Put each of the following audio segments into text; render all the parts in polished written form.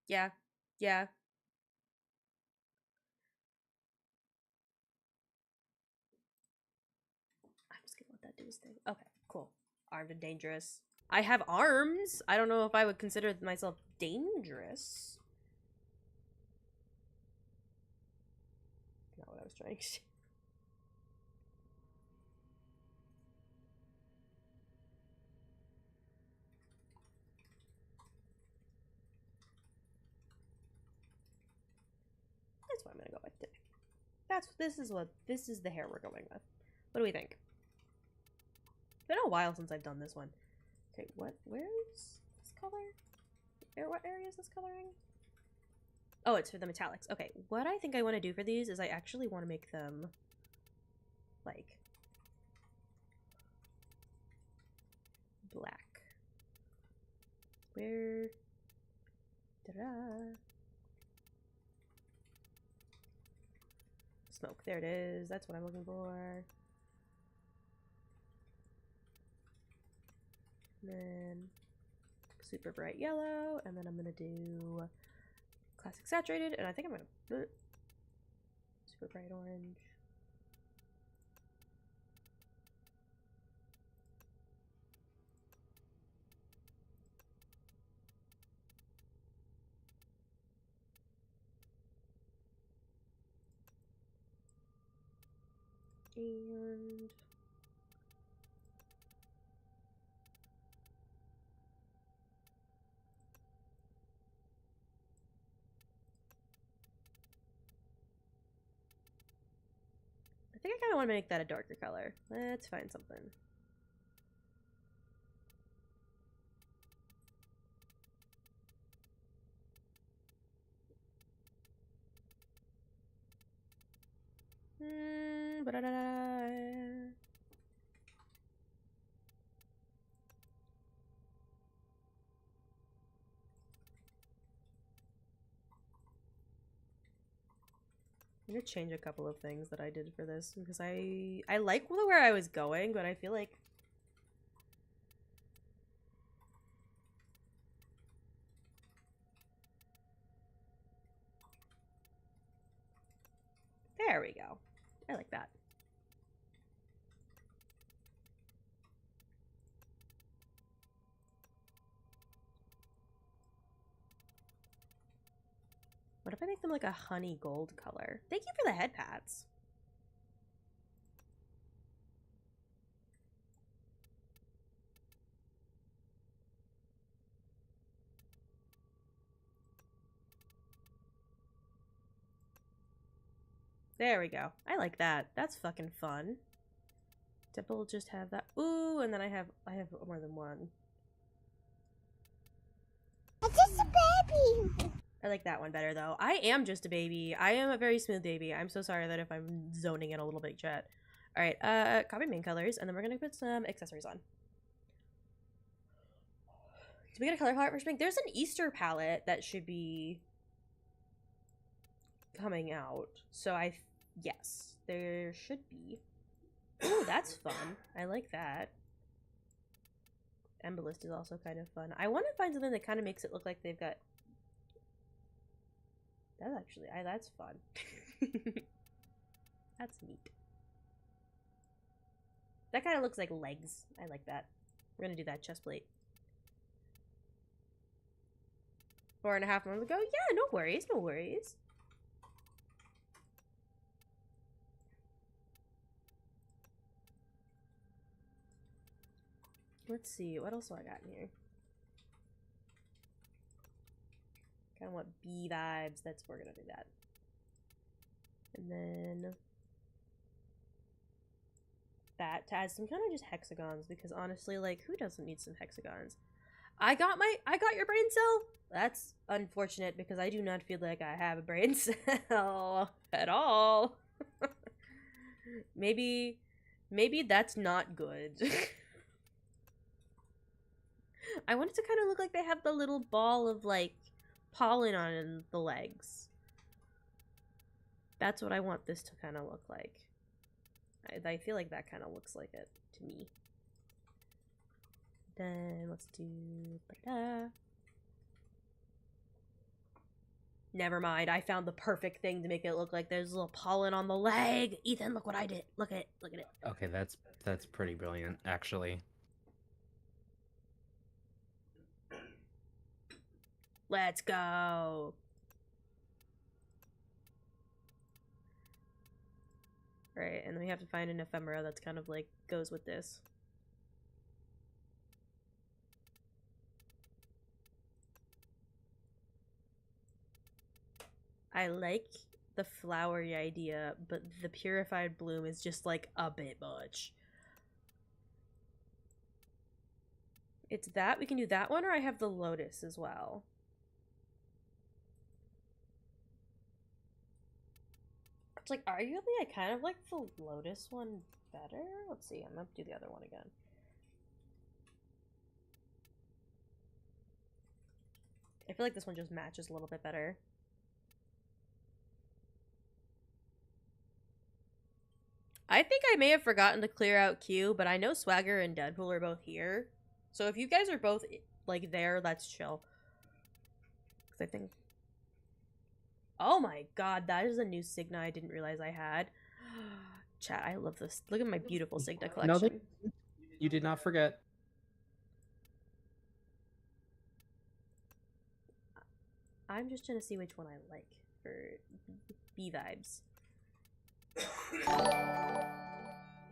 Yeah. Yeah. I'm just gonna let that do his thing. Okay, cool. Armed and dangerous. I have arms. I don't know if I would consider myself dangerous. Not what I was trying to say. That's what I'm gonna go with today. This is the hair we're going with. What do we think? It's been a while since I've done this one. Okay, where's this color? What area is this coloring? Oh, it's for the metallics. Okay, what I think I want to do for these is I actually want to make them like black. Where? Ta-da! Smoke. There it is. That's what I'm looking for. And then super bright yellow, and then I'm gonna do classic saturated, and I think I'm gonna super bright orange. And I think I kind of want to make that a darker color. Let's find something. I'm gonna change a couple of things that I did for this because I like where I was going, but I feel like there we go. I like that. What if I make them like a honey gold color? Thank you for the head pats. There we go. I like that. That's fucking fun. Dimple will just have that. Ooh, and then I have more than one. I'm just a baby. I like that one better though. I am just a baby. I am a very smooth baby. I'm so sorry that if I'm zoning in a little bit, chat. All right, copy main colors, and then we're gonna put some accessories on. Did we get a color palette for spring? There's an Easter palette that should be coming out. So yes, there should be. Ooh, that's fun. I like that. Embolist is also kind of fun. I want to find something that kind of makes it look like they've got. That's actually, that's fun. That's neat. That kind of looks like legs. I like that. We're gonna do that chest plate. 4.5 months ago? Yeah, no worries, no worries. Let's see, what else do I got in here? Kind of want bee vibes. We're gonna do that. And then that to add some kind of just hexagons, because honestly, like, who doesn't need some hexagons? I got your brain cell. That's unfortunate because I do not feel like I have a brain cell at all. maybe that's not good. I want it to kind of look like they have the little ball of like pollen on the legs. That's what I want this to kind of look like. I feel like that kind of looks like it to me. Then let's do Never mind. I found the perfect thing to make it look like there's a little pollen on the leg. Ethan, look what I did. Look at it. Look at it. Okay, that's pretty brilliant, actually. Let's go. Right, and then we have to find an ephemera that's kind of like goes with this. I like the flowery idea, but the purified bloom is just like a bit much. It's that. We can do that one, or I have the lotus as well. It's like, arguably, I kind of like the lotus one better. Let's see, I'm gonna do the other one again. I feel like this one just matches a little bit better. I think I may have forgotten to clear out Q, but I know Swagger and Deadpool are both here. So if you guys are both, like, there, that's chill. Because I think... Oh my god, that is a new Signa I didn't realize I had. Chat, I love this. Look at my beautiful Signa collection. No, you did not forget. I'm just trying to see which one I like for B vibes. I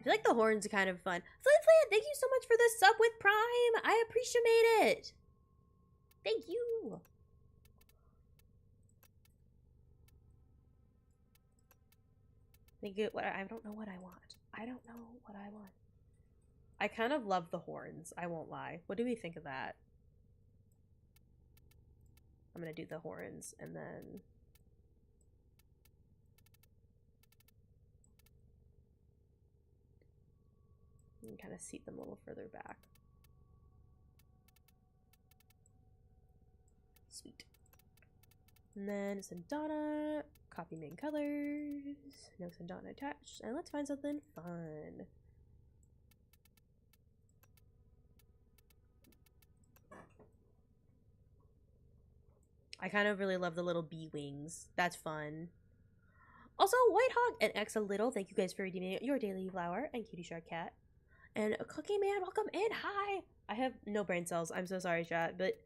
feel like the horns are kind of fun. Flan, thank you so much for the sub with Prime. I appreciate it. Thank you. Thank you. I don't know what I want. I don't know what I want. I kind of love the horns. I won't lie. What do we think of that? I'm gonna do the horns and then... You can kind of seat them a little further back. Sweet. And then Sandana, copy main colors, no Sandana attached, and let's find something fun. I kind of really love the little bee wings. That's fun. Also, White Hog and X a little, thank you guys for redeeming your daily flower, and Cutie Shark Cat. And Cookie Man, welcome in. Hi. I have no brain cells. I'm so sorry, chat. But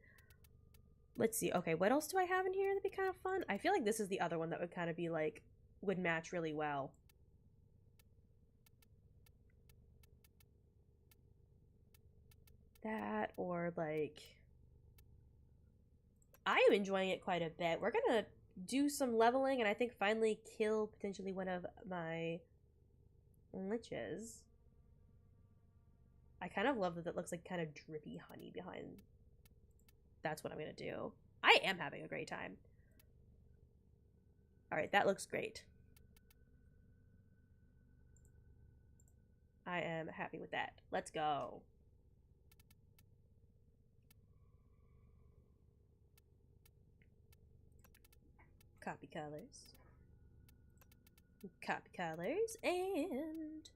let's see. Okay, what else do I have in here that'd be kind of fun? I feel like this is the other one that would kind of be like, would match really well. That, or like... I am enjoying it quite a bit. We're gonna do some leveling and I think finally kill potentially one of my liches. I kind of love that it looks like kind of drippy honey behind. That's what I'm gonna do. I am having a great time. Alright, that looks great. I am happy with that. Let's go. Copy colors. Copy colors, and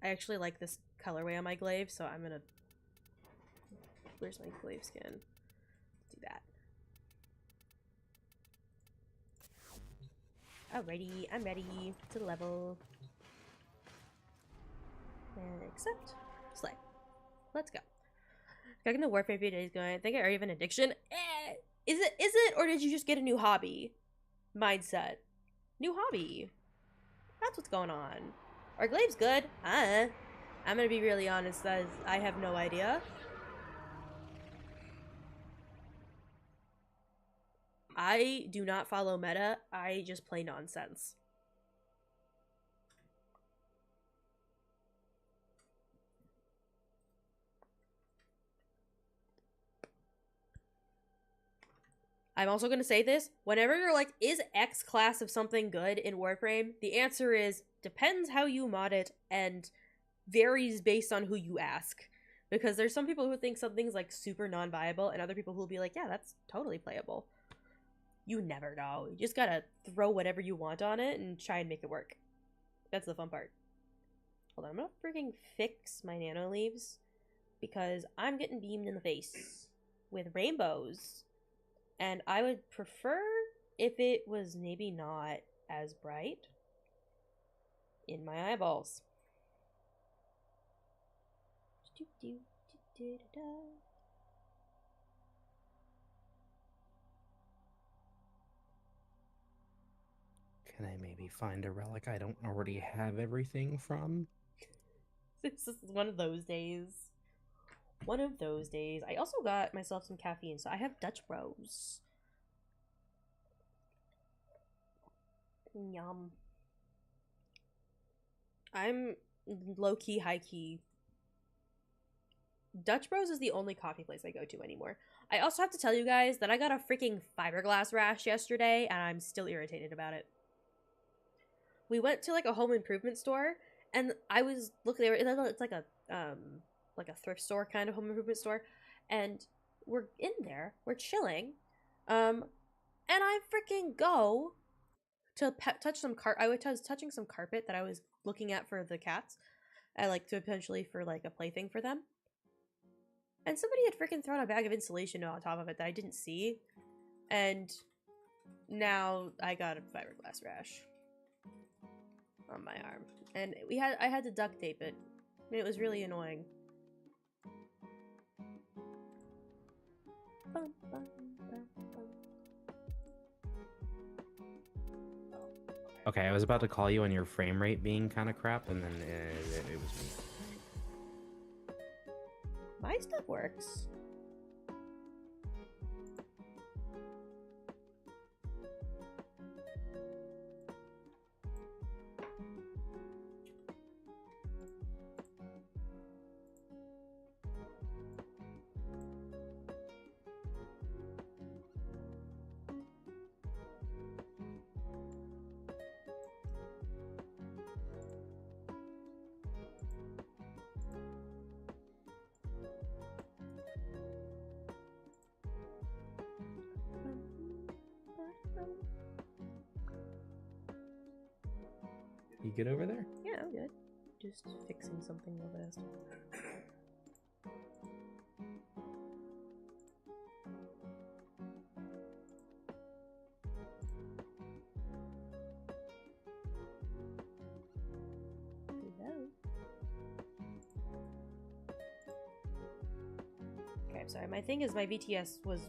I actually like this colorway on my glaive, so I'm gonna... Where's my glaive skin? Let's do that. Alrighty, I'm ready to level. And accept. Slay. Let's go. Back in the Warframe few days going, I think I already have an addiction. Is it, or did you just get a new hobby? Mindset. New hobby. That's what's going on. Our glaive's good. I'm gonna be really honest, as I have no idea. I do not follow meta. I just play nonsense. I'm also going to say this. Whenever you're like, is X class of something good in Warframe? The answer is, depends how you mod it and varies based on who you ask. Because there's some people who think something's like super non-viable and other people who will be like, yeah, that's totally playable. You never know. You just gotta throw whatever you want on it and try and make it work. That's the fun part. Hold on, I'm gonna freaking fix my nano leaves because I'm getting beamed in the face with rainbows. And I would prefer if it was maybe not as bright in my eyeballs. Can I maybe find a relic I don't already have everything from? This is one of those days. One of those days. I also got myself some caffeine, so I have Dutch Bros. Yum. I'm low-key, high-key. Dutch Bros is the only coffee place I go to anymore. I also have to tell you guys that I got a freaking fiberglass rash yesterday, and I'm still irritated about it. We went to like a home improvement store, and I was looking there. It's like a thrift store kind of home improvement store, and we're in there, we're chilling, and I freaking go to touch some I was touching some carpet that I was looking at for the cats. I like to potentially for like a plaything for them, and somebody had freaking thrown a bag of insulation on top of it that I didn't see, and now I got a fiberglass rash on my arm, and I had to duct tape it. It was really annoying. Okay, I was about to call you on your frame rate being kind of crap, and then it was me. My stuff works. You good over there? Yeah, I'm good. Just fixing something real fast. Hello. Okay, I'm sorry. My thing is my VTS was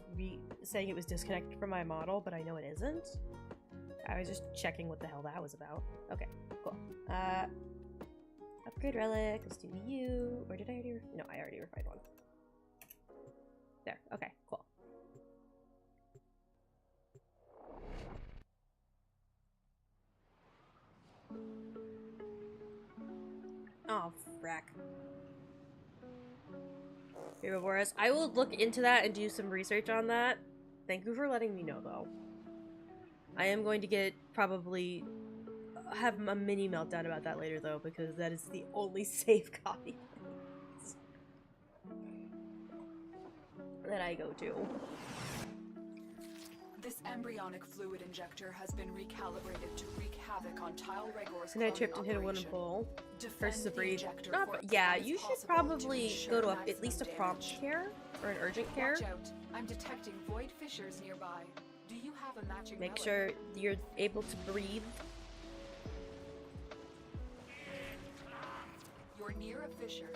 saying it was disconnected from my model, but I know it isn't. I was just checking what the hell that was about. Okay, cool. Upgrade relic. Let's do you. Or did I already? No, I already refined one. There. Okay, cool. Oh, frack. Here, Boris. I will look into that and do some research on that. Thank you for letting me know, though. I am going to probably have a mini meltdown about that later, though, because that is the only safe copy that I go to. This embryonic fluid injector has been recalibrated to wreak havoc on Tile Regor's And I tripped and hit a wooden pole. Versus a breed. Yeah, you should probably go to at least a prompt care or an urgent care. Watch out. I'm detecting void fissures nearby. Do you have a matching Make relic? sure you're able to breathe. You're near a fissure.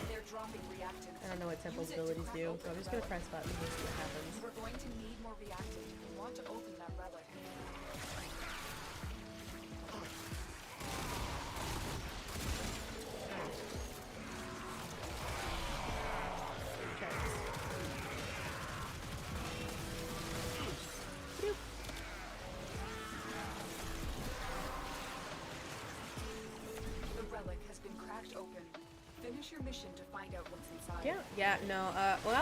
They're dropping reactant. I don't know what Temple's abilities do, so I'm just gonna press buttons and see what happens. We're going to need more reactant if we want to open that relic. The relic has been cracked open. Finish your mission to find out what's inside. Yeah, no, when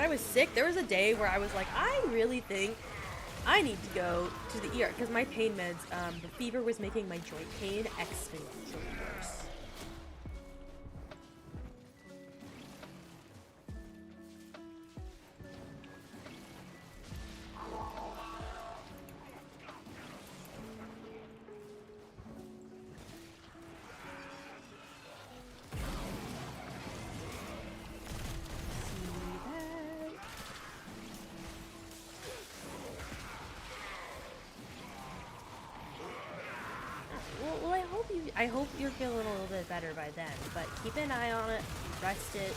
I was sick, there was a day where I was like, I really think I need to go to the ER, because my pain meds, the fever was making my joint pain exponentially worse. I hope you're feeling a little bit better by then, but keep an eye on it, rest it,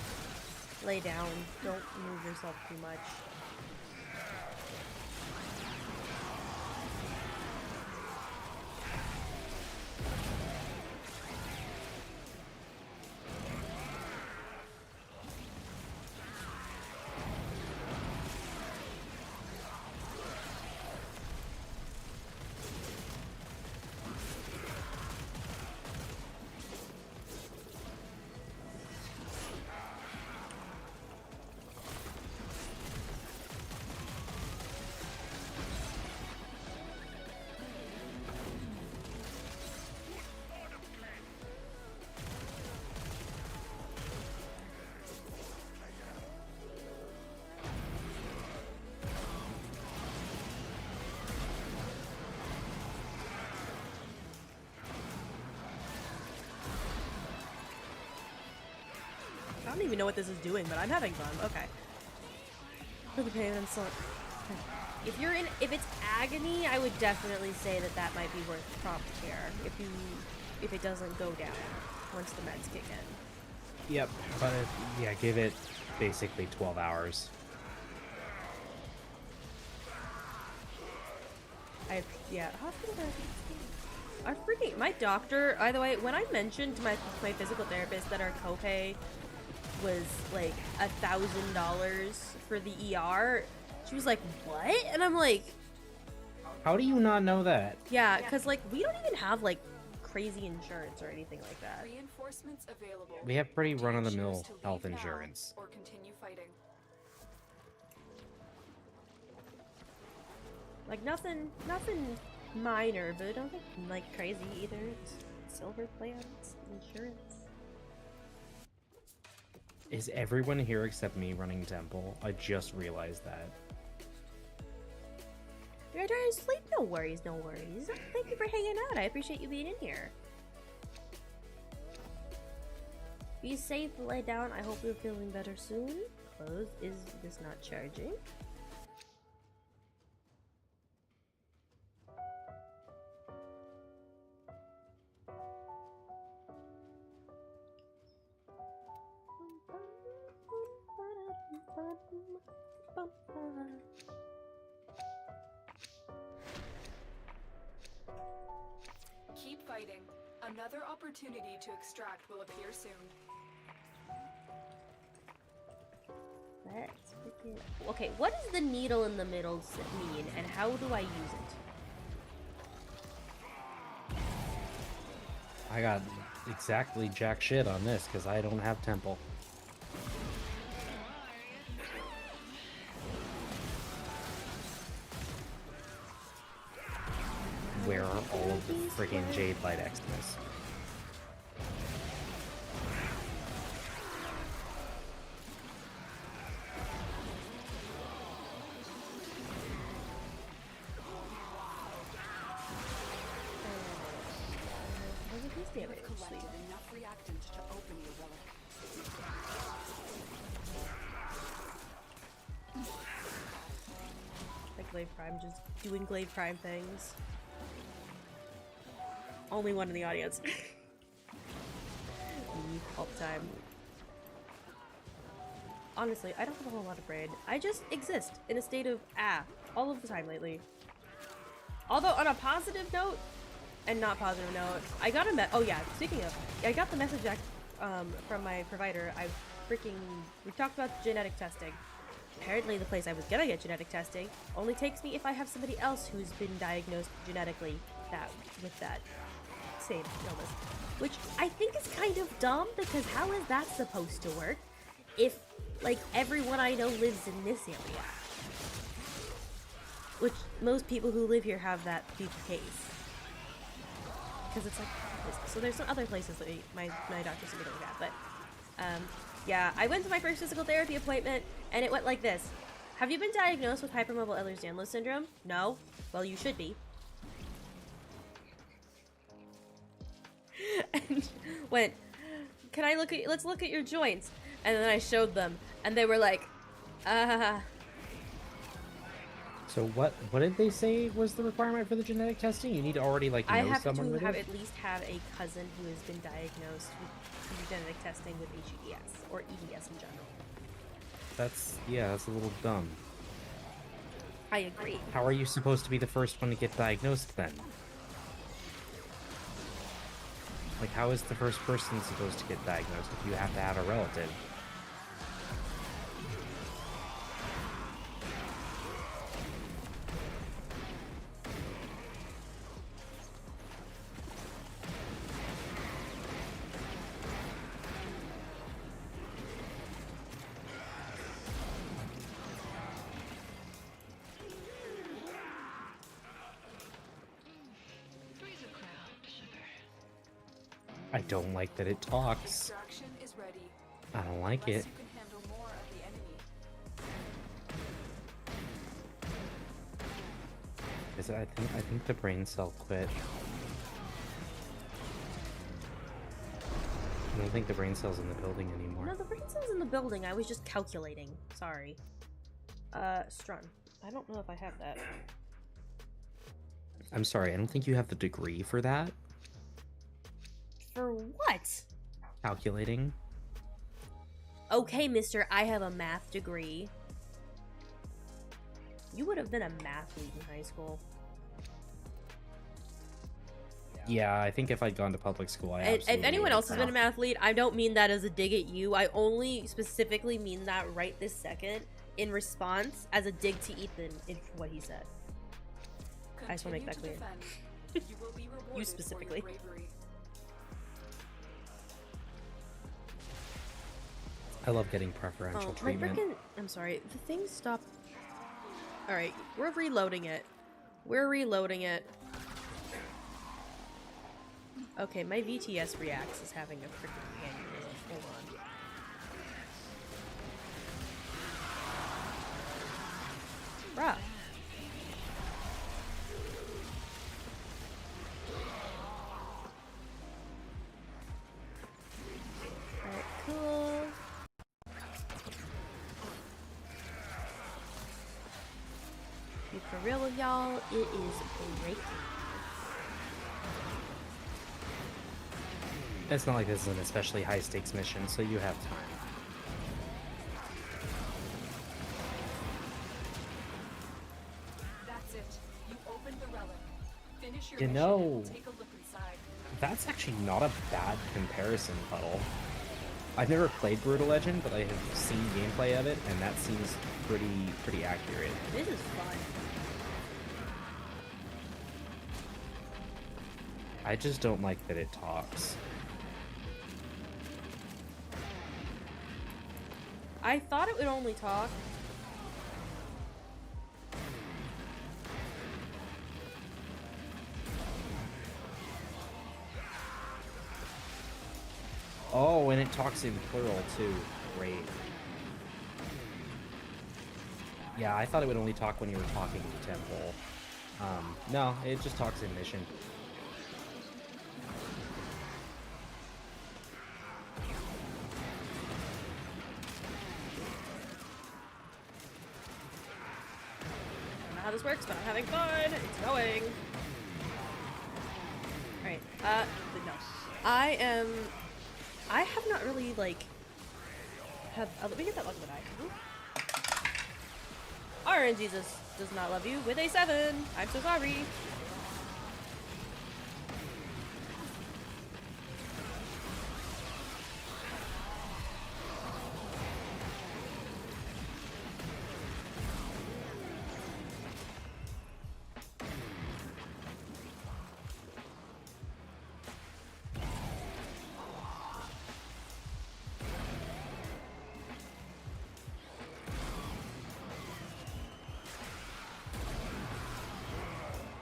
lay down, don't move yourself too much. I don't even know what this is doing, but I'm having fun. Okay. For the pain and so if it's agony, I would definitely say that might be worth prompt care if it doesn't go down once the meds kick in. Yep, but yeah, give it basically 12 hours. Hospital therapy. I freaking my doctor. By the way, when I mentioned to my physical therapist that our copay was like $1,000 for the ER, she was like, "What?" And I'm like, How do you not know that? "Yeah, because like we don't even have like crazy insurance or anything like that." Reinforcements available. We have pretty Do you run-of-the-mill choose to leave health now insurance. or continue fighting? Like nothing minor, but I don't think like crazy either. It's silver plans, insurance. Is everyone here except me running temple? I just realized that. You're trying to sleep? No worries, no worries. Thank you for hanging out. I appreciate you being in here. Be safe, lay down. I hope you're feeling better soon. Close. Is this not charging? Keep fighting. Another opportunity to extract will appear soon. Let's begin. Okay, what does the needle in the middle mean, and how do I use it? I got exactly jack shit on this because I don't have temple. Where are all of the freaking Jade Light Xmas? You've collected enough reactant to open your relic. Like Glaive Prime, just doing Glaive Prime things. Only one in the audience. All the time. Honestly, I don't have a whole lot of brain. I just exist in a state of all of the time lately. Although on a positive note, and not positive note, I got a oh yeah, speaking of, I got the message back from my provider. We talked about genetic testing. Apparently the place I was gonna get genetic testing only takes me if I have somebody else who's been diagnosed genetically with that same illness. Which I think is kind of dumb, because how is that supposed to work if like everyone I know lives in this area? Which most people who live here have that be the case. Because it's like, so there's some other places that my doctor said that, but yeah, I went to my first physical therapy appointment and it went like this. Have you been diagnosed with hypermobile Ehlers-Danlos syndrome? No? Well, you should be. And went, can I look at, let's look at your joints. And then I showed them and they were like, So what did they say was the requirement for the genetic testing? You need to already like I know have to someone with have it? at least have a cousin who has been diagnosed with genetic testing with HEDS or EDS in general. That's a little dumb. I agree. How are you supposed to be the first one to get diagnosed then? Like, how is the first person supposed to get diagnosed if you have to have a relative? I don't like that it talks. Extraction is ready. I don't like Unless it. you can handle more of the enemy. I think the brain cell quit. I don't think the brain cell's in the building anymore. No, the brain cell's in the building. I was just calculating. Sorry. Strun. I don't know if I have that. I'm sorry, I don't think you have the degree for that. For what? Calculating. Okay, mister, I have a math degree. You would have been a math lead in high school. Yeah, I think if I'd gone to public school, If anyone else has been a math lead, I don't mean that as a dig at you. I only specifically mean that right this second in response as a dig to Ethan in what he said. I just want to make that clear. You will be rewarded You specifically. For your bravery. I love getting preferential My treatment. frickin'... I'm sorry. The thing stopped... Alright, we're reloading it. We're reloading it. Okay, my VTS reacts is having a freaking aneurysm. Hold on. Bruh. Alright, cool. Be for real with y'all, it is breaking. It's not like this is an especially high stakes mission, so you have time. That's it. You opened the relic. Finish your You mission know- and take a look inside. That's actually not a bad comparison, Puddle. I've never played Brutal Legend, but I have seen gameplay of it, and that seems pretty accurate. This is fun. I just don't like that it talks. I thought it would only talk. Oh, and it talks in plural too. Great. Yeah, I thought it would only talk when you were talking to Temple. No, it just talks in mission. I don't know how this works, but I'm having fun. It's going. Alright, no. I have not really, like, let me get that luck of the die. RNGesus does not love you with a 7. I'm so sorry.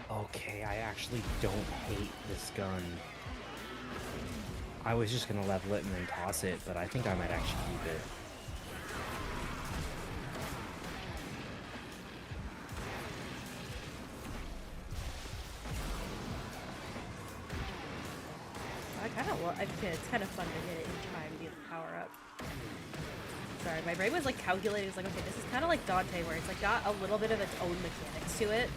Okay, I actually don't hate this gun. I was just gonna level it and then toss it, but I think I might actually keep it. I think it's kind of fun to hit it in time to get the power up. Sorry, hard. My brain was like calculating. It's like, okay, this is kind of like Dante, where it's like got a little bit of its own mechanics to it.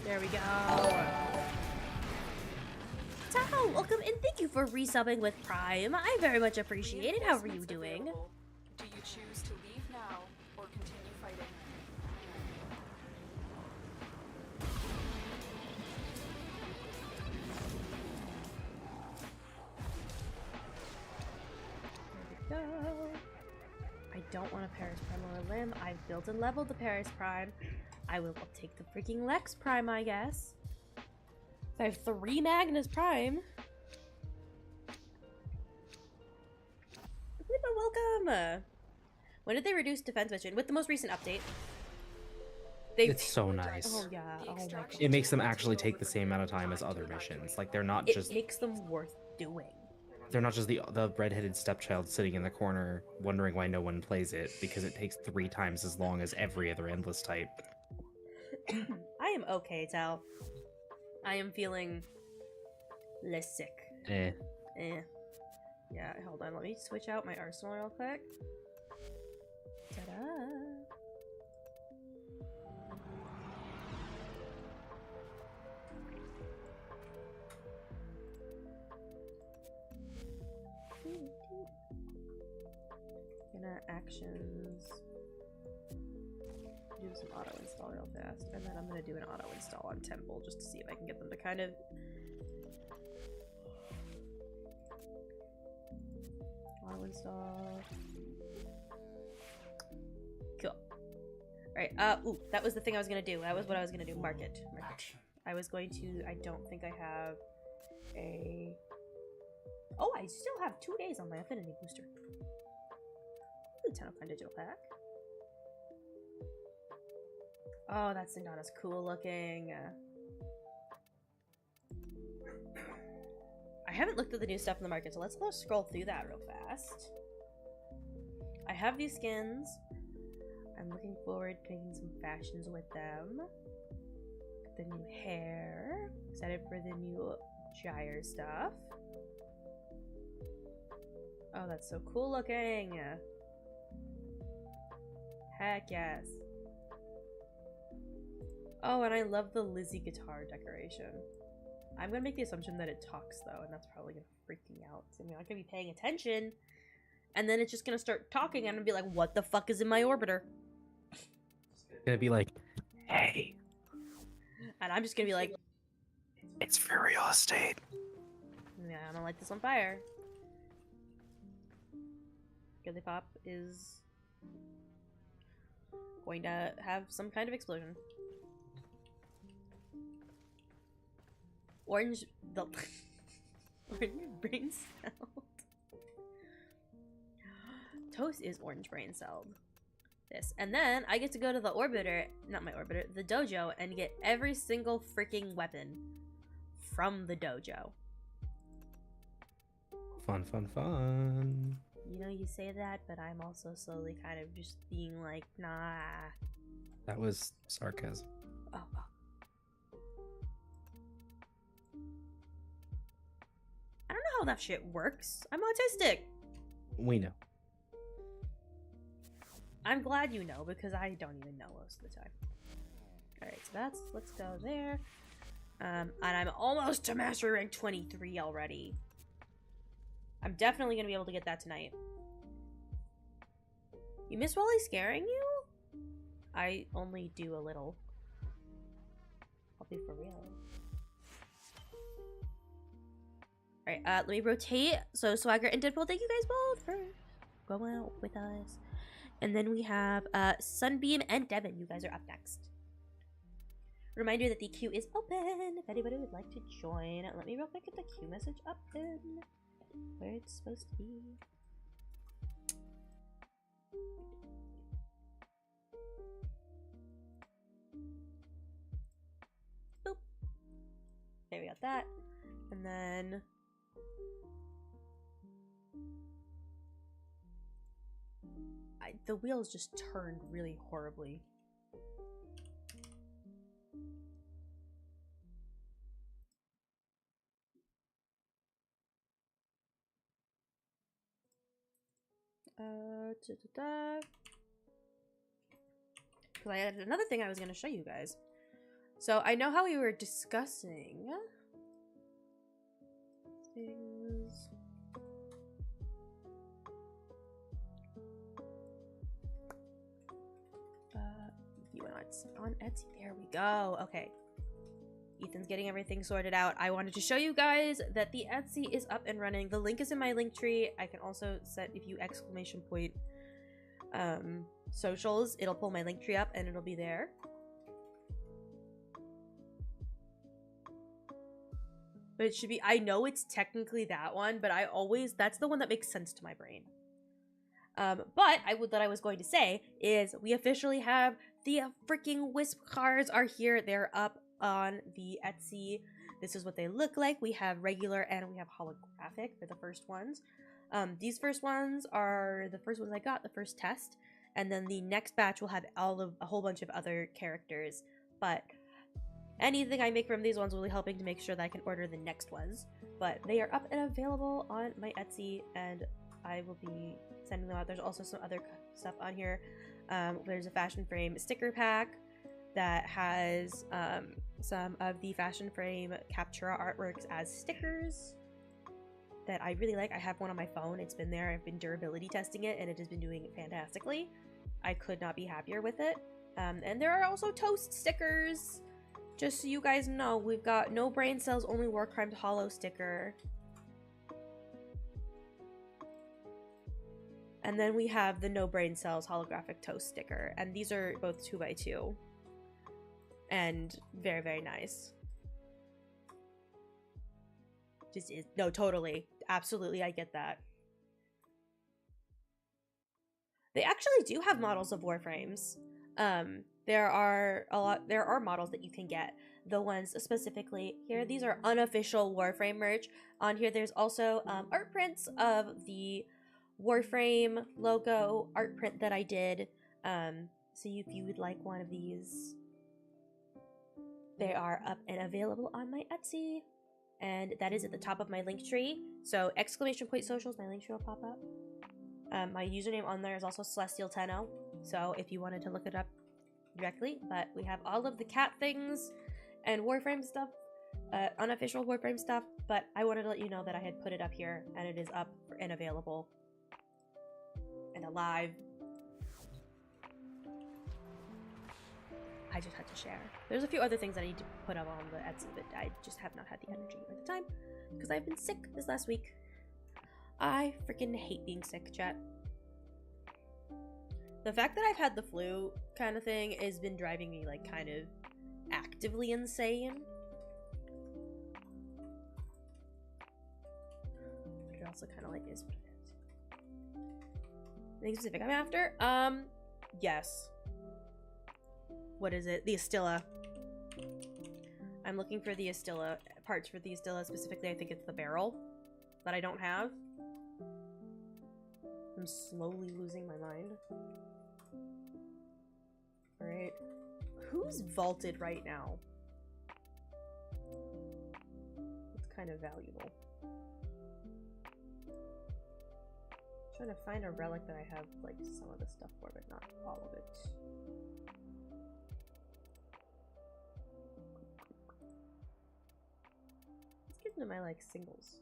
There we go. Tao, welcome and thank you for resubbing with Prime. I very much appreciate it. How are you doing? Do you choose to leave now or continue fighting? There we go. I don't want a Paris Prime or a Limb. I've built and leveled the Paris Prime. I will take the freaking Lex Prime, I guess. I have 3 Magnus Prime. Welcome! When did they reduce defense mission? With the most recent update. It's so nice. Oh yeah, oh my god. It makes them actually take the same amount of time as other missions. Like, they're not just... It makes them worth doing. They're not just the redheaded stepchild sitting in the corner wondering why no one plays it, because it takes 3 times as long as every other endless type. I am okay, Tal. I am feeling less sick. Eh. Yeah, hold on. Let me switch out my arsenal real quick. Ta-da! Gonna actions. Do some auto install real fast, and then I'm gonna do an auto install on Temple just to see if I can get them to kind of auto install. Cool. Alright, ooh, that was the thing I was gonna do. That was what I was gonna do. Market. I was going to, I don't think I have a... Oh, I still have 2 days on my affinity booster. Ooh, 10 of digital pack. Oh, that Sindana's cool looking. I haven't looked at the new stuff in the market, so let's scroll through that real fast. I have these skins. I'm looking forward to making some fashions with them. The new hair. Excited for the new Gyre stuff. Oh, that's so cool looking. Heck yes. Oh, and I love the Lizzie guitar decoration. I'm gonna make the assumption that it talks though, and that's probably gonna freak me out. So I'm not gonna be paying attention, and then it's just gonna start talking, and I'm gonna be like, "What the fuck is in my orbiter?" It's gonna be like, "Hey," and I'm just gonna be like, "It's for real estate." Yeah, I'm gonna light this on fire. Girly Pop is going to have some kind of explosion. Orange brain celled. Toast is orange brain celled. This. And then I get to go to the orbiter, not my orbiter, the dojo, and get every single freaking weapon from the dojo. Fun, fun, fun. You know, you say that, but I'm also slowly kind of just being like, nah. That was sarcasm. Oh. I don't know how that shit works. I'm autistic. We know. I'm glad you know, because I don't even know most of the time. Alright, so let's go there. And I'm almost to Mastery Rank 23 already. I'm definitely gonna be able to get that tonight. You miss Wally scaring you? I only do a little. I'll be for real. Alright, let me rotate. So Swagger and Deadpool, thank you guys both for going out with us. And then we have Sunbeam and Devin. You guys are up next. Reminder that the queue is open if anybody would like to join. Let me real quick get the queue message up in where it's supposed to be. Boop. There we got that. And then the wheels just turned really horribly. Because I had another thing I was going to show you guys. So I know how we were discussing things. You went on Etsy. There we go. Okay. Ethan's getting everything sorted out. I wanted to show you guys that the Etsy is up and running. The link is in my link tree. I can also set, if you exclamation point socials, it'll pull my link tree up and it'll be there. But it should be, I know it's technically that one, but that's the one that makes sense to my brain. But I was going to say is we officially have the freaking Wisp cards are here. They're up on the Etsy. This is what they look like. We have regular and we have holographic for the first ones. These first ones are the first ones I got, the first test. And then the next batch will have a whole bunch of other characters. But anything I make from these ones will be helping to make sure that I can order the next ones. But they are up and available on my Etsy, and I will be sending them out. There's also some other stuff on here. There's a fashion frame sticker pack that has some of the fashion frame Captura artworks as stickers that I really like. I have one on my phone. It's been there. I've been durability testing it, and it has been doing fantastically. I could not be happier with it. And there are also toast stickers. Just so you guys know, we've got no brain cells, only Warcraft Hollow sticker. And then we have the no brain cells holographic toast sticker. And these are both 2x2. And very, very nice. Just is, no, totally. Absolutely, I get that. They actually do have models of Warframes. There are models that you can get. The ones specifically here, these are unofficial Warframe merch. On here, there's also art prints of the Warframe logo art print that I did. So if you would like one of these, they are up and available on my Etsy. And that is at the top of my link tree. So exclamation point socials, my link tree will pop up. My username on there is also Celestial10. So if you wanted to look it up directly, but we have all of the cat things and Warframe stuff, unofficial Warframe stuff, but I wanted to let you know that I had put it up here and it is up and available and alive. I just had to share. There's a few other things I need to put up on the Etsy, but I just have not had the energy or the time because I've been sick this last week. I freaking hate being sick, chat. The fact that I've had the flu kind of thing has been driving me like kind of actively insane. But it also kind of like is what it is. Anything specific I'm after? Yes. What is it? The Astilla. I'm looking for the Astilla parts for the Astilla specifically. I think it's the barrel that I don't have. I'm slowly losing my mind. Alright. Who's vaulted right now? It's kind of valuable. I'm trying to find a relic that I have like some of the stuff for, but not all of it. Let's get into my like singles.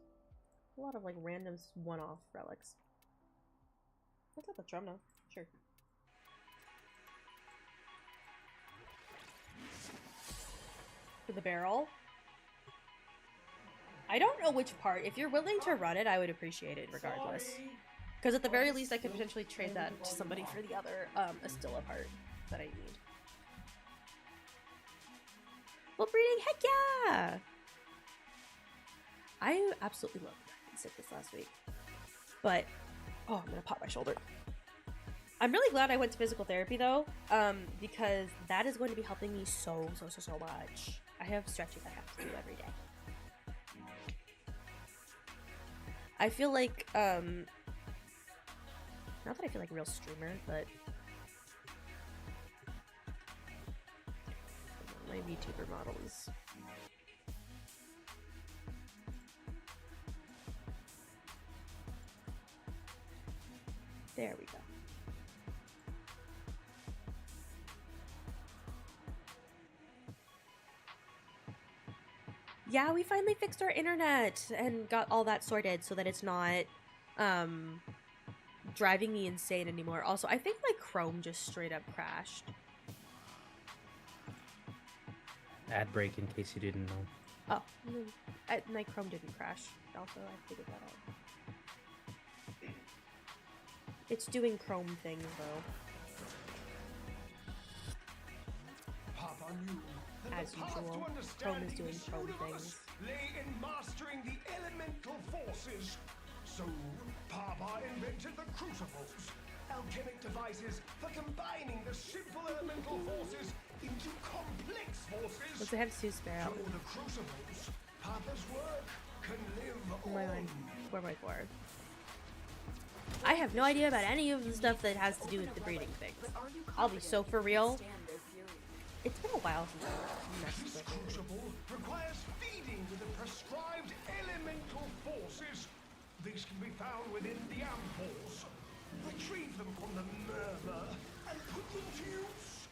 A lot of like random one-off relics. Let's have the drum now. Sure. For the barrel. I don't know which part. If you're willing to run it, I would appreciate it regardless. Because at the very least, I could potentially trade that to somebody for the other Astilla part that I need. Well, breeding, heck yeah! I absolutely loved it. I was sick this last week. But, oh, I'm gonna pop my shoulder. I'm really glad I went to physical therapy though, because that is going to be helping me so much. I have stretching I have to do every day. I feel like, Not that I feel like a real streamer, but my Vtuber model is. There we go. Yeah, we finally fixed our internet and got all that sorted so that it's not driving me insane anymore. Also, I think my Chrome just straight up crashed. Ad break in case you didn't know. Oh, my Chrome didn't crash. Also, I figured that out. It's doing Chrome things though. As usual, Chrome is doing Chrome things. Lay in mastering the elemental forces. So, Papa invented the crucibles, alchemic devices for combining the simple elemental forces into complex forces. Does it have Sue Sparrow? Through the crucibles, Papa's work can live on. 4x4. I have no idea about any of the stuff that has to do with the breeding things. I'll be so for real. It's been a while since I messed This with it. crucible requires feeding with the prescribed elemental forces. These can be found within the ampoules. Retrieve them from the murmur and put them to use.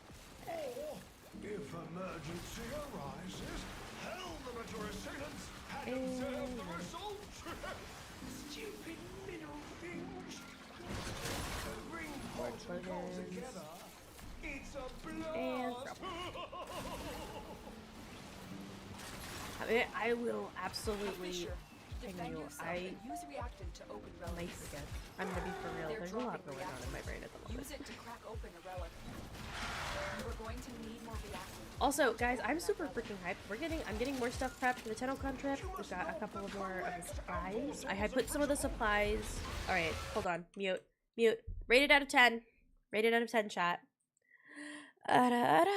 Or, if emergency arises, hurl them at your assailants and observe the result. Stupid mineral things. Bring protocol together. It's a blast. I will absolutely ping you. I might forget. I'm gonna be for real. There's a lot going on in my brain at the moment. Use it to crack open a relic. We're going to need more reactants. Also, guys, I'm super freaking hyped. I'm getting more stuff prepped for the Tenocon trip. We've got a couple of more of the supplies. I had put some of the supplies. All right, hold on. Mute. Rated out of 10. Rated out of 10, chat. All right.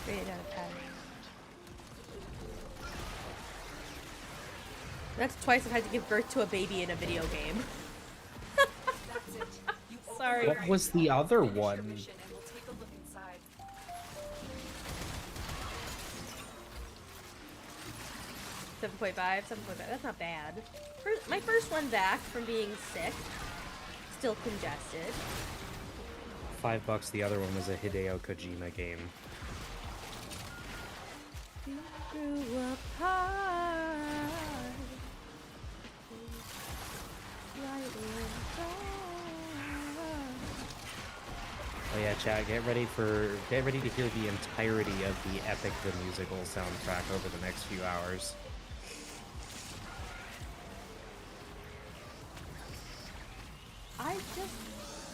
Rated out of 10. That's twice I've had to give birth to a baby in a video game. Sorry. What was the other one? 7.5. That's not bad. My first one back from being sick. Still congested. $5. The other one was a Hideo Kojima game. We grew apart. Oh yeah, chat. Get ready to hear the entirety of the Epic the Musical soundtrack over the next few hours.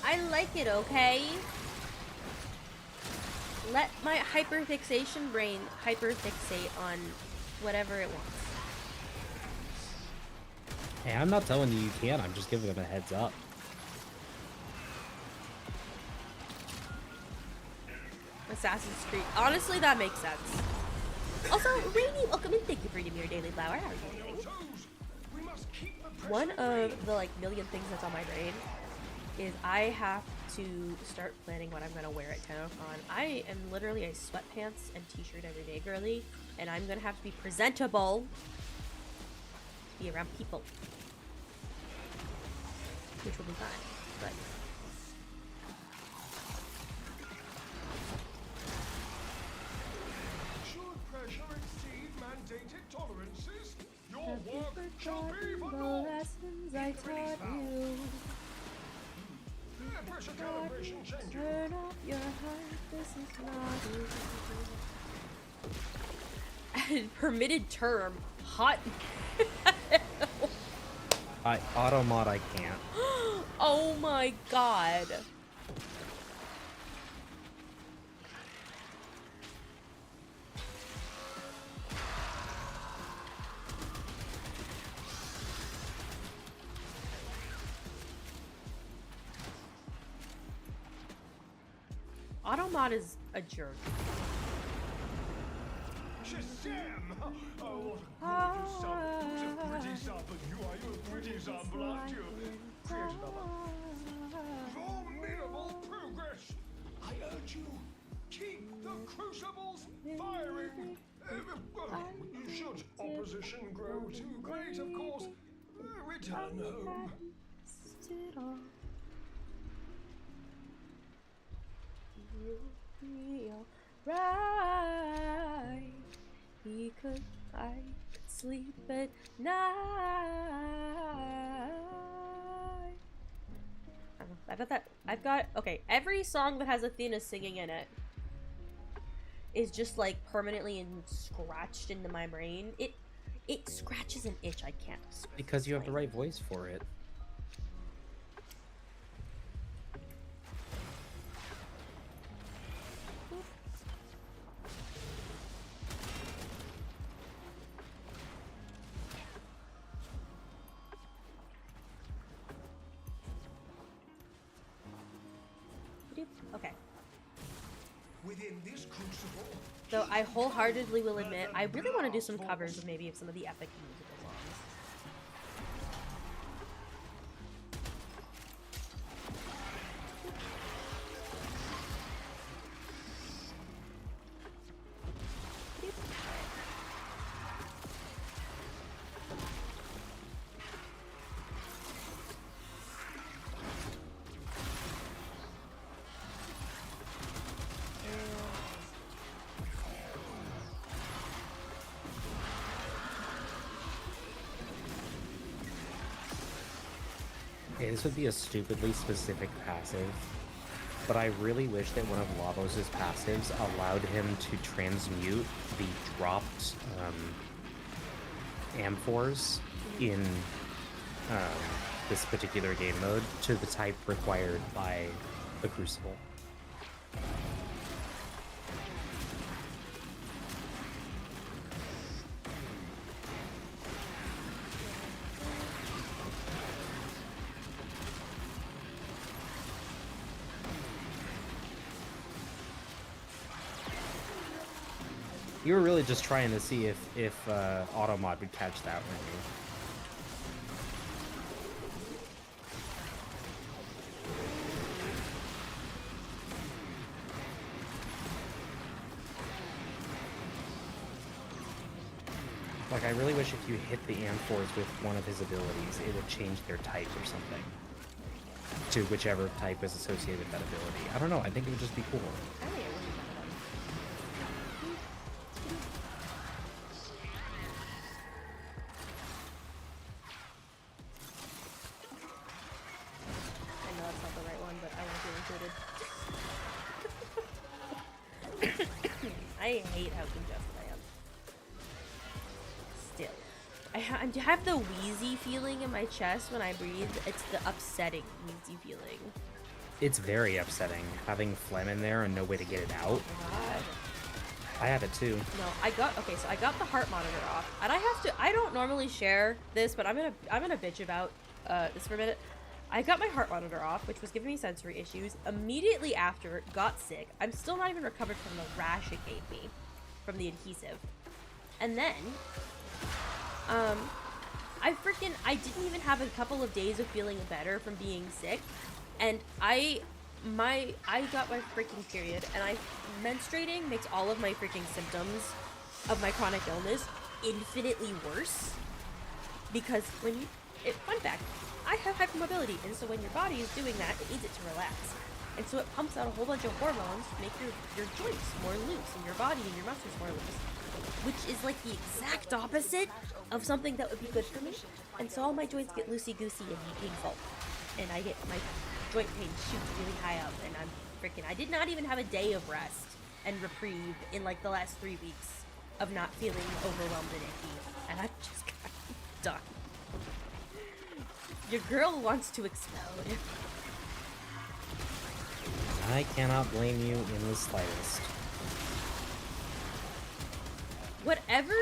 I like it, okay? Let my hyperfixation brain hyperfixate on whatever it wants. Hey, I'm not telling you you can't. I'm just giving them a heads up. Assassin's Creed. Honestly, that makes sense. Also, Rainy, welcome and thank you for eating your daily flower. How are you doing? One of the million things that's on my brain is I have to start planning what I'm gonna wear at Tenocon. I am literally a sweatpants and t-shirt everyday girly, and I'm gonna have to be presentable to be around people, which will be fine. But Should pressure exceed mandated tolerances, your have you work shall be forgotten for the naught. lessons I taught you? Pressure calibration changes. Turn off your heart, this is not easy. And permitted term, hot. Automod, I can't. Oh my god. Automod is a jerk. Shazam! Oh, what a gorgeous sub. Who's a pretty sub, but you are your is unblocked. Create another. Formidable progress. I urge you, keep the crucibles firing. Should opposition grow too great, of course, return home. You'll be alright. Because I could sleep at night. I don't know. I bet that I've got okay. Every song that has Athena singing in it is just like permanently scratched into my brain. It scratches an itch I can't. Because you have the right voice for it. Okay. Within this crucible, So I wholeheartedly will admit, I really want to do some covers of maybe of some of the epic musical songs. Okay, this would be a stupidly specific passive, but I really wish that one of Lavos' passives allowed him to transmute the dropped amphors in this particular game mode to the type required by the Crucible. You were really just trying to see if Automod would catch that, weren't you? Like, I really wish if you hit the amphors with one of his abilities, it would change their type or something. To whichever type is associated with that ability. I don't know, I think it would just be cool. I think it would be fun. I know that's not the right one, but I want to feel included. I hate how congested I am. Still. I have the wheezy feeling in my chest when I breathe. It's the upsetting wheezy feeling. It's very upsetting, having phlegm in there and no way to get it out. Oh my god. I have it too. No, I got the heart monitor off, and I don't normally share this, but I'm gonna bitch about this for a minute. I got my heart monitor off, which was giving me sensory issues. Immediately after, got sick. I'm still not even recovered from the rash it gave me from the adhesive. And then, I didn't even have a couple of days of feeling better from being sick, and I got my freaking period, and menstruating makes all of my freaking symptoms of my chronic illness infinitely worse, because fun fact, I have hypermobility, and so when your body is doing that, it needs it to relax. And so it pumps out a whole bunch of hormones to make your joints more loose, and your body and your muscles more loose. Which is like the exact opposite of something that would be good for me. And so all my joints get loosey-goosey and painful. And I get my joint pain shoots really high up, and I did not even have a day of rest and reprieve in like the last 3 weeks of not feeling overwhelmed and icky. And I'm just kind of done. Your girl wants to explode. I cannot blame you in the slightest. Whatever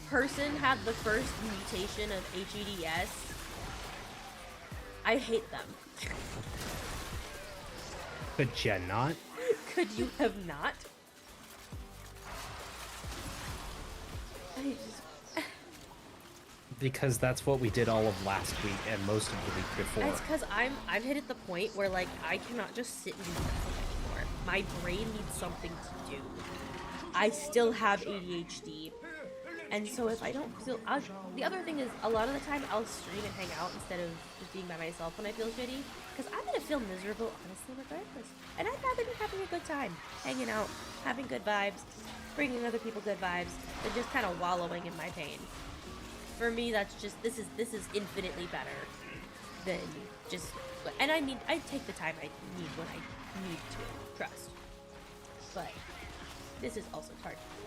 person had the first mutation of HEDS, I hate them. Could you not? Could you have not? Because that's what we did all of last week and most of the week before. It's because I've hit at the point where like I cannot just sit and do nothing anymore. My brain needs something to do. I still have ADHD, and so if I don't feel, the other thing is a lot of the time I'll stream and hang out instead of just being by myself when I feel shitty. Because I'm gonna feel miserable honestly regardless, and I'd rather be having a good time, hanging out, having good vibes, bringing other people good vibes, than just kind of wallowing in my pain. For me, that's just this is infinitely better than just. And I take the time I need when I need to trust. But this is also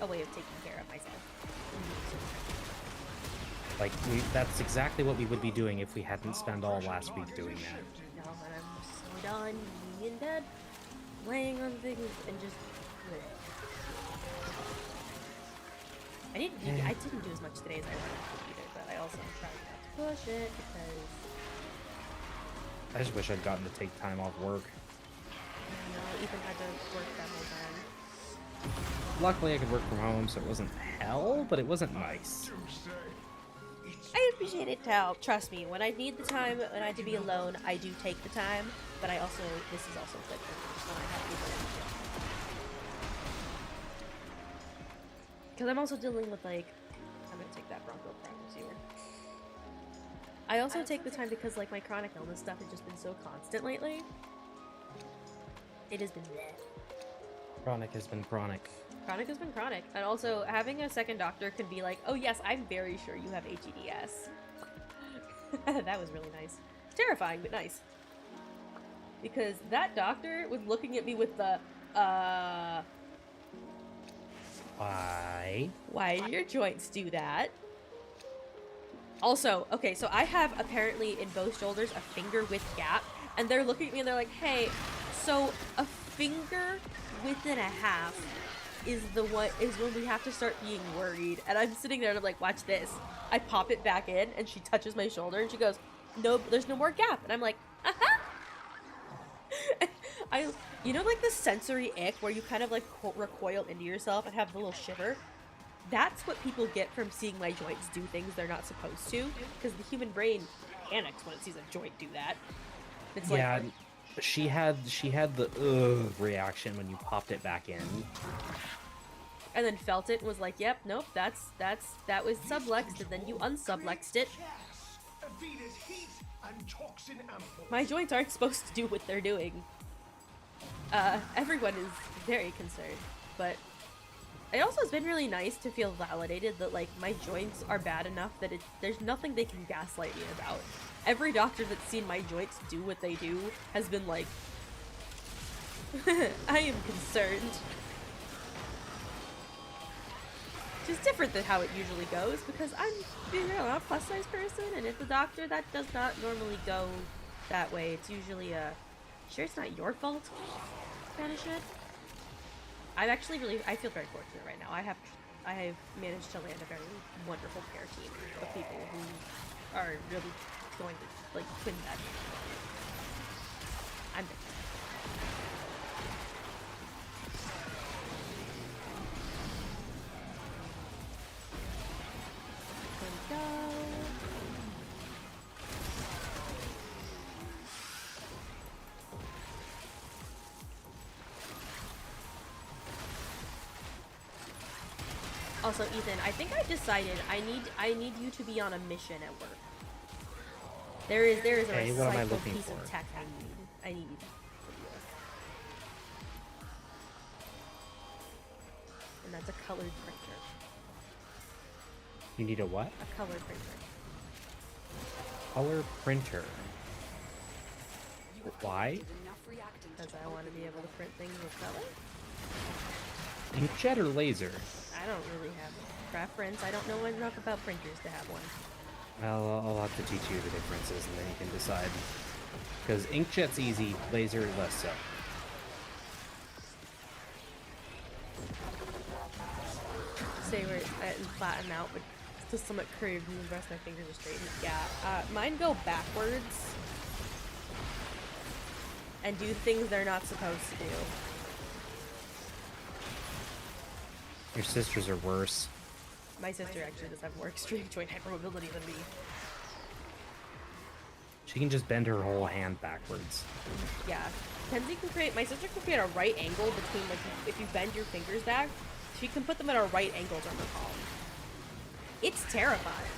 a way of taking care of myself. Like that's exactly what we would be doing if we hadn't spent all last week doing that. No, and I'm so done being in bed, laying on things, and just. I didn't do as much today as I wanted to either, but I also am trying not to push it because I just wish I'd gotten to take time off work. I know Ethan had to work that whole time. Luckily, I could work from home, so it wasn't hell, but it wasn't nice. I appreciate it, Tal. Trust me, when I need the time, when I have to be alone, I do take the time, but this is also good for when I have people in the gym. Because I'm also dealing with, like, I'm going to take that bronchopractor viewer. I also take the time because, like, my chronic illness stuff has just been so constant lately. It has been bleh. Chronic has been chronic. Chronic has been chronic. And also, having a second doctor can be like, oh yes, I'm very sure you have HEDS. That was really nice. Terrifying, but nice. Because that doctor was looking at me with the, Why? why do your joints do that? Also, okay, so I have apparently in both shoulders a finger width gap, and they're looking at me and they're like, hey, so a finger width and a half is when we have to start being worried. And I'm sitting there and I'm like, watch this. I pop it back in and she touches my shoulder and she goes, no, there's no more gap. And I'm like, uh-huh. You know, like the sensory ick where you kind of like recoil into yourself and have the little shiver? That's what people get from seeing my joints do things they're not supposed to, because the human brain panics when it sees a joint do that. It's yeah, like, she had the reaction when you popped it back in. and then felt it and was like, yep, nope, that was sublexed, and then you unsublexed it. My joints aren't supposed to do what they're doing. Everyone is very concerned, but it also has been really nice to feel validated that, like, my joints are bad enough that there's nothing they can gaslight me about. Every doctor that's seen my joints do what they do has been like, I am concerned. Which is different than how it usually goes, because I'm a plus-size person, and if the doctor, that does not normally go that way. It's usually sure it's not your fault kind of shit. I feel very fortunate right now. I have managed to land a very wonderful care team of people who are really going to, like, win that. I'm big. There we go. Also, Ethan, I think I decided I need you to be on a mission at work. There is a recycled piece of tech I need. And that's a colored printer. You need a what? A color printer. Color printer. Why? Because I want to be able to print things with color. Inkjet or laser? I don't really have a preference. I don't know enough about printers to have one. Well, I'll have to teach you the differences and then you can decide. Because inkjet's easy, laser less so. Say where and flatten out, but still somewhat curved, and the rest of my fingers are straight. Yeah, mine go backwards and do things they're not supposed to do. Your sisters are worse. My sister actually does have more extreme joint hypermobility than me. She can just bend her whole hand backwards. Yeah. Kenzie can create, my sister can create a right angle between, like, if you bend your fingers back, she can put them at a right angle to her palm. It's terrifying.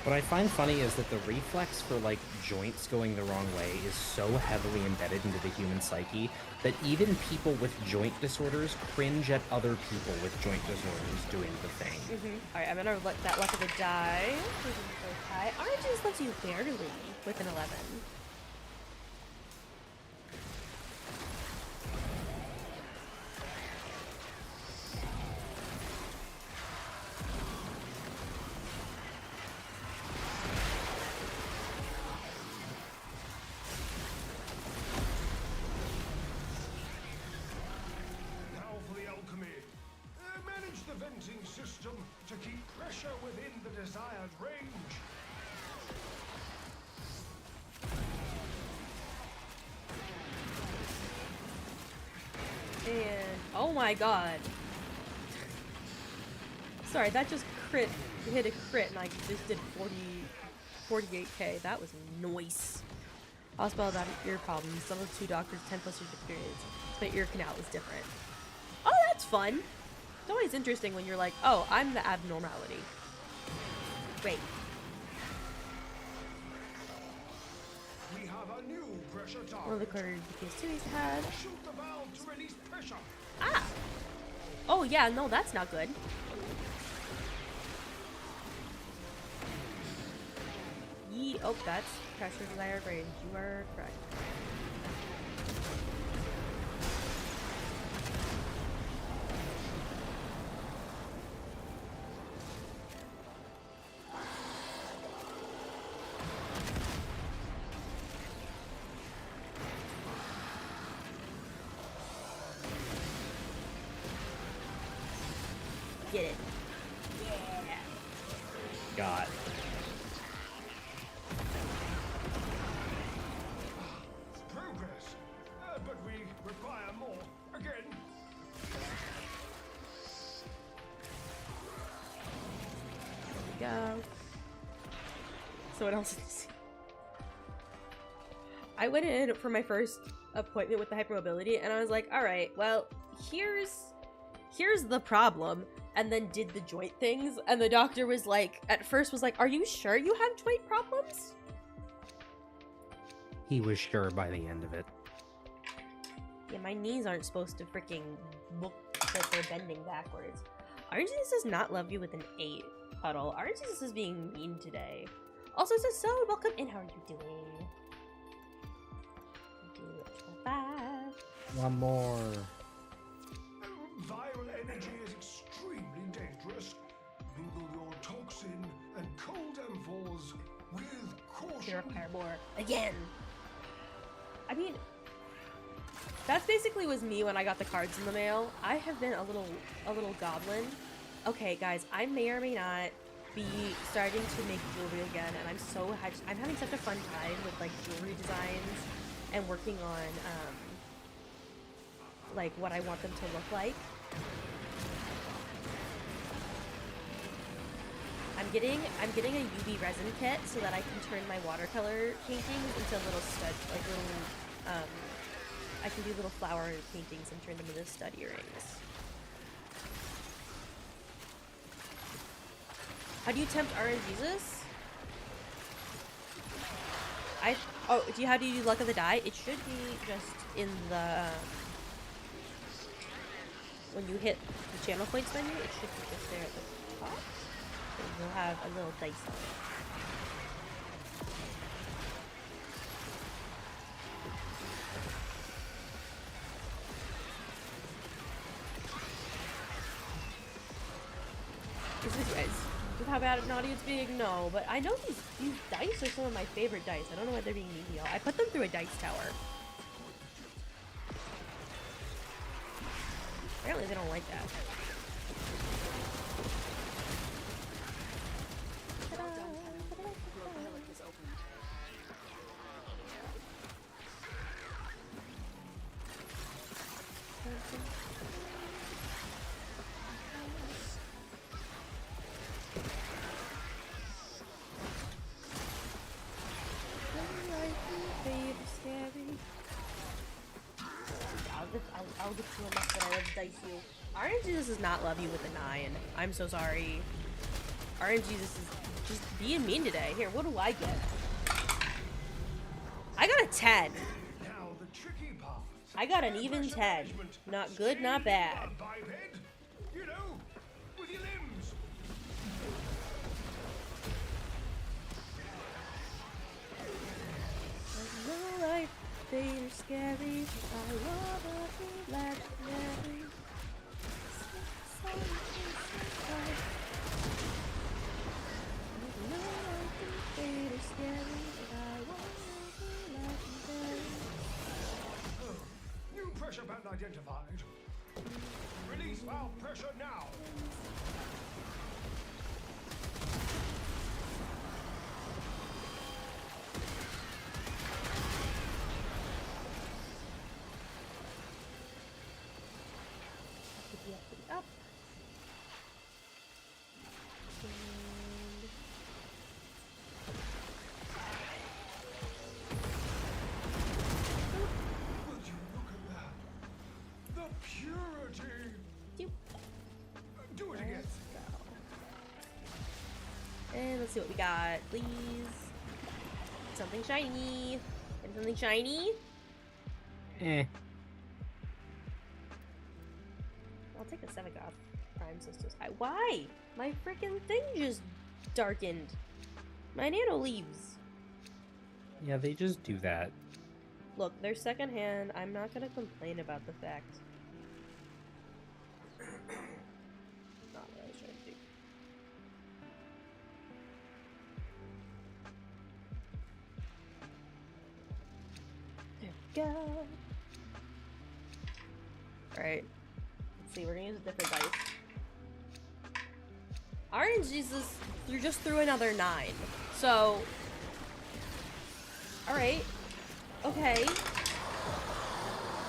What I find funny is that the reflex for, like, joints going the wrong way is so heavily embedded into the human psyche that even people with joint disorders cringe at other people with joint disorders doing the thing. Alright, I'm gonna let that luck of the die. High. Orange just lets you barely with an 11. Now for the alchemy. Manage the venting system to keep pressure within the desired range. And oh my god. Sorry, that just hit a crit and I just did 48k. That was nice. I'll spell out ear problems. Some of 2 doctors, 10 plus years experience. But ear canal is different. Oh, that's fun. It's always interesting when you're like, oh, I'm the abnormality. Wait. We have a new pressure One of the target. quarter PS2 he's had. Shoot the valve to release pressure. Ah! Oh yeah, no, that's not good. Oh, that's pressure desired range. You are correct. Get it. Yeah. God. Progress. But we require more. Again. Go. So what else is I went in for my first appointment with the hypermobility and I was like, all right, well, here's the problem, and then did the joint things, and the doctor was like, at first was like, are you sure you have joint problems? He was sure by the end of it. Yeah, my knees aren't supposed to freaking look like they're bending backwards. Orange Jesus does not love you with an 8, Puddle. Orange Jesus is being mean today. Also says, so welcome in, how are you doing? Do 5. One more. Viral energy is extremely dangerous. Mingle your toxin and cold amphors with caution. Purifier more again. I mean, that's basically was me when I got the cards in the mail. I have been a little goblin. Okay, guys, I may or may not be starting to make jewelry again, and I'm having such a fun time with like jewelry designs and working on like what I want them to look like. I'm getting a UV resin kit so that I can turn my watercolor paintings into little stud, like little, I can do little flower paintings and turn them into stud earrings. How do you tempt RNGesus? How do you do Luck of the Die? It should be just in the, when you hit the channel points menu, it should be just there at the top. So you'll have a little dice on it. Is this guys? With how bad an audience being? No, but I know these dice are some of my favorite dice. I don't know why they're being mean, y'all. I put them through a dice tower. Apparently they don't like that. dice you. RNG does not love you with a 9. I'm so sorry. RNG this is just being mean today. Here, what do I get? I got a 10. Now the tricky part. I got an even 10. Not good, not bad. Biped, you know, with your limbs. No life, they're scary. I wanna be legendary. No life, they're scary. I wanna be legendary. New pressure band identified. Release valve pressure now. Up. Would you look at that? The purity. Doop. Do it again. And let's see what we got, please. Something shiny. And something shiny. Eh. I'll take a Senegoth Prime Sisters. Why? My freaking thing just darkened. My nano leaves. Yeah, they just do that. Look, they're secondhand. I'm not gonna complain about the fact. Not what I was trying to do. There we go. Alright. Let's see, we're gonna use a different dice. RNGesus just threw another 9. So. Alright. Okay.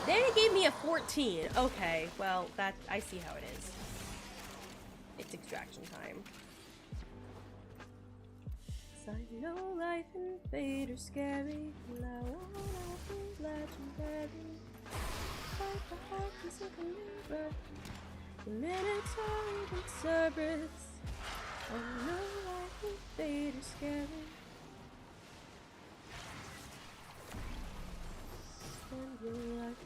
Then it gave me a 14. Okay, well, that I see how it is. It's extraction time. I know life in fate are scary. But I wanna be legendary. Like the heart is of a mirror. The minutes are even Cerberus. I know life in fate are scary. And you're like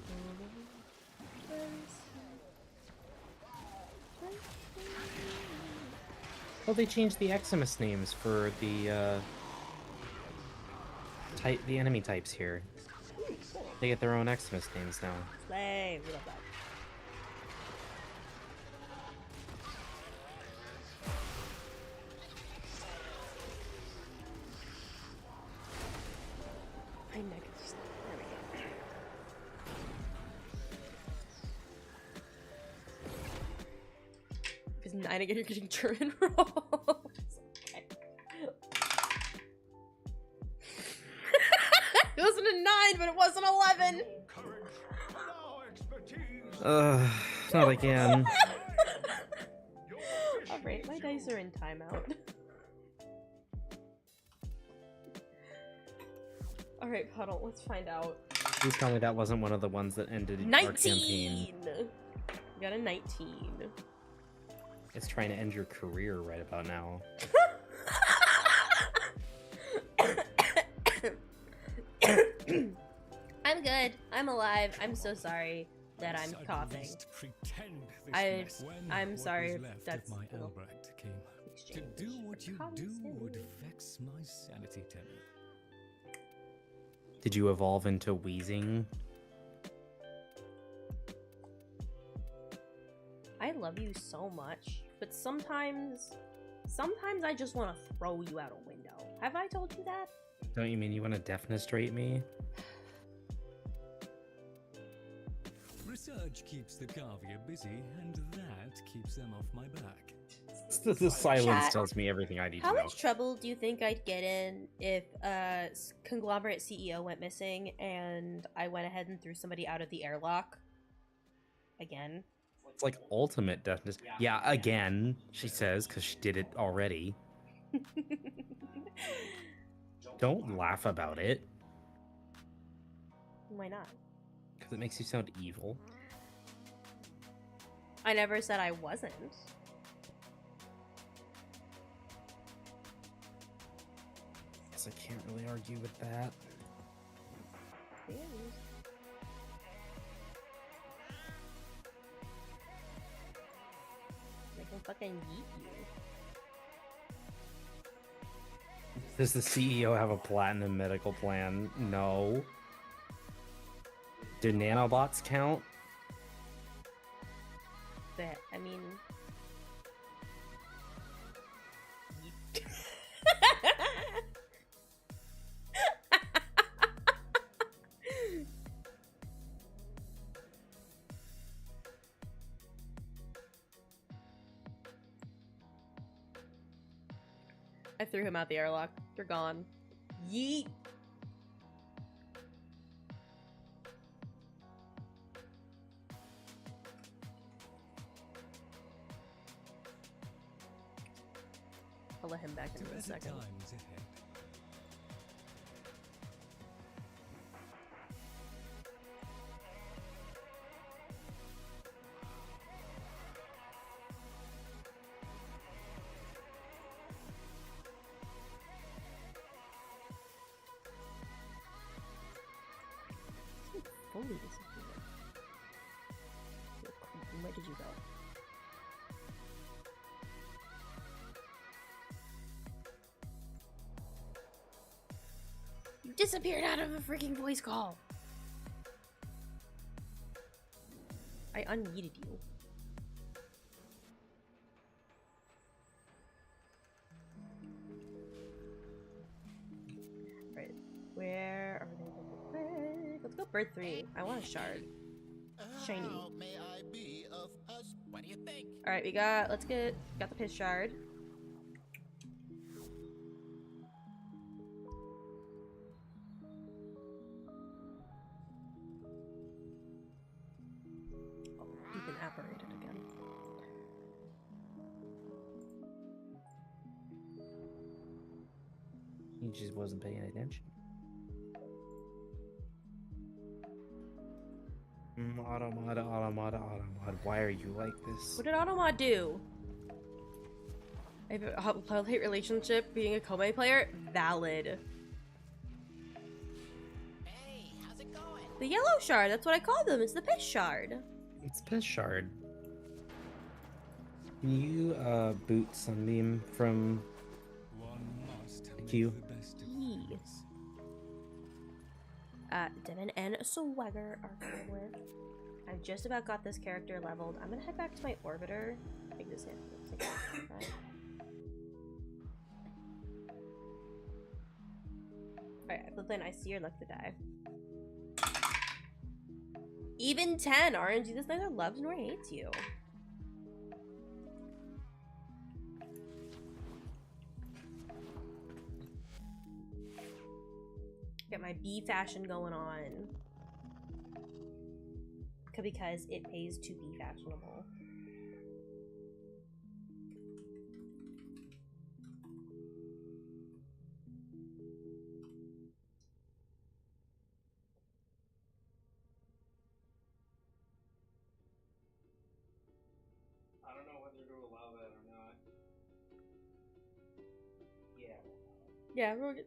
Well, they changed the Eximus names for the the enemy types here. They get their own Eximus names now. Slay, we love that. My neck is just, there we go. Because 9 again, you're getting German rolls. Okay. It wasn't a 9, but it was an 11. Courage. Now expertise. Not again. Alright, my dice are in timeout. Alright, Puddle, let's find out. Please tell me that wasn't one of the ones that ended our campaign. 19! We got a 19. It's trying to end your career right about now. I'm good. I'm alive. I'm so sorry that I'm coughing. I'm sorry if that's my a little Albrecht came. To exchange. do what you do Condescending. would vex my sanity, Timmy. Did you evolve into Wheezing? I love you so much, but sometimes I just want to throw you out a window. Have I told you that? Don't you mean you want to defenestrate me? Research keeps the Carvier busy, and that keeps them off my back. The silence Chat. tells me everything I need How to know. much trouble do you think I'd get in if conglomerate CEO went missing and I went ahead and threw somebody out of the airlock? Again. It's like ultimate deafness. Yeah, again, she says, because she did it already. Don't laugh about it, Why not? because it makes you sound evil. I never said I wasn't. Guess I can't really argue with that. They can fucking yeet you. Does the CEO have a platinum medical plan? No. Do nanobots count? But, I mean... I threw him out the airlock. You're gone. Yeet! I'll let him back in a second. Times ahead. Fully disappeared. Where did you go? You disappeared out of a freaking voice call. I unmuted you. Right. Where are they? Let's go bird 3. I want a shard. Shiny. How may I be of us? What do you think? Alright, got the piss shard. Oh, Ethan apparated again. He just wasn't paying attention. Automata. Why are you like this? What did Automod do? I have a love-hate relationship being a Komei player? Valid. Hey, how's it going? The yellow shard, that's what I call them. It's the piss shard. It's piss shard. Can you boot Sunbeam from One must make queue? the best of Yes. things. Devin and Swagger are coming with. I've just about got this character leveled. I'm gonna head back to my orbiter. Take this in. Alright, Fliplane, I see your luck to die. Even 10! RNG, this neither loves nor hates you. Get my B fashion going on. Because it pays to be fashionable. I don't know whether to allow that or not. Yeah. Yeah, who do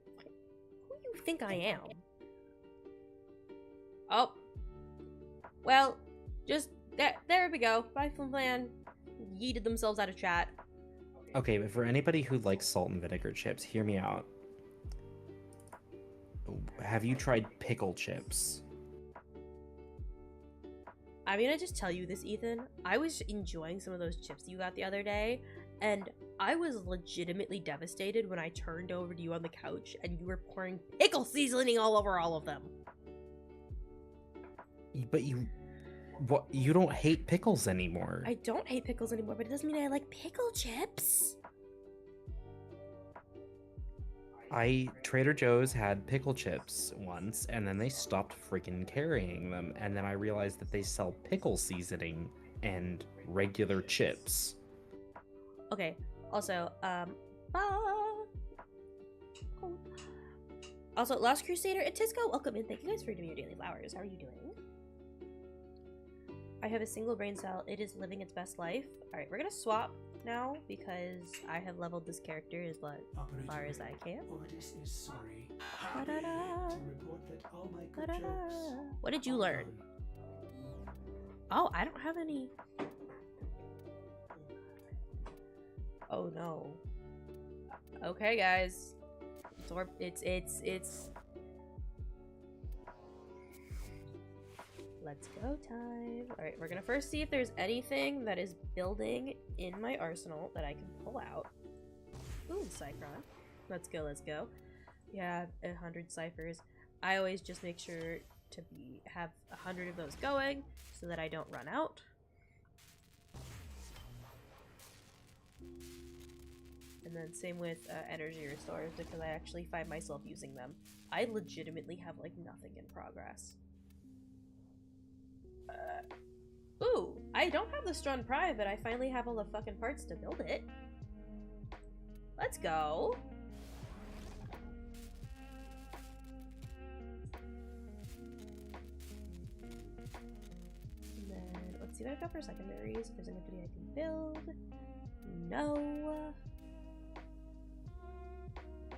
you think I am? Oh. Well, just there we go. Bye, Flan. Yeeted themselves out of chat. Okay, but for anybody who likes salt and vinegar chips, hear me out. Have you tried pickle chips? I'm gonna just tell you this, Ethan. I was enjoying some of those chips you got the other day, and I was legitimately devastated when I turned over to you on the couch and you were pouring pickle seasoning all over all of them. But you don't hate pickles anymore. I don't hate pickles anymore, but it doesn't mean I like pickle chips. Trader Joe's had pickle chips once, and then they stopped freaking carrying them, and then I realized that they sell pickle seasoning and regular chips. Okay, also, Also, Lost Crusader and Tisco, welcome in. Thank you guys for doing your daily flowers. How are you doing? I have a single brain cell. It is living its best life. Alright, we're gonna swap now because I have leveled this character as far as I can. Ordis is sorry. Da-da-da. To report that all my good Da-da-da. jokes What did you are learn? gone. Oh, I don't have any. Oh no. Okay, guys. It's let's go time. Alright, we're gonna first see if there's anything that is building in my arsenal that I can pull out. Ooh, Cycron. Let's go, let's go. Yeah, 100 ciphers. I always just make sure to have 100 of those going so that I don't run out. And then same with energy restores because I actually find myself using them. I legitimately have like nothing in progress. Ooh, I don't have the Strun Pry, but I finally have all the fucking parts to build it. Let's go. And then let's see what I've got for secondaries. If there's anybody I can build. No.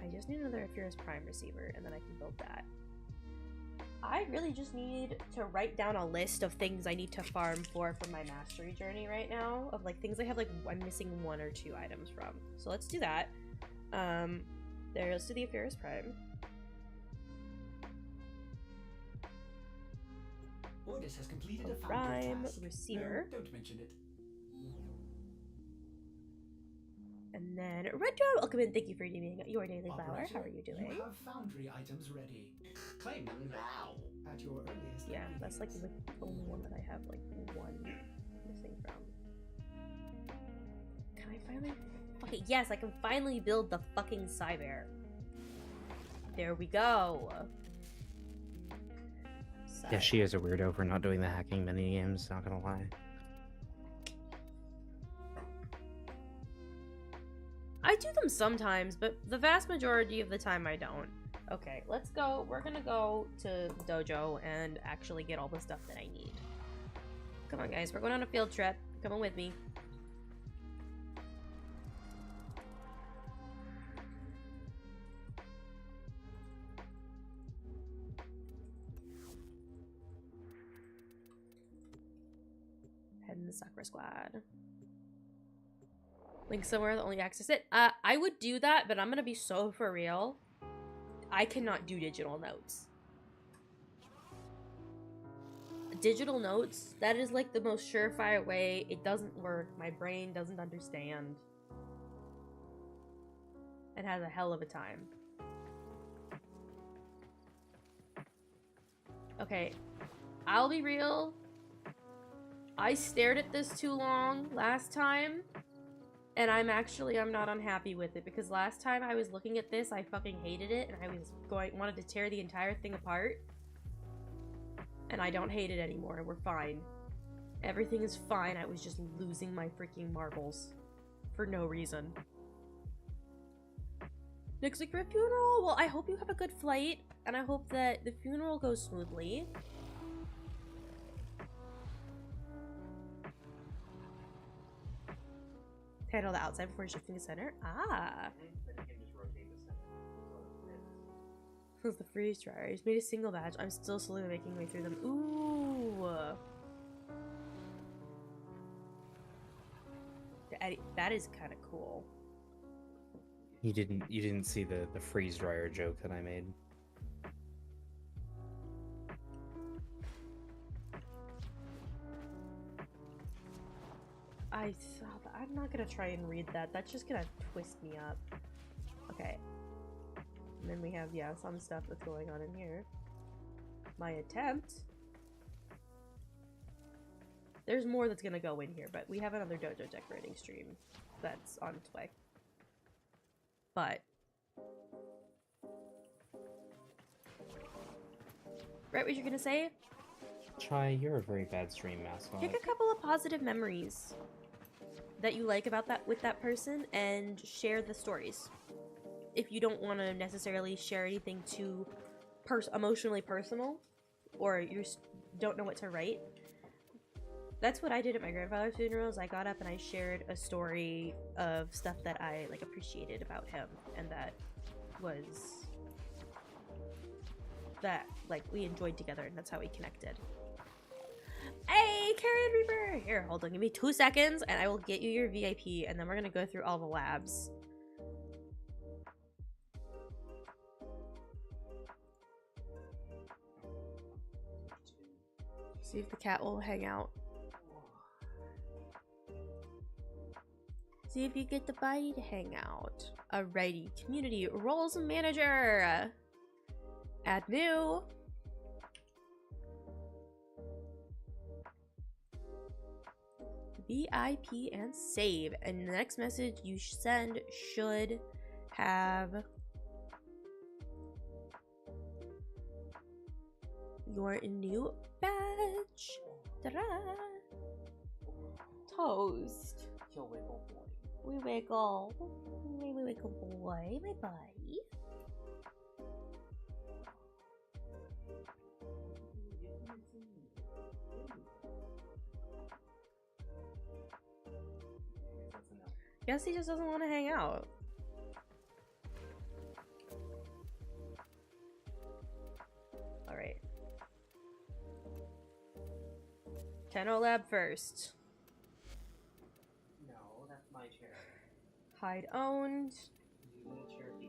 I just need another Furious Prime receiver, and then I can build that. I really just need to write down a list of things I need to farm for my mastery journey right now. Of like things I have like I'm missing 1 or 2 items from. So let's do that. Let's do the Furious Prime. Ordis has completed a Prime foundry task. receiver. No, don't mention it. And then Red Drum, welcome in. Thank you for redeeming your daily flower. Operator, How are you doing? You have foundry items ready. Claim them now. At your earliest Yeah, that's like convenience. the only one that I have like 1 missing from. Can I finally? Okay, yes, I can finally build the fucking Cyber. There we go. Yeah, she is a weirdo for not doing the hacking mini games, not gonna lie. I do them sometimes, but the vast majority of the time I don't. Okay, let's go. We're gonna go to Dojo and actually get all the stuff that I need. Come on, guys. We're going on a field trip. Come on with me. Head in the Sakura Squad. Link somewhere that only access it. I would do that, but I'm gonna be so for real. I cannot do digital notes. Digital notes, that is like the most surefire way. It doesn't work. My brain doesn't understand. It has a hell of a time. Okay, I'll be real. I stared at this too long last time. And I'm not unhappy with it because last time I was looking at this, I fucking hated it and I was wanted to tear the entire thing apart. And I don't hate it anymore. We're fine. Everything is fine. I was just losing my freaking marbles for no reason. Next week for a funeral? Well, I hope you have a good flight and I hope that the funeral goes smoothly. Handle the outside before shifting the center. Ah. This the freeze dryer. He's made a single batch. I'm still slowly making my way through them. Ooh. That is kind of cool. You didn't see the freeze dryer joke that I made. I saw that. I'm not gonna try and read that. That's just gonna twist me up. Okay. And then we have, yeah, some stuff that's going on in here. My attempt. There's more that's gonna go in here, but we have another dojo decorating stream that's on its way. But right, what you're gonna say? Chai, you're a very bad stream mascot. Pick a couple of positive memories that you like about that with that person and share the stories. If you don't want to necessarily share anything too emotionally personal, or you don't know what to write, That's what I did at my grandfather's funerals. I got up and I shared a story of stuff that I like appreciated about him, and that was that like we enjoyed together, and that's how we connected. Hey, Carrion Reaper! Here, hold on, give me 2 seconds, and I will get you your VIP, and then we're gonna go through all the labs. See if the cat will hang out. See if you get the buddy to hang out. Alrighty, community roles manager. Add new. VIP and save. And the next message you send should have your new badge. Ta-da! Toast. Yo, wiggle boy. We wiggle. We wiggle boy, my buddy. Guess he just doesn't want to hang out. Alright. Tenno lab first. No, that's my chair. Hide owned. You need chair B.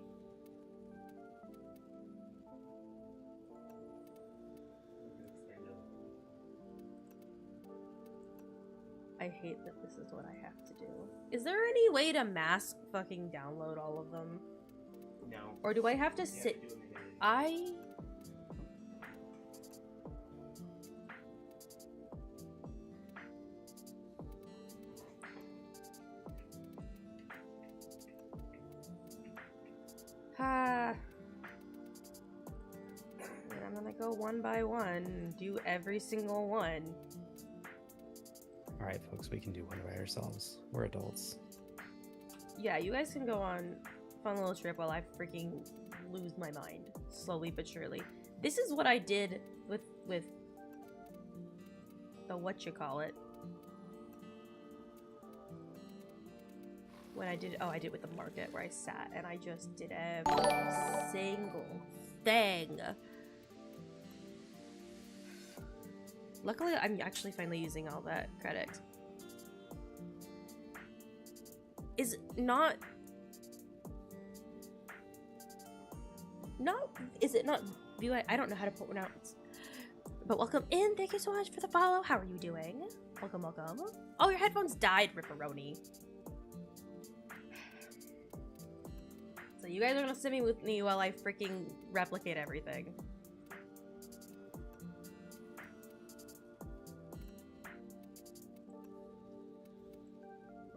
I hate that this is what I have to do. Is there any way to mass fucking download all of them? No. Or do I have to sit? I... And I'm gonna go one by one and do every single one. Alright, folks, we can do one by ourselves. We're adults. Yeah, you guys can go on fun little trip while I freaking lose my mind. Slowly but surely. This is what I did with the whatchamacallit. When I did, oh, I did with the market where I sat and I just did every single thing. Luckily, I'm actually finally using all that credit. Is not... Is it not... I don't know how to pronounce. But welcome in. Thank you so much for the follow. How are you doing? Welcome, welcome. Oh, your headphones died, Ripperoni. So you guys are gonna sit with me while I freaking replicate everything.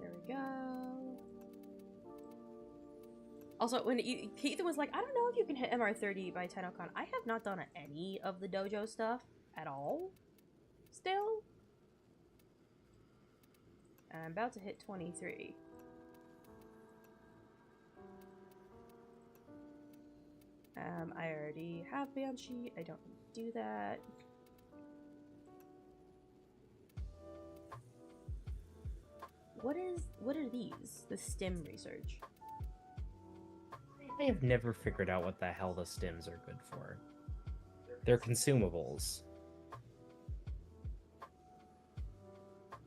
There we go. Also, when Ethan was like, I don't know if you can hit MR30 by TennoCon. I have not done any of the dojo stuff at all. Still. And I'm about to hit 23. I already have Banshee. I don't need to do that. What are these? The stim research. I have never figured out what the hell the stims are good for. They're consumables.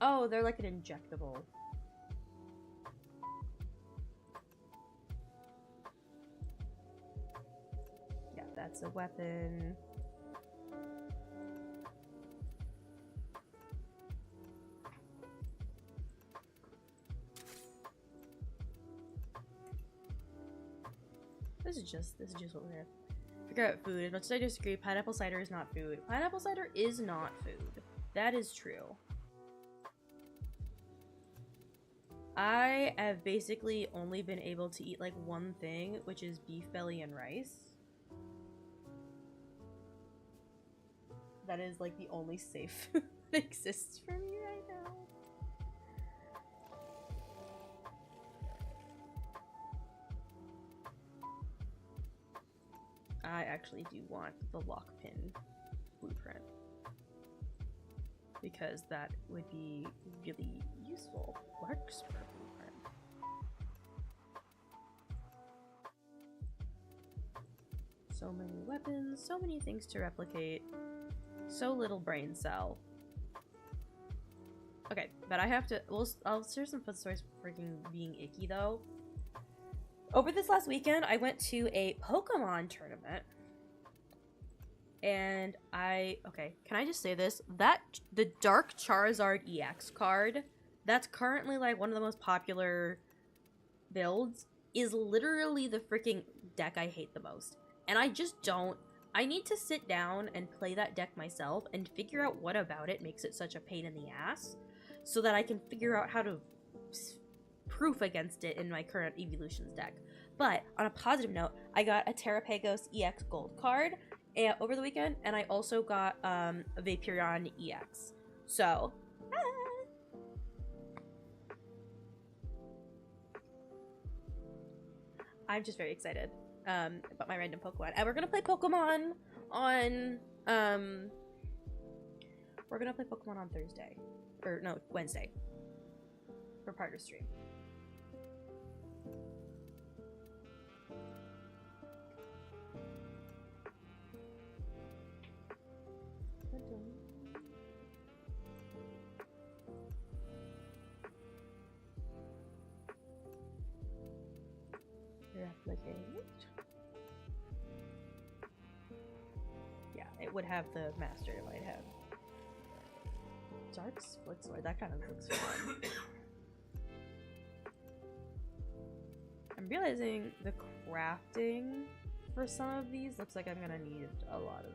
Oh, they're like an injectable. Yeah, that's a weapon. This is just what we're gonna figure out. Food. As much as I disagree, pineapple cider is not food. Pineapple cider is not food. That is true. I have basically only been able to eat like one thing, which is beef belly and rice. That is like the only safe food that exists for me right now. I actually do want the lock pin blueprint. because that would be really useful. Works for blueprint. So many weapons, so many things to replicate, so little brain cell. Okay, but I have to. I'll share some fun stories freaking being icky though. Over this last weekend, I went to a Pokemon tournament. And okay, can I just say this? The Dark Charizard EX card, that's currently like one of the most popular builds, is literally the freaking deck I hate the most. And I just don't. I need to sit down and play that deck myself and figure out what about it makes it such a pain in the ass so that I can figure out how to proof against it in my current Evolutions deck. But on a positive note, I got a Terrapagos EX Gold card over the weekend, and I also got a Vaporeon EX. So, I'm just very excited about my random Pokemon. And we're gonna play Pokemon on Thursday. Or no, Wednesday. For partner stream. Replicate. Yeah, it would have the master it might have. Dark split sword, that kind of looks fun. I'm realizing the crafting for some of these looks like I'm gonna need a lot of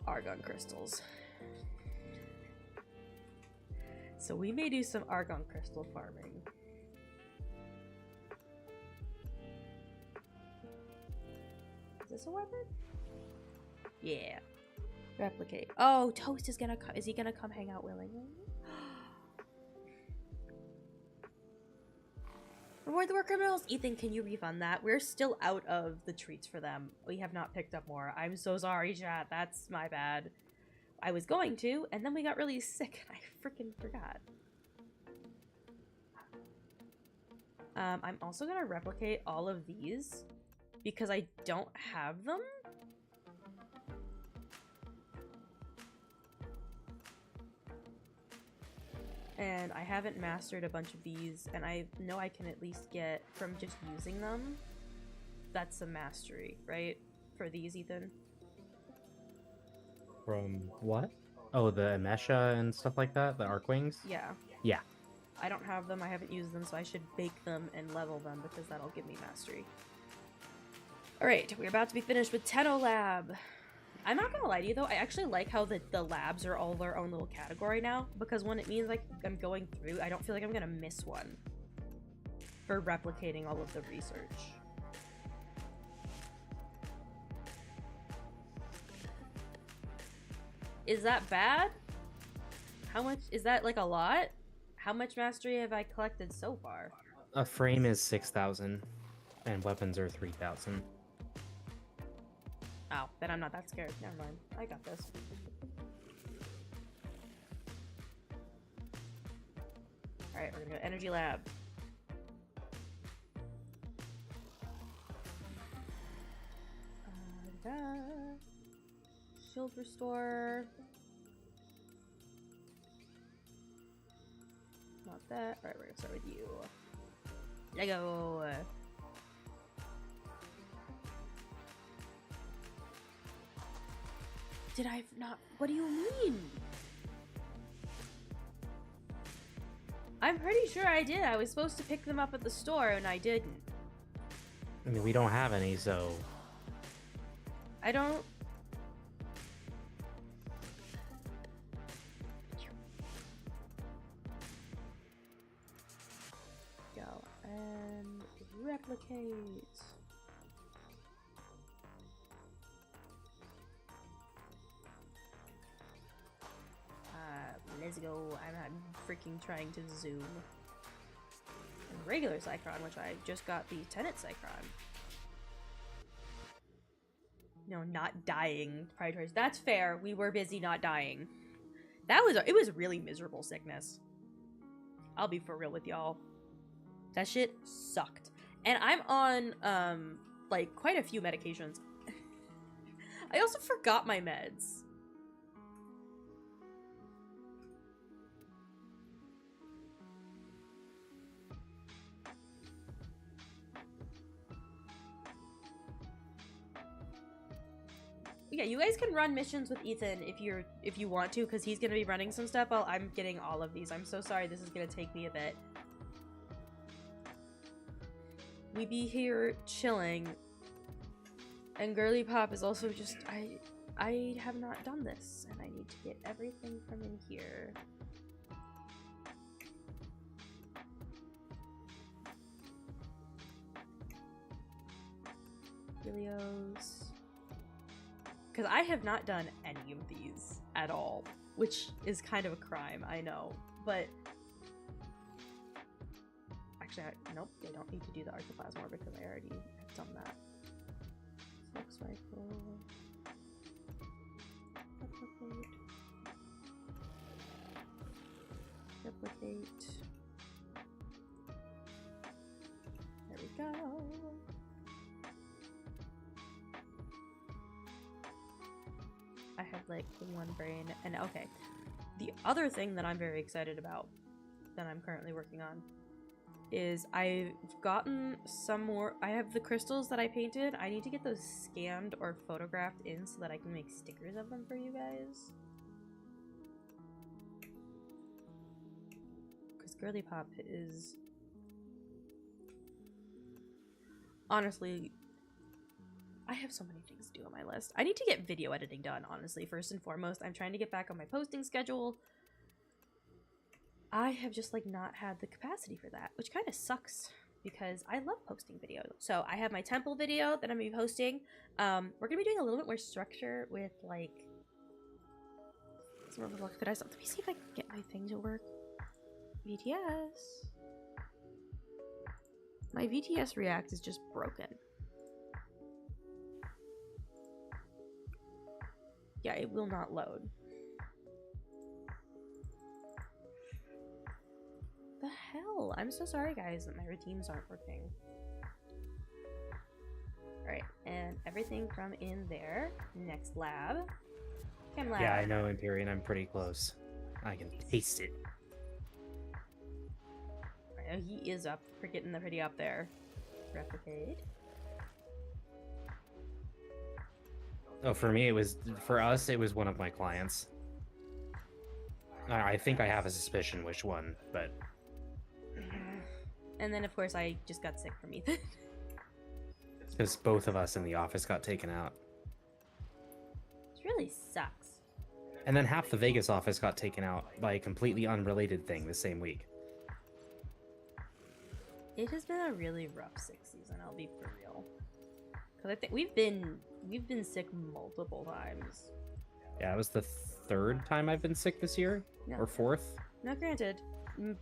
argon crystals. So we may do some argon crystal farming. Is this a weapon? Yeah. Replicate. Oh, Toast is gonna come. Is he gonna come hang out willingly? Reward the war criminals. Ethan, can you refund that? We're still out of the treats for them. We have not picked up more. I'm so sorry, chat. That's my bad. I was going to, and then we got really sick, and I freaking forgot. I'm also gonna replicate all of these because I don't have them. And I haven't mastered a bunch of these, and I know I can at least get from just using them. That's a mastery, right? For these, Ethan? From what? Oh, the Amesha and stuff like that? The Arcwings? Yeah. Yeah. I don't have them, I haven't used them, so I should bake them and level them because that'll give me mastery. Alright, we're about to be finished with Tenno Lab. I'm not gonna lie to you though, I actually like how the labs are all their own little category now, because when it means like I'm going through, I don't feel like I'm gonna miss one for replicating all of the research. Is that bad? How much, is that like a lot? How much mastery have I collected so far? A frame is 6,000, and weapons are 3,000. Oh, then I'm not that scared. Never mind. I got this. Alright, we're gonna go Energy Lab. Shield Restore. Not that. Alright, we're gonna start with you. Lego! Did I not? What do you mean? I'm pretty sure I did. I was supposed to pick them up at the store and I didn't. I mean, we don't have any, so... I don't... Go and replicate. Let's go. I'm not freaking trying to zoom. And regular Cycron, which I just got the Tenant Cycron. you know, not dying prior to. That's fair. We were busy not dying. It was really miserable sickness. I'll be for real with y'all. That shit sucked. And I'm on like quite a few medications. I also forgot my meds. Yeah, you guys can run missions with Ethan if you want to, because he's gonna be running some stuff while I'm getting all of these. I'm so sorry this is gonna take me a bit. We be here chilling, and Girly Pop is also just I have not done this, and I need to get everything from in here. Helios. Because I have not done any of these at all, which is kind of a crime, I know. But actually, nope, they don't need to do the Arthroplasma because I already have done that. Flex rifle. Replicate. There we go. I have like one brain, and okay. The other thing that I'm very excited about that I'm currently working on is I've gotten some more. I have the crystals that I painted. I need to get those scanned or photographed in so that I can make stickers of them for you guys. Because Girly Pop is honestly, I have so many things to do on my list. I need to get video editing done, honestly, first and foremost. I'm trying to get back on my posting schedule. I have just, like, not had the capacity for that, which kind of sucks because I love posting videos. So I have my temple video that I'm going to be posting. We're going to be doing a little bit more structure with, like, let me see if I can get my thing to work. VTS. My VTS React is just broken. Yeah, it will not load. The hell? I'm so sorry, guys, that my routines aren't working. Alright, and everything from in there. Next lab. Chem lab. Yeah, I know, Empyrean. I'm pretty close. I can taste it. Alright, he is up. We're getting pretty up there. Replicate. Oh, for us, it was one of my clients. I think I have a suspicion which one, but... And then, of course, I just got sick from Ethan. Because both of us in the office got taken out. Which really sucks. And then half the Vegas office got taken out by a completely unrelated thing the same week. It has been a really rough sick season, I'll be for real. Because I think we've been sick multiple times. Yeah, it was the third time I've been sick this year, Yeah. or fourth. Now, granted,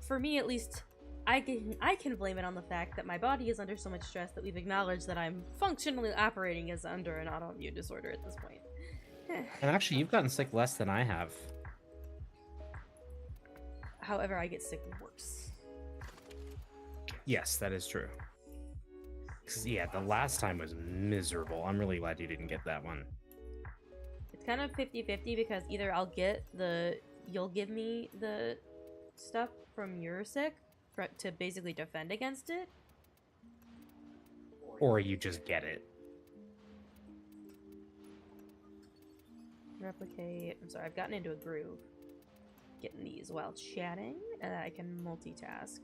for me at least, I can blame it on the fact that my body is under so much stress that we've acknowledged that I'm functionally operating as under an autoimmune disorder at this point. And actually, you've gotten sick less than I have. However, I get sick worse. Yes, that is true. 'Cause, yeah, the last time was miserable. I'm really glad you didn't get that one. It's kind of 50-50 because either you'll give me the stuff from your sick to basically defend against it. Or you just get it. Replicate. I'm sorry, I've gotten into a groove. Getting these while chatting, and I can multitask.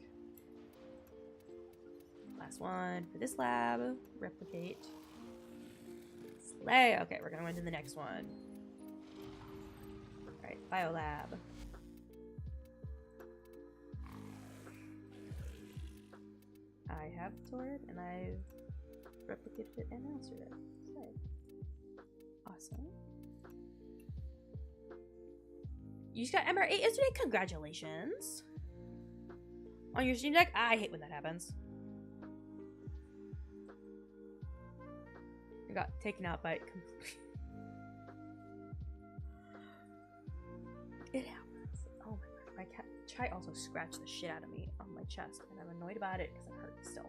Last one for this lab. Replicate. Slay. Okay, we're gonna go into the next one. Alright, biolab. I have stored and I've replicated it and answered it. Slay. Awesome. You just got MR8 yesterday? Congratulations! On your Steam Deck? I hate when that happens. I got taken out by it It happens. Oh my god. My cat Chai also scratched the shit out of me on my chest, and I'm annoyed about it because it hurts still.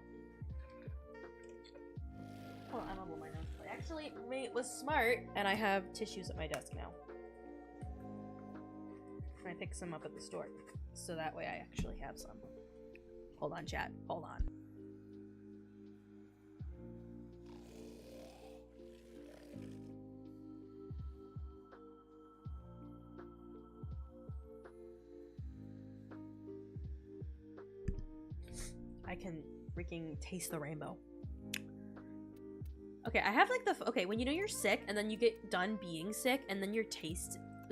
Oh, I'm gonna blow my nose. Actually, mate was smart, and I have tissues at my desk now. I picked some up at the store, so that way I actually have some. Hold on, chat. Hold on. I can freaking taste the rainbow. Okay, I have like okay, when you know you're sick and then you get done being sick and then your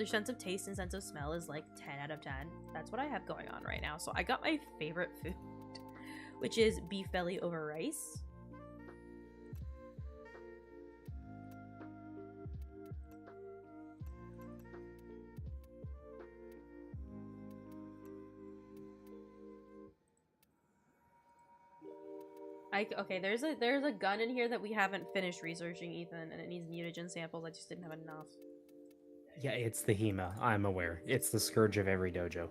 sense of taste and sense of smell is like 10 out of 10. That's what I have going on right now. So I got my favorite food, which is beef belly over rice. Okay, there's a gun in here that we haven't finished researching, Ethan, and it needs mutagen samples. I just didn't have enough. Yeah, it's the HEMA. I'm aware. It's the scourge of every dojo.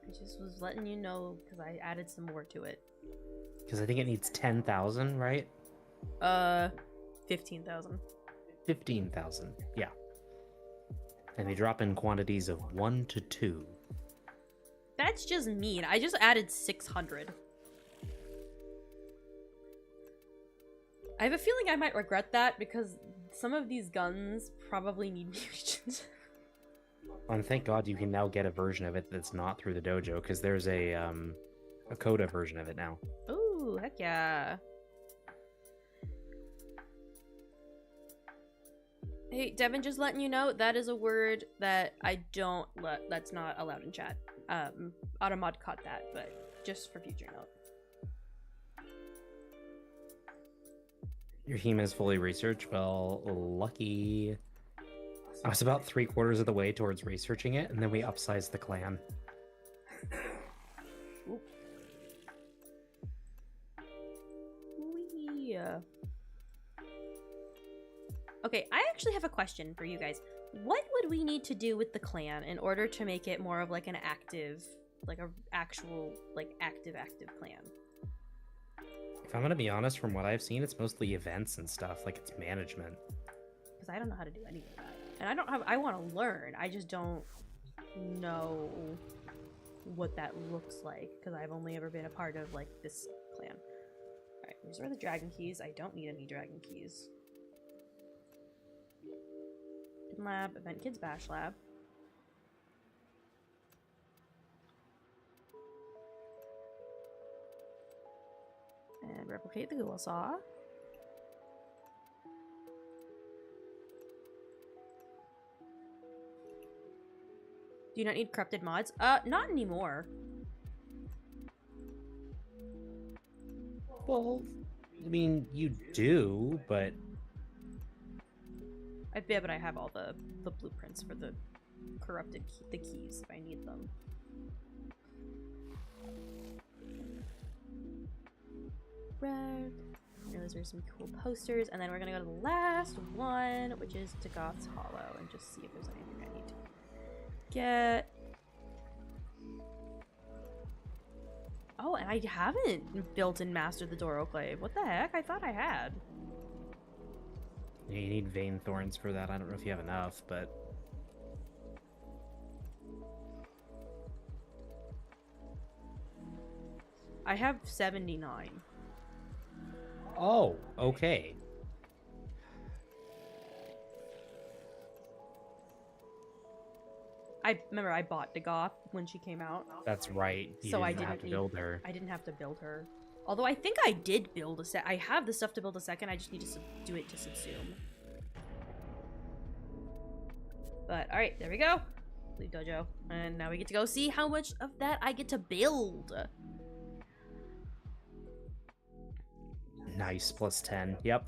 I just was letting you know because I added some more to it. Because I think it needs 10,000, right? 15,000. 15,000, yeah. And they drop in quantities of 1 to 2. That's just mean. I just added 600. I have a feeling I might regret that because some of these guns probably need mutagens. And thank God you can now get a version of it that's not through the dojo, because there's a Coda version of it now. Ooh, heck yeah. Hey, Devin, just letting you know, that is a word that I don't that's not allowed in chat. Automod caught that, but just for future note. Your HEMA is fully researched? Well, lucky. I was about 3/4 of the way towards researching it, and then we upsized the clan. Ooh. Wee. Okay, I actually have a question for you guys. What would we need to do with the clan in order to make it more of like an active, like a actual, like active clan? If I'm gonna be honest, from what I've seen, it's mostly events and stuff, like it's management. Because I don't know how to do any of that. And I want to learn. I just don't know what that looks like because I've only ever been a part of like this clan. Alright, these are the dragon keys. I don't need any dragon keys. Lab, Event Kids Bash Lab. And replicate the Ghoul Saw. Do you not need corrupted mods? Not anymore. Well, I mean, you do, but... Yeah, but I have all the blueprints for the corrupted the keys if I need them. Red. Those are some cool posters, and then we're gonna go to the last one, which is to Goth's Hollow, and just see if there's anything I need to get. Oh, and I haven't built and mastered the Doroclave. What the heck? I thought I had. Yeah, you need vein thorns for that. I don't know if you have enough, but... I have 79. Oh, okay. I remember I bought Dagoth when she came out. That's right. You So I didn't have to build her. I didn't have to build her. Although I think I did build a set. I have the stuff to build a second. I just need to do it to subsume. But alright, there we go. Leave dojo. And now we get to go see how much of that I get to build. Nice, plus 10. Yep.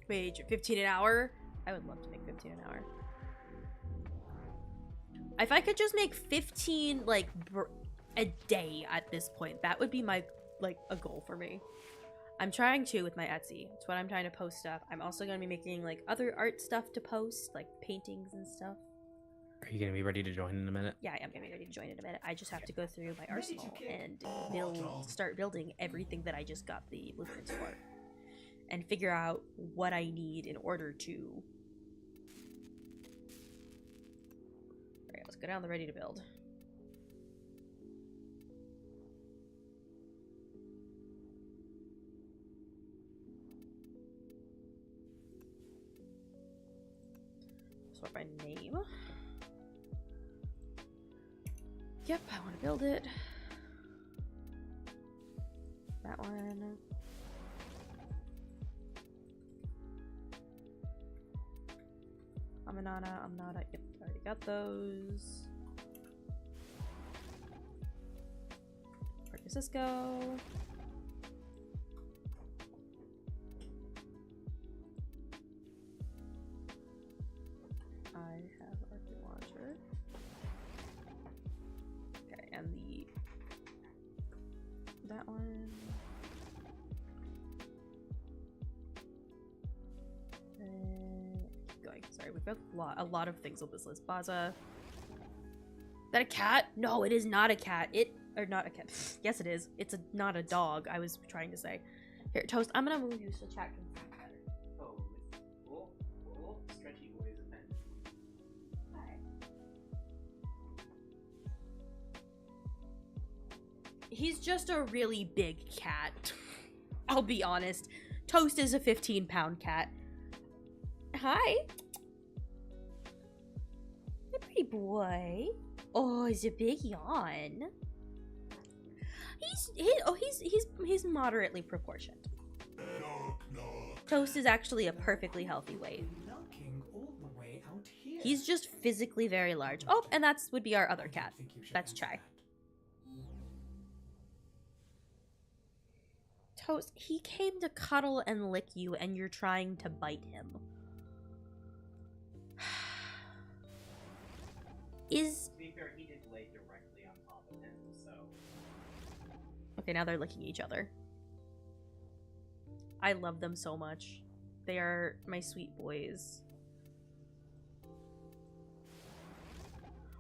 Wait, 15 an hour? I would love to make 15 an hour. If I could just make 15 like a day at this point, that would be my like a goal for me. I'm trying to with my Etsy. It's what I'm trying to post stuff. I'm also going to be making like other art stuff to post, like paintings and stuff. Are you gonna be ready to join in a minute? Yeah, I am going to be ready to join in a minute. I just have to go through my arsenal and start building everything that I just got the blueprints for. And figure out what I need in order to... Alright, let's go down the ready to build. Sort by name. Yep, I want to build it. That one. Aminata, yep, already got those. Francisco. I have Arctic Launcher. Okay, and that one. Sorry, we've got a lot of things on this list. Baza. Is that a cat? No, it is not a cat. Or not a cat. Yes, it is. It's not a dog, I was trying to say. Here, Toast, I'm gonna move you so chat can see better. Oh, cool. Stretchy boys event. Hi. He's just a really big cat. I'll be honest. Toast is a 15-pound cat. Hi. A pretty boy. Oh, he's a big yawn. He's moderately proportioned. Toast is actually a perfectly healthy weight. Milking all the way out here. He's just physically very large. Oh, and that's would be our other cat. That's Chai. Toast, he came to cuddle and lick you, and you're trying to bite him. To be fair, he did lay directly on top of him, so... Okay, now they're licking each other. I love them so much. They are my sweet boys.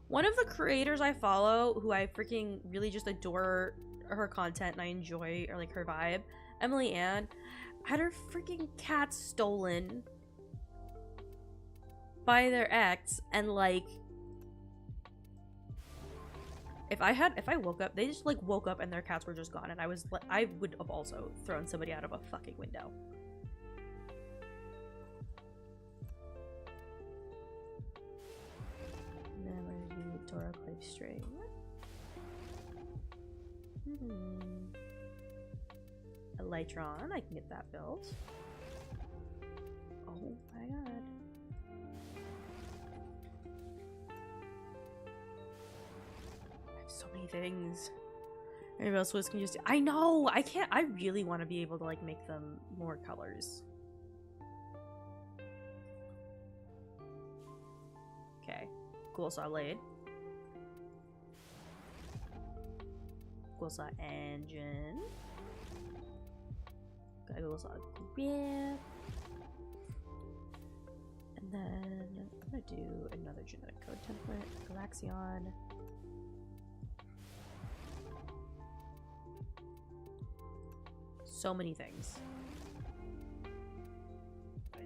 One of the creators I follow, who I freaking really just adore her content and I enjoy, or like her vibe, Emily Ann, had her freaking cat stolen by their ex, and like... If I woke up, they just like woke up and their cats were just gone, and I would have also thrown somebody out of a fucking window. And then we're gonna do Dora Clave String. Elytron, I can get that built. Oh my god. So many things. Maybe else Swiss can just... I know! I can't... I really want to be able to, like, make them more colors. Okay. Cool Saw Blade. Cool Saw Engine. Got Cool Saw Grip. And then I'm gonna do another genetic code template. Galaxion. So many things.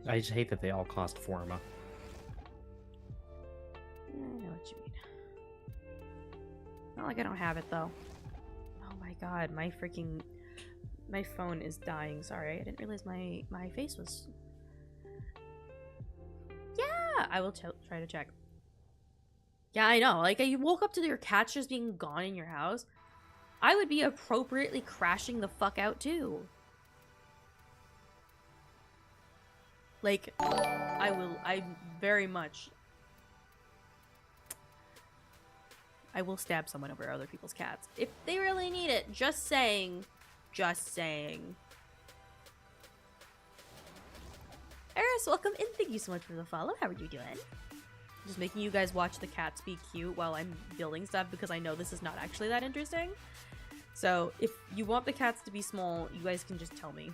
I just hate that they all cost Forma. I know what you mean. Not like I don't have it though. Oh my god, my phone is dying. Sorry, I didn't realize my face was... Yeah, I will try to check. Yeah, I know. Like, you woke up to your cats just being gone in your house. I would be appropriately crashing the fuck out too. Like, I very much... I will stab someone over other people's cats. If they really need it. Just saying. Just saying. Eris, welcome in. Thank you so much for the follow. How are you doing? just making you guys watch the cats be cute while I'm building stuff because I know this is not actually that interesting. So if you want the cats to be small, you guys can just tell me.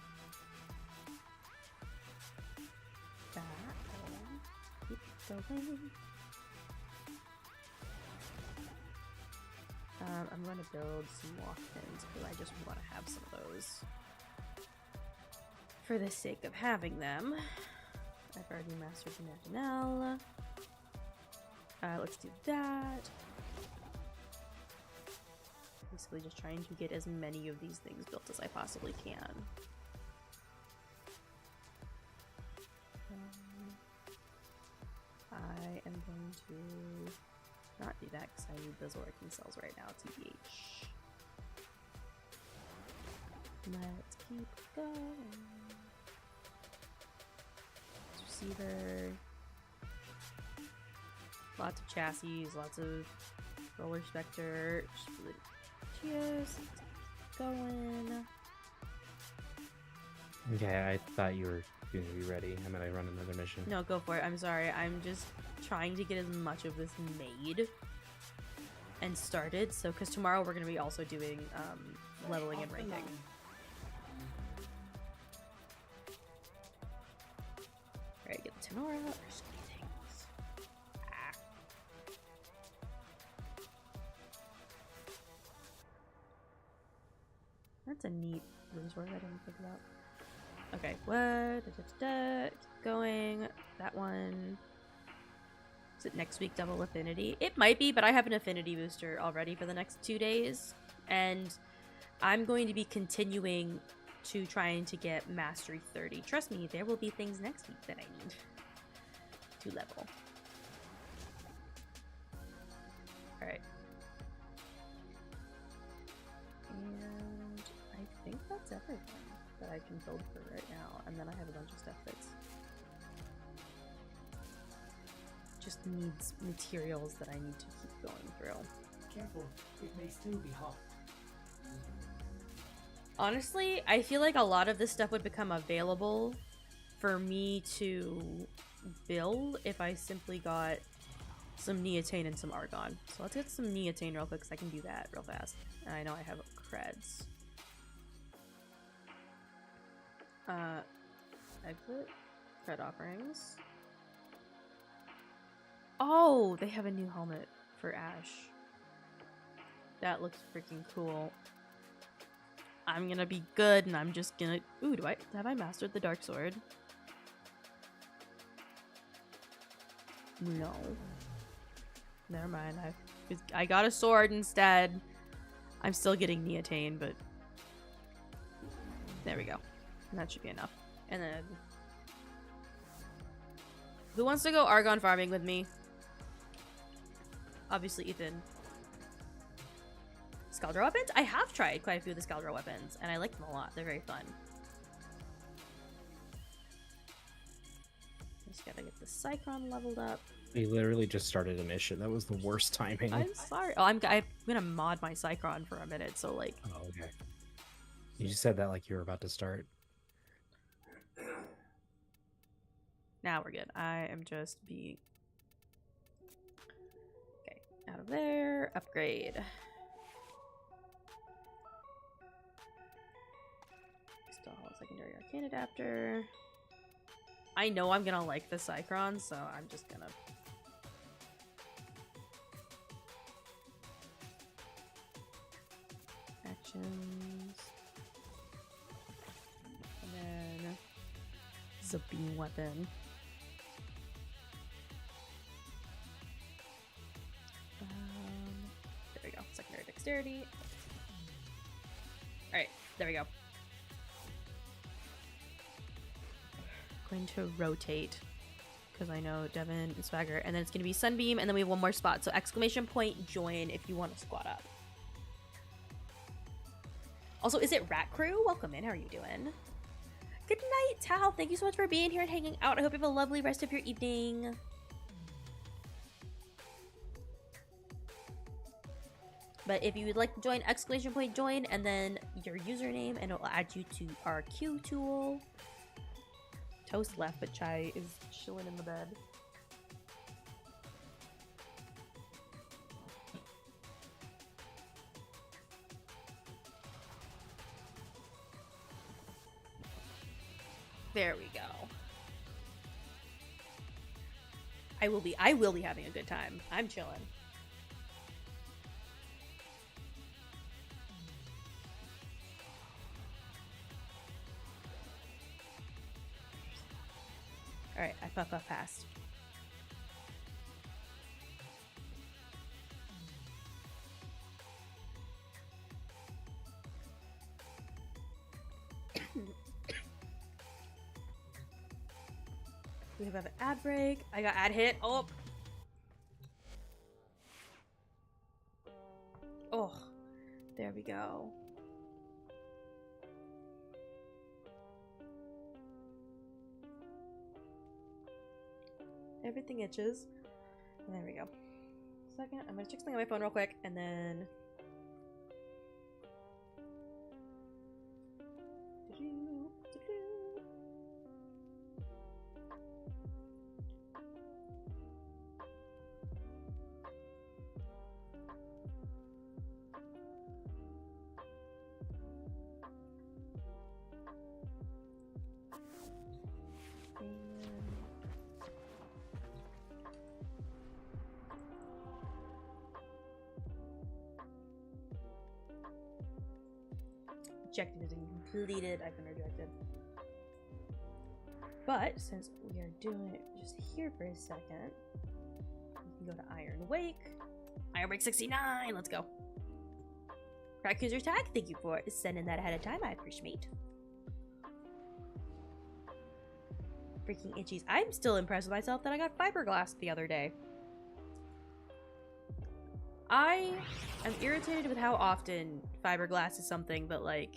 Keep going. I'm going to build some lock pins because I just want to have some of those for the sake of having them. I've already mastered the Mandanelle. Let's do that. Basically just trying to get as many of these things built as I possibly can. I am going to not do that because I need those working cells right now, TBH. Let's keep going. Receiver. Lots of chassis, lots of roller specter. Just keep going. Okay, I thought you were going to be ready. I mean, I run another mission. No, go for it. I'm sorry. I'm just trying to get as much of this made and started. So, because tomorrow we're going to be also doing leveling and ranking. Alright, get the Tenora. There's so many things. Ah. That's a neat resource I didn't think about. Okay, what? Keep going. That one. Is it next week double affinity? It might be, but I have an affinity booster already for the next 2 days. And I'm going to be continuing to trying to get mastery 30. Trust me, there will be things next week that I need to level. Alright. And I think that's everything that I can build for right now. And then I have a bunch of stuff that's just needs materials that I need to keep going through. Careful, it may still be hot. Honestly, I feel like a lot of this stuff would become available for me to build if I simply got some neotane and some argon. So let's get some neotane real quick because I can do that real fast. And I know I have creds. I put cred offerings. Oh, they have a new helmet for Ash. That looks freaking cool. I'm gonna be good, and I'm just gonna... Ooh, have I mastered the Dark Sword? No. Never mind. I got a sword instead. I'm still getting neotane, but... There we go. That should be enough. And then... Who wants to go Argon farming with me? Obviously, Ethan. Scaldra weapons? I have tried quite a few of the Scaldra weapons, and I like them a lot. They're very fun. Just gotta get the Cyclone leveled up. We literally just started a mission. That was the worst timing. I'm sorry. Oh, I'm gonna mod my Cyclone for a minute, so like... Oh, okay. You just said that like you were about to start. Now we're good. I am just being... Okay, out of there. Upgrade. Install secondary arcane adapter. I know I'm gonna like the Cyclone, so I'm just gonna... Actions. And then... This is a beam weapon. There we go. Secondary dexterity. Alright, there we go. Going to rotate because I know Devin and Swagger, and then it's going to be Sunbeam, and then we have one more spot. So exclamation point join if you want to squat up. Also, is it Rat Crew? Welcome in. How are you doing? Good night, Tal. Thank you so much for being here and hanging out. I hope you have a lovely rest of your evening. But if you would like to join, exclamation point join, and then your username, and it will add you to our Q tool. Toast left, but Chai is chilling in the bed. There we go. I will be having a good time. I'm chilling. Alright, I puff past. We have an ad break. I got ad hit. Oh. Oh. There we go. Everything itches. And there we go. Second, I'm gonna check something on my phone real quick, and then... Rejected and completed. I've been rejected. But since we are doing it just here for a second, we can go to Iron Wake. Iron Wake 69. Let's go. Crack user tag. Thank you for sending that ahead of time. I appreciate. Freaking itchies. I'm still impressed with myself that I got fiberglass the other day. I am irritated with how often fiberglass is something that, like,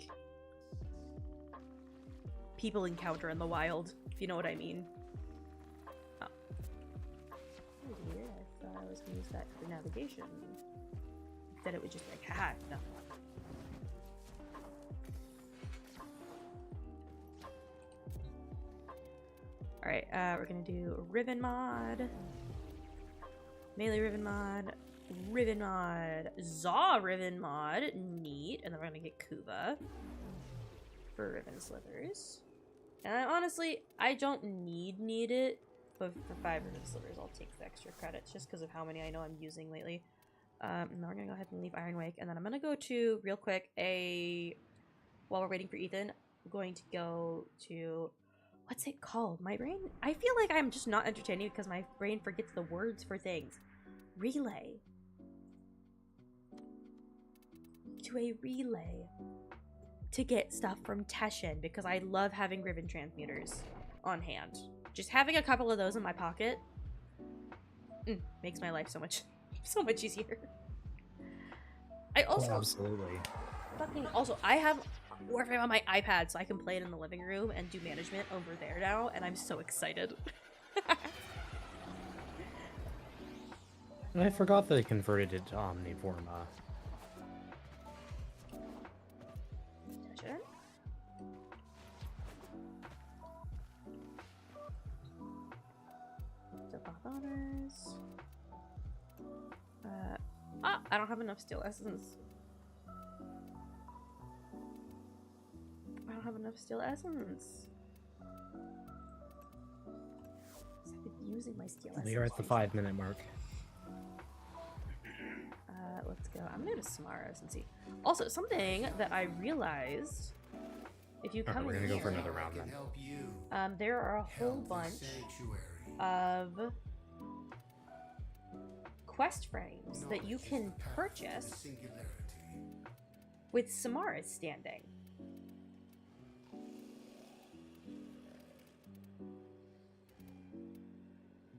people encounter in the wild, if you know what I mean. Oh. Oh dear, I thought I was going to use that for navigation. Instead it would just be like, haha, no. Alright, we're going to do Ribbon Mod. Melee Ribbon Mod. Ribbon Mod, Zaw Ribbon Mod, neat, and then we're gonna get Kuva for Ribbon Slivers. And I don't need it, but for 5 Ribbon Slivers, I'll take the extra credits just because of how many I know I'm using lately. And then we're gonna go ahead and leave Iron Wake, and then I'm gonna go to, real quick, while we're waiting for Ethan, I'm going to go to, what's it called? My brain, I feel like I'm just not entertaining because my brain forgets the words for things. Relay. To a relay to get stuff from Teshin because I love having ribbon transmuters on hand. Just having a couple of those in my pocket makes my life so much easier. I also absolutely I have Warframe on my iPad so I can play it in the living room and do management over there now, and I'm so excited. I forgot that they converted it to Omniforma. Honors. I don't have enough steel essence. I don't have enough steel essence. I've been using my steel essence. We are at the 5-minute mark. Let's go. I'm gonna go to Samara's and see. Also, something that I realized, if you come we're gonna here, go for another round then. there are a whole bunch of quest frames that you can purchase with Samara's standing.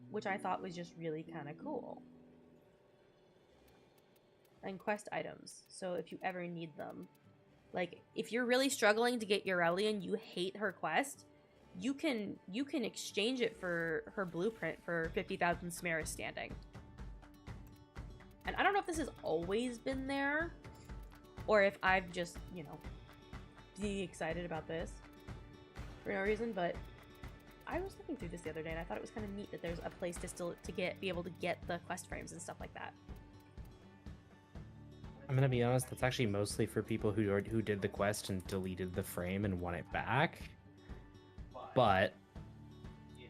Which I thought was just really kind of cool. And quest items, so if you ever need them. Like, if you're really struggling to get Ureli and you hate her quest, you can exchange it for her blueprint for 50,000 Samara standing. And I don't know if this has always been there, or if I've just, you know, being excited about this for no reason, but I was looking through this the other day and I thought it was kind of neat that there's a place to be able to get the quest frames and stuff like that. I'm gonna be honest, that's actually mostly for people who did the quest and deleted the frame and want it back. but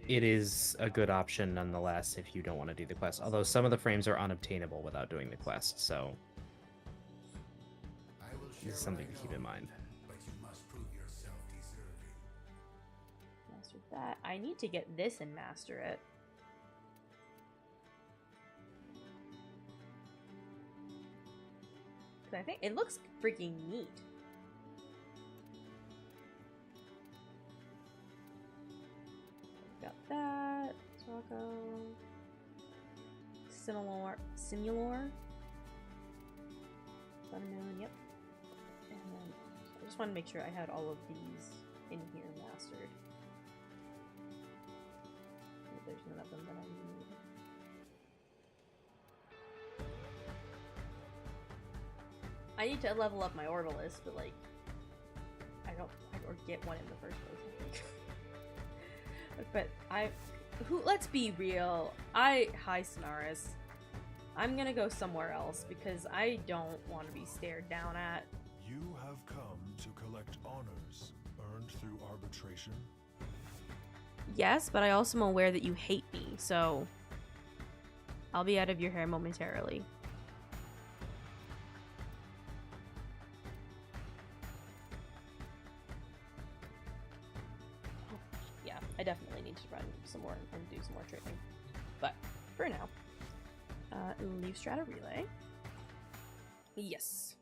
it is a good option nonetheless if you don't want to do the quest. Although some of the frames are unobtainable without doing the quest, so this is something to keep in mind. Master that. I need to get this and master it. I think it looks freaking neat. Got that. Taco. Simulor. Sun Moon, yep. And then I just want to make sure I had all of these in here mastered. There's none of them that I need. I need to level up my Orbalist, but like, I don't get one in the first place. But let's be real. Hi Sonaris. I'm gonna go somewhere else because I don't want to be stared down at. You have come to collect honors earned through arbitration. Yes, but I also am aware that you hate me, so I'll be out of your hair momentarily. I definitely need to run some more and do some more training. But for now, leave Strata Relay. Yes.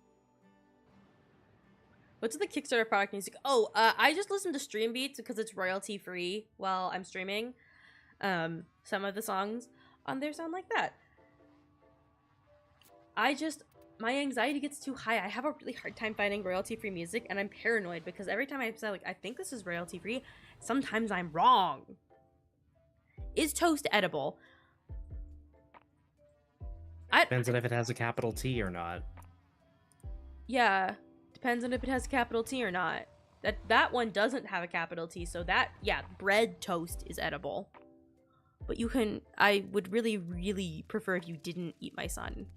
What's the Kickstarter product music? Oh, I just listen to Stream Beats because it's royalty free while I'm streaming. Some of the songs on there sound like that. My anxiety gets too high. I have a really hard time finding royalty free music, and I'm paranoid because every time I say like I think this is royalty free, sometimes I'm wrong. Is toast edible? Depends on if it has a capital T or not. Yeah, depends on if it has a capital T or not. That one doesn't have a capital T, so that, yeah, bread toast is edible. But you can, I would really, really prefer if you didn't eat my son.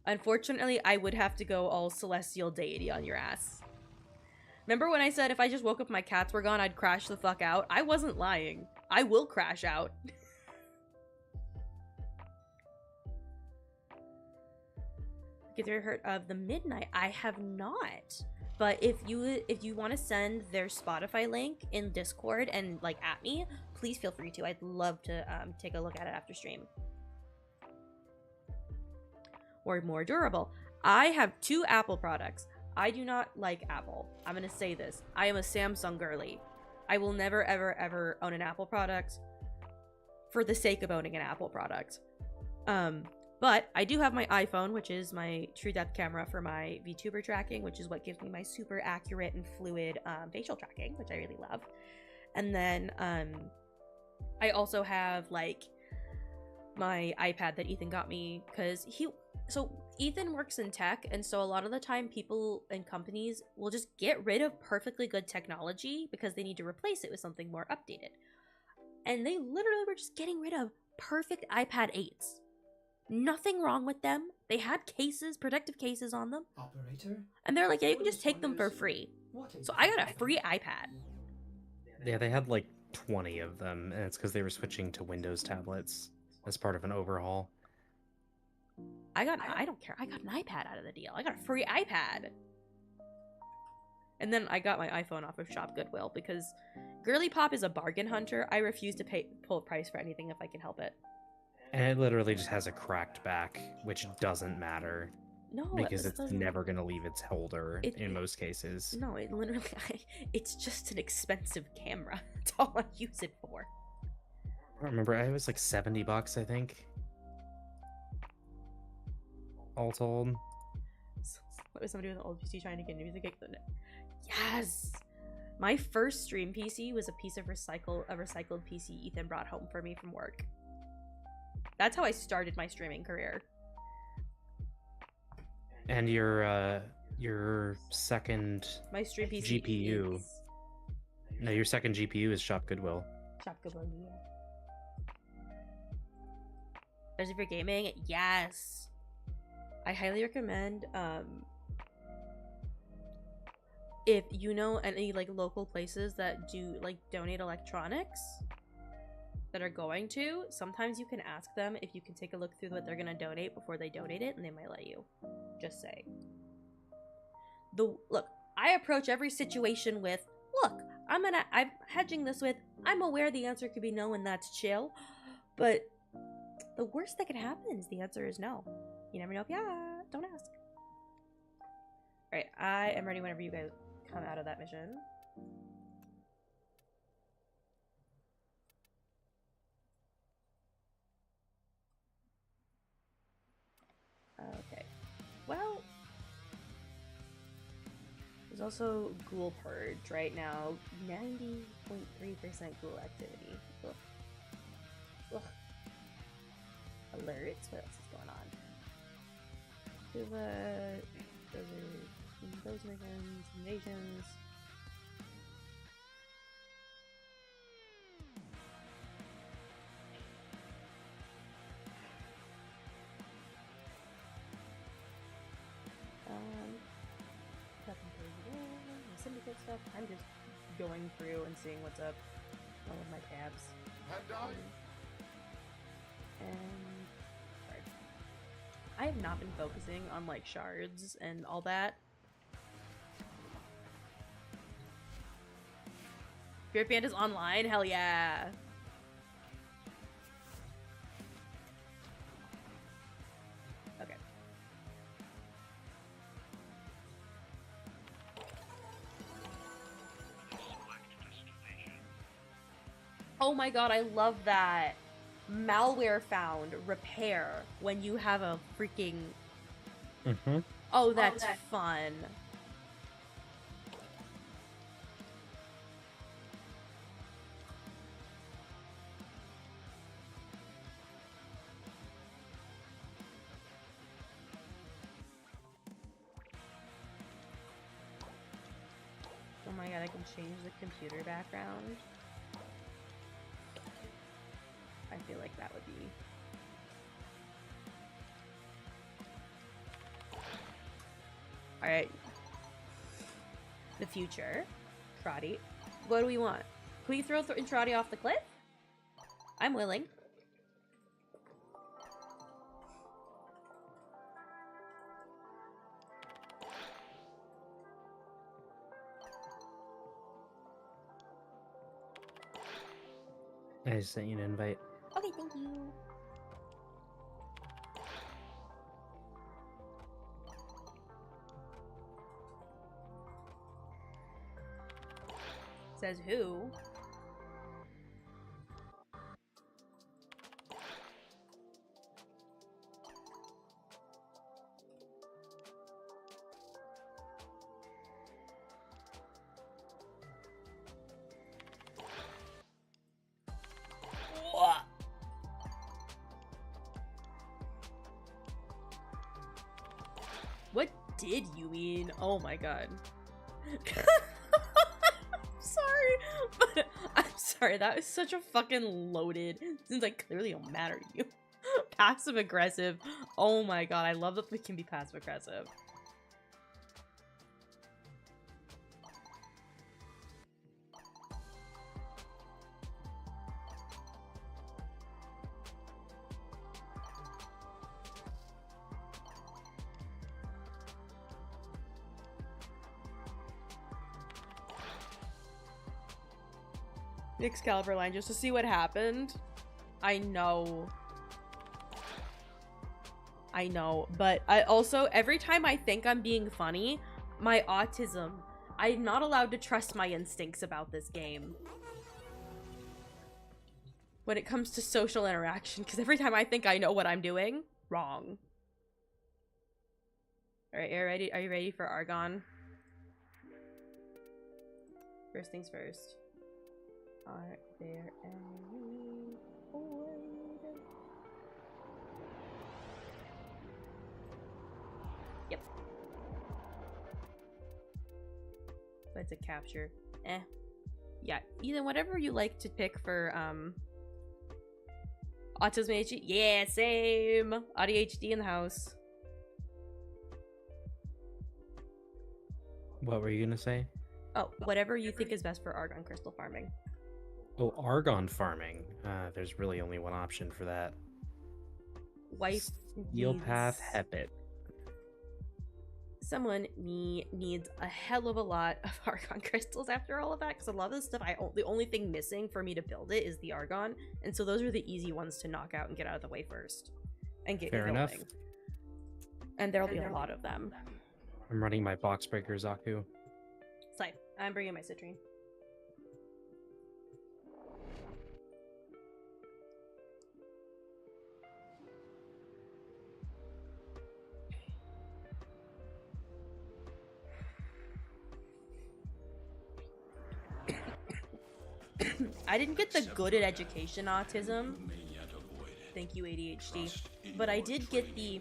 Unfortunately, I would have to go all celestial deity on your ass. Remember when I said if I just woke up my cats were gone, I'd crash the fuck out? I wasn't lying. I will crash out. Have you ever heard of the Midnight? I have not. But if you want to send their Spotify link in Discord and like at me, please feel free to. I'd love to take a look at it after stream. Or more durable. I have 2 Apple products. I do not like Apple. I'm gonna say this. I am a Samsung girly. I will never, ever, ever own an Apple product for the sake of owning an Apple product. But I do have my iPhone, which is my true depth camera for my VTuber tracking, which is what gives me my super accurate and fluid facial tracking, which I really love. And then I also have like my iPad that Ethan got me because so Ethan works in tech, and so a lot of the time people and companies will just get rid of perfectly good technology because they need to replace it with something more updated. And they literally were just getting rid of perfect iPad 8s. Nothing wrong with them. They had cases, protective cases on them. Operator? And they're like, yeah, you can just take them for free. So I got a free iPad. Yeah, they had like 20 of them, and it's because they were switching to Windows tablets as part of an overhaul. I don't care. I got an iPad out of the deal. I got a free iPad. And then I got my iPhone off of Shop Goodwill because Girly Pop is a bargain hunter. I refuse to pull a price for anything if I can help it. And it literally just has a cracked back, which doesn't matter. No, because it's never going to leave its holder in most cases. No, it literally, it's just an expensive camera. That's all I use it for. I don't remember. It was like $70, I think. All told. What was somebody with an old PC trying to get into music? Yes! My first stream PC was a piece of recycled PC Ethan brought home for me from work. That's how I started my streaming career. And your second my stream PC GPU. is... No, your second GPU is Shop Goodwill. Shop Goodwill, yeah. There's it for gaming? Yes. if you know any like local places that do like donate electronics that are going to, sometimes you can ask them if you can take a look through what they're gonna donate before they donate it, and they might let you. Just say. Look, I approach every situation with, look, I'm hedging this with, I'm aware the answer could be no and that's chill, but the worst that could happen is the answer is no. You never know if don't ask. Alright, I am ready whenever you guys come out of that mission. Okay. Well, there's also ghoul purge right now. 90.3% ghoul activity. Ugh. Ugh. Alerts. What else is going on? Those missions, invasions. Syndicate stuff. I'm just going through and seeing what's up on all of my tabs. And shards. I have not been focusing on like shards and all that. Spirit Band is online? Hell yeah! Okay. Oh my god, I love that. Malware found, repair, when you have a freaking... Oh, that's fun. Oh my god, I can change the computer background. I feel like that would be... Alright. The future. Trotty. What do we want? Can we throw Trotty off the cliff? I'm willing. I just sent you an invite. Okay, thank you. Says who? What did you mean? Oh my god. I'm sorry, that was such a fucking loaded, since I clearly don't matter to you. Passive aggressive. Oh my god, I love that we can be passive aggressive. The Excalibur line just to see what happened. I know, but I also, every time I think I'm being funny, my autism, I'm not allowed to trust my instincts about this game when it comes to social interaction, because every time I think I know what I'm doing, wrong. Alright, are you ready for Argon? First things first. Are there any void? Yep. But it's a capture. Yeah, Ethan, whatever you like to pick for autism ADHD. Yeah, same. ADHD in the house. What were you gonna say? Oh, whatever you think is best for argon crystal farming. Oh, argon farming. There's really only one option for that. Wife Steel path needs... Hepit. Someone needs a hell of a lot of argon crystals after all of that, because a lot of the stuff the only thing missing for me to build it is the argon, and so those are the easy ones to knock out and get out of the way first and get Fair enough. building. And there'll be a lot of them. I'm running my box breaker Zaku. Slide. I'm bringing my citrine. I didn't get the good at education autism. Thank you, ADHD. But I did get the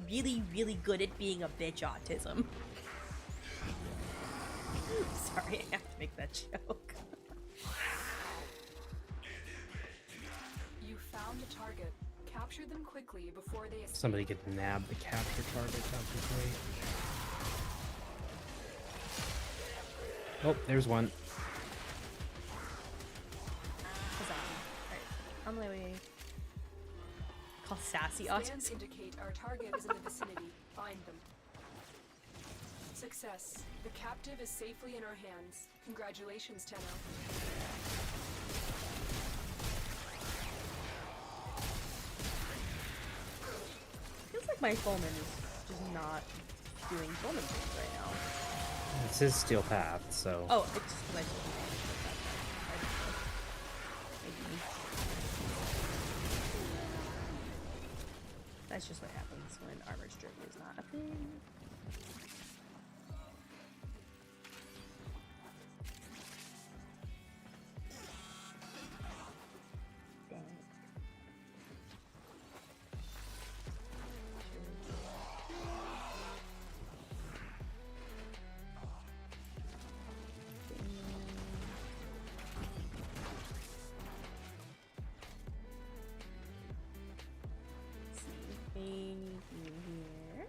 really, really good at being a bitch autism. Sorry, I have to make that joke. You found a target. Capture them quickly before they escape. Somebody could nab the capture target. That would be great. Oh, there's one. On my way. Call sassy Scans autism. indicate our target is in the vicinity. Find them. Success. The captive is safely in our hands. Congratulations, Tenno. Feels like my Fulman is just not doing Fulman things right now. It's his steel path, so. Oh, it's just because I told him. That's just what happens when armor strip is not a thing. Dang. Anything here?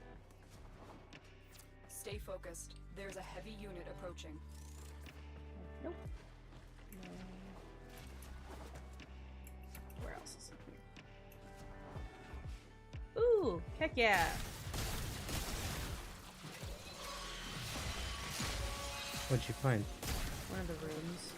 Stay focused. There's a heavy unit approaching. Nope. No. Where else is it here? Ooh, heck yeah! What'd you find? One of the rooms.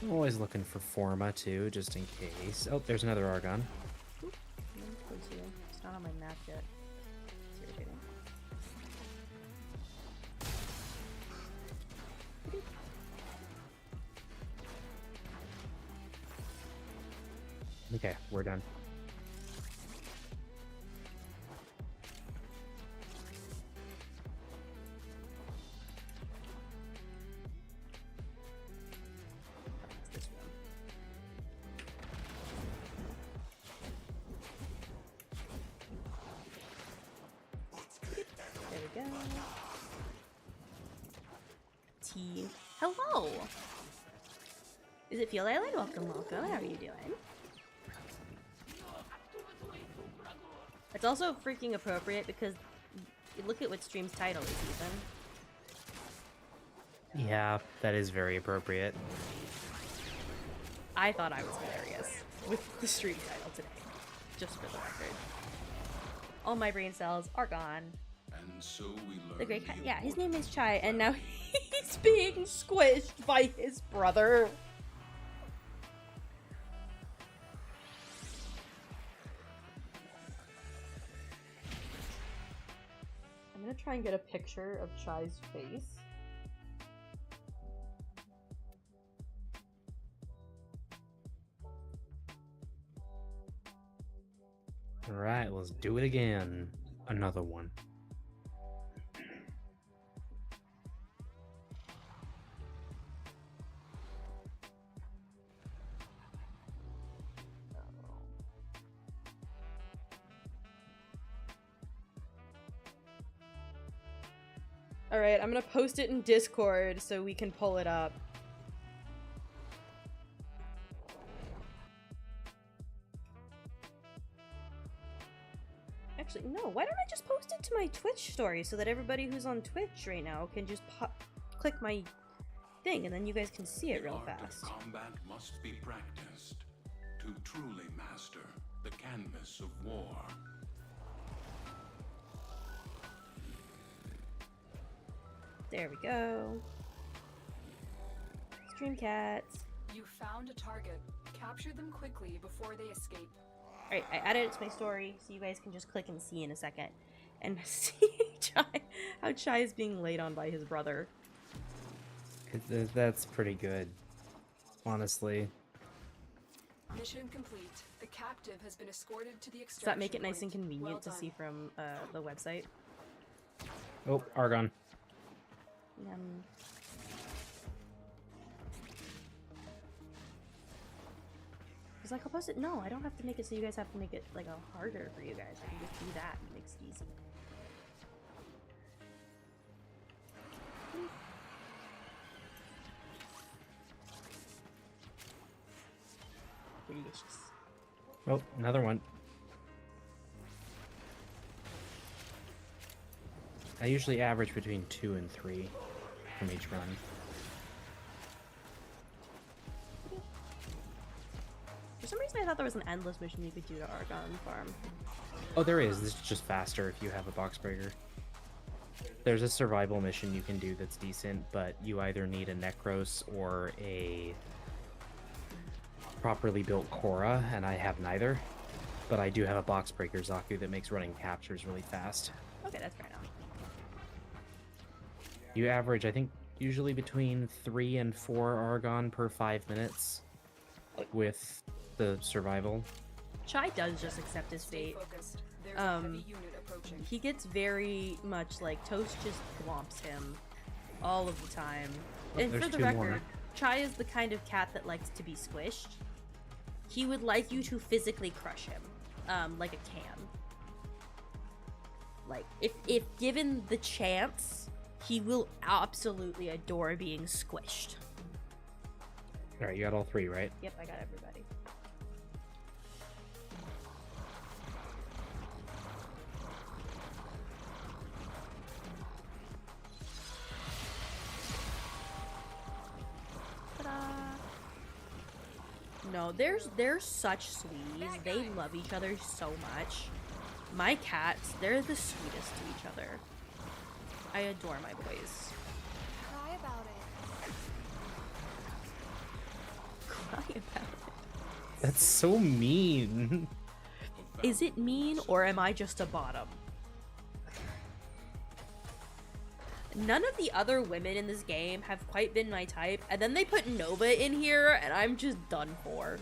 I'm always looking for Forma too, just in case. Oh, there's another Argon. Oop, it's not on my map yet. It's irritating. Okay, we're done. This one. There we go. T. Hello! Is it Field Island? Welcome, welcome. How are you doing? It's also freaking appropriate because look at what stream's title is, Ethan. Yeah, that is very appropriate. I thought I was hilarious with the stream title today, just for the record. All my brain cells are gone. And so we learn The great cat. Yeah, his name is Chai, and now he's being squished by his brother. I'm gonna try and get a picture of Chai's face. Alright, let's do it again. Another one. Alright, I'm gonna post it in Discord so we can pull it up. Actually, no, why don't I just post it to my Twitch story so that everybody who's on Twitch right now can just click my thing and then you guys can see it real fast. Combat must be practiced to truly master the canvas of war. There we go. Stream cats. You found a target. Capture them quickly before they escape. Alright, I added it to my story so you guys can just click and see in a second. And see how Chai is being laid on by his brother. That's pretty good, honestly. Mission complete. The captive has been escorted to the extraction Does that make it nice and point. convenient Well to done. see from the website? Oh, Argon. Cause like I'll post it. No, I don't have to make it so you guys have to make it like harder for you guys. I can just do that and it makes it easy. Delicious. Oh, another one. I usually average between 2 and 3 from each run. For some reason I thought there was an endless mission you could do to Argon Farm. Oh, there is. This is just faster if you have a box breaker. There's a survival mission you can do that's decent, but you either need a Necros or a properly built Korra, and I have neither. But I do have a box breaker Zaku that makes running captures really fast. Okay, that's fair enough. You average, I think, usually between 3 and 4 Argon per 5 minutes with the survival. Chai does just accept his fate. Focused. There's a heavy unit approaching. He gets very much like Toast just thwomps him all of the time. Oh, And for there's the 2 record, more. Chai is the kind of cat that likes to be squished. He would like you to physically crush him, like a can. Like, if given the chance, he will absolutely adore being squished. Alright, you got all 3, right? Yep, I got everybody. No, they're such sweeties. They love each other so much. My cats, they're the sweetest to each other. I adore my boys. Cry about it. Cry about it. That's so mean. Is it mean or am I just a bottom? None of the other women in this game have quite been my type, and then they put Nova in here, and I'm just done for.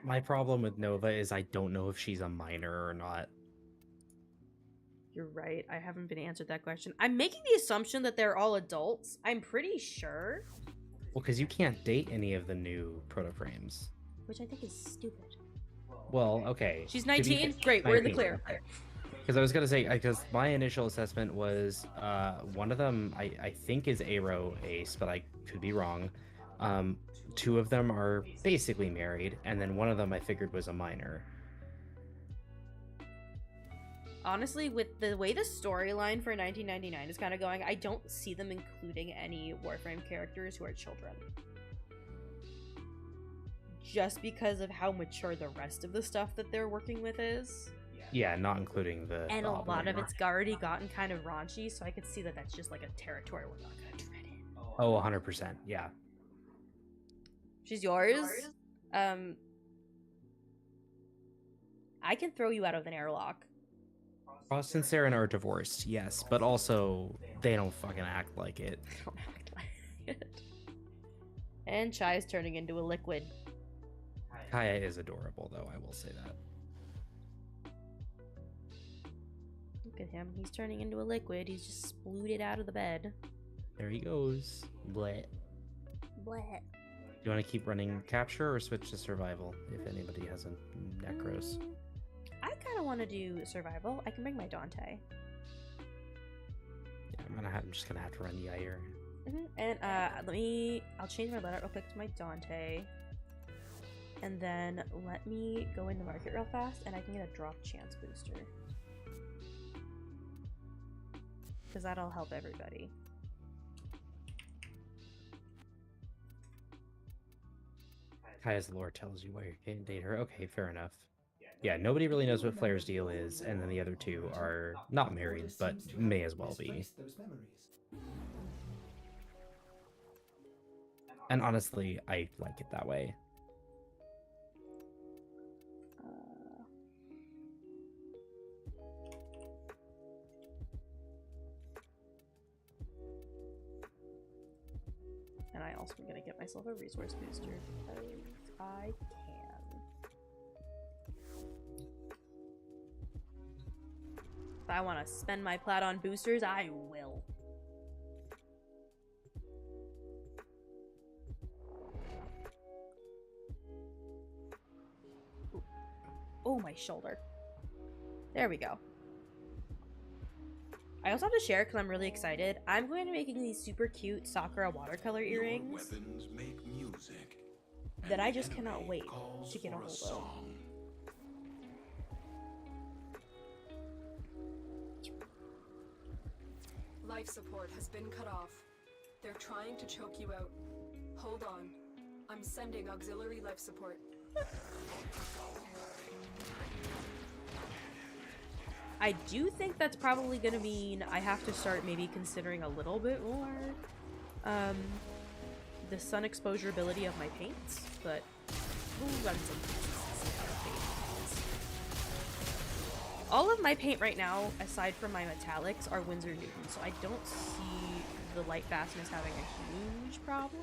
My problem with Nova is I don't know if she's a minor or not. You're right, I haven't been answered that question. I'm making the assumption that they're all adults. I'm pretty sure. Well, because you can't date any of the new protoframes. Which I think is stupid. Well, okay. She's 19? Great, we're in the 19, clear. okay. Because I was going to say, because my initial assessment was one of them, I think is Aero Ace, but I could be wrong. 2 of them are basically married, and then one of them I figured was a minor. Honestly, with the way the storyline for 1999 is kind of going, I don't see them including any Warframe characters who are children. Just because of how mature the rest of the stuff that they're working with is. Yeah, not including the... And the a lot of Oblivion. it's already gotten kind of raunchy, so I could see that that's just like a territory we're not gonna tread in. Oh, 100%, yeah. She's yours? I can throw you out of an airlock. Frost and Saren are divorced, yes, but also they don't fucking act like it. Don't act like it. And Chai is turning into a liquid. Kaya is adorable, though, I will say that. Look at him. He's turning into a liquid. He's just splooted out of the bed. There he goes. Bleh. Bleh. Do you want to keep running capture or switch to survival if anybody has a Necros? I kind of want to do survival. I can bring my Dante. Yeah, I'm just gonna have to run Yair. And I'll change my letter real quick to my Dante. And then let me go in the market real fast and I can get a drop chance booster. Because that'll help everybody. Kaya's lore tells you why you can't date her. Okay, fair enough. Yeah, nobody really knows what Flair's deal is, and then the other two are not married, but may as well be. Those memories. And honestly, I like it that way. And I also am gonna get myself a resource booster because I can. If I want to spend my plat on boosters, I will. Ooh. Oh, my shoulder. There we go. I also have to share because I'm really excited. I'm going to be making these super cute Sakura watercolor earrings Weapons make music, that I just cannot wait to get a hold of. Life support has been cut off. They're trying to choke you out. Hold on. I'm sending auxiliary life support. I do think that's probably going to mean I have to start maybe considering a little bit more the sun exposure ability of my paints, but we'll run some tests. All of my paint right now, aside from my metallics, are Winsor Newton, so I don't see the light fastness having a huge problem.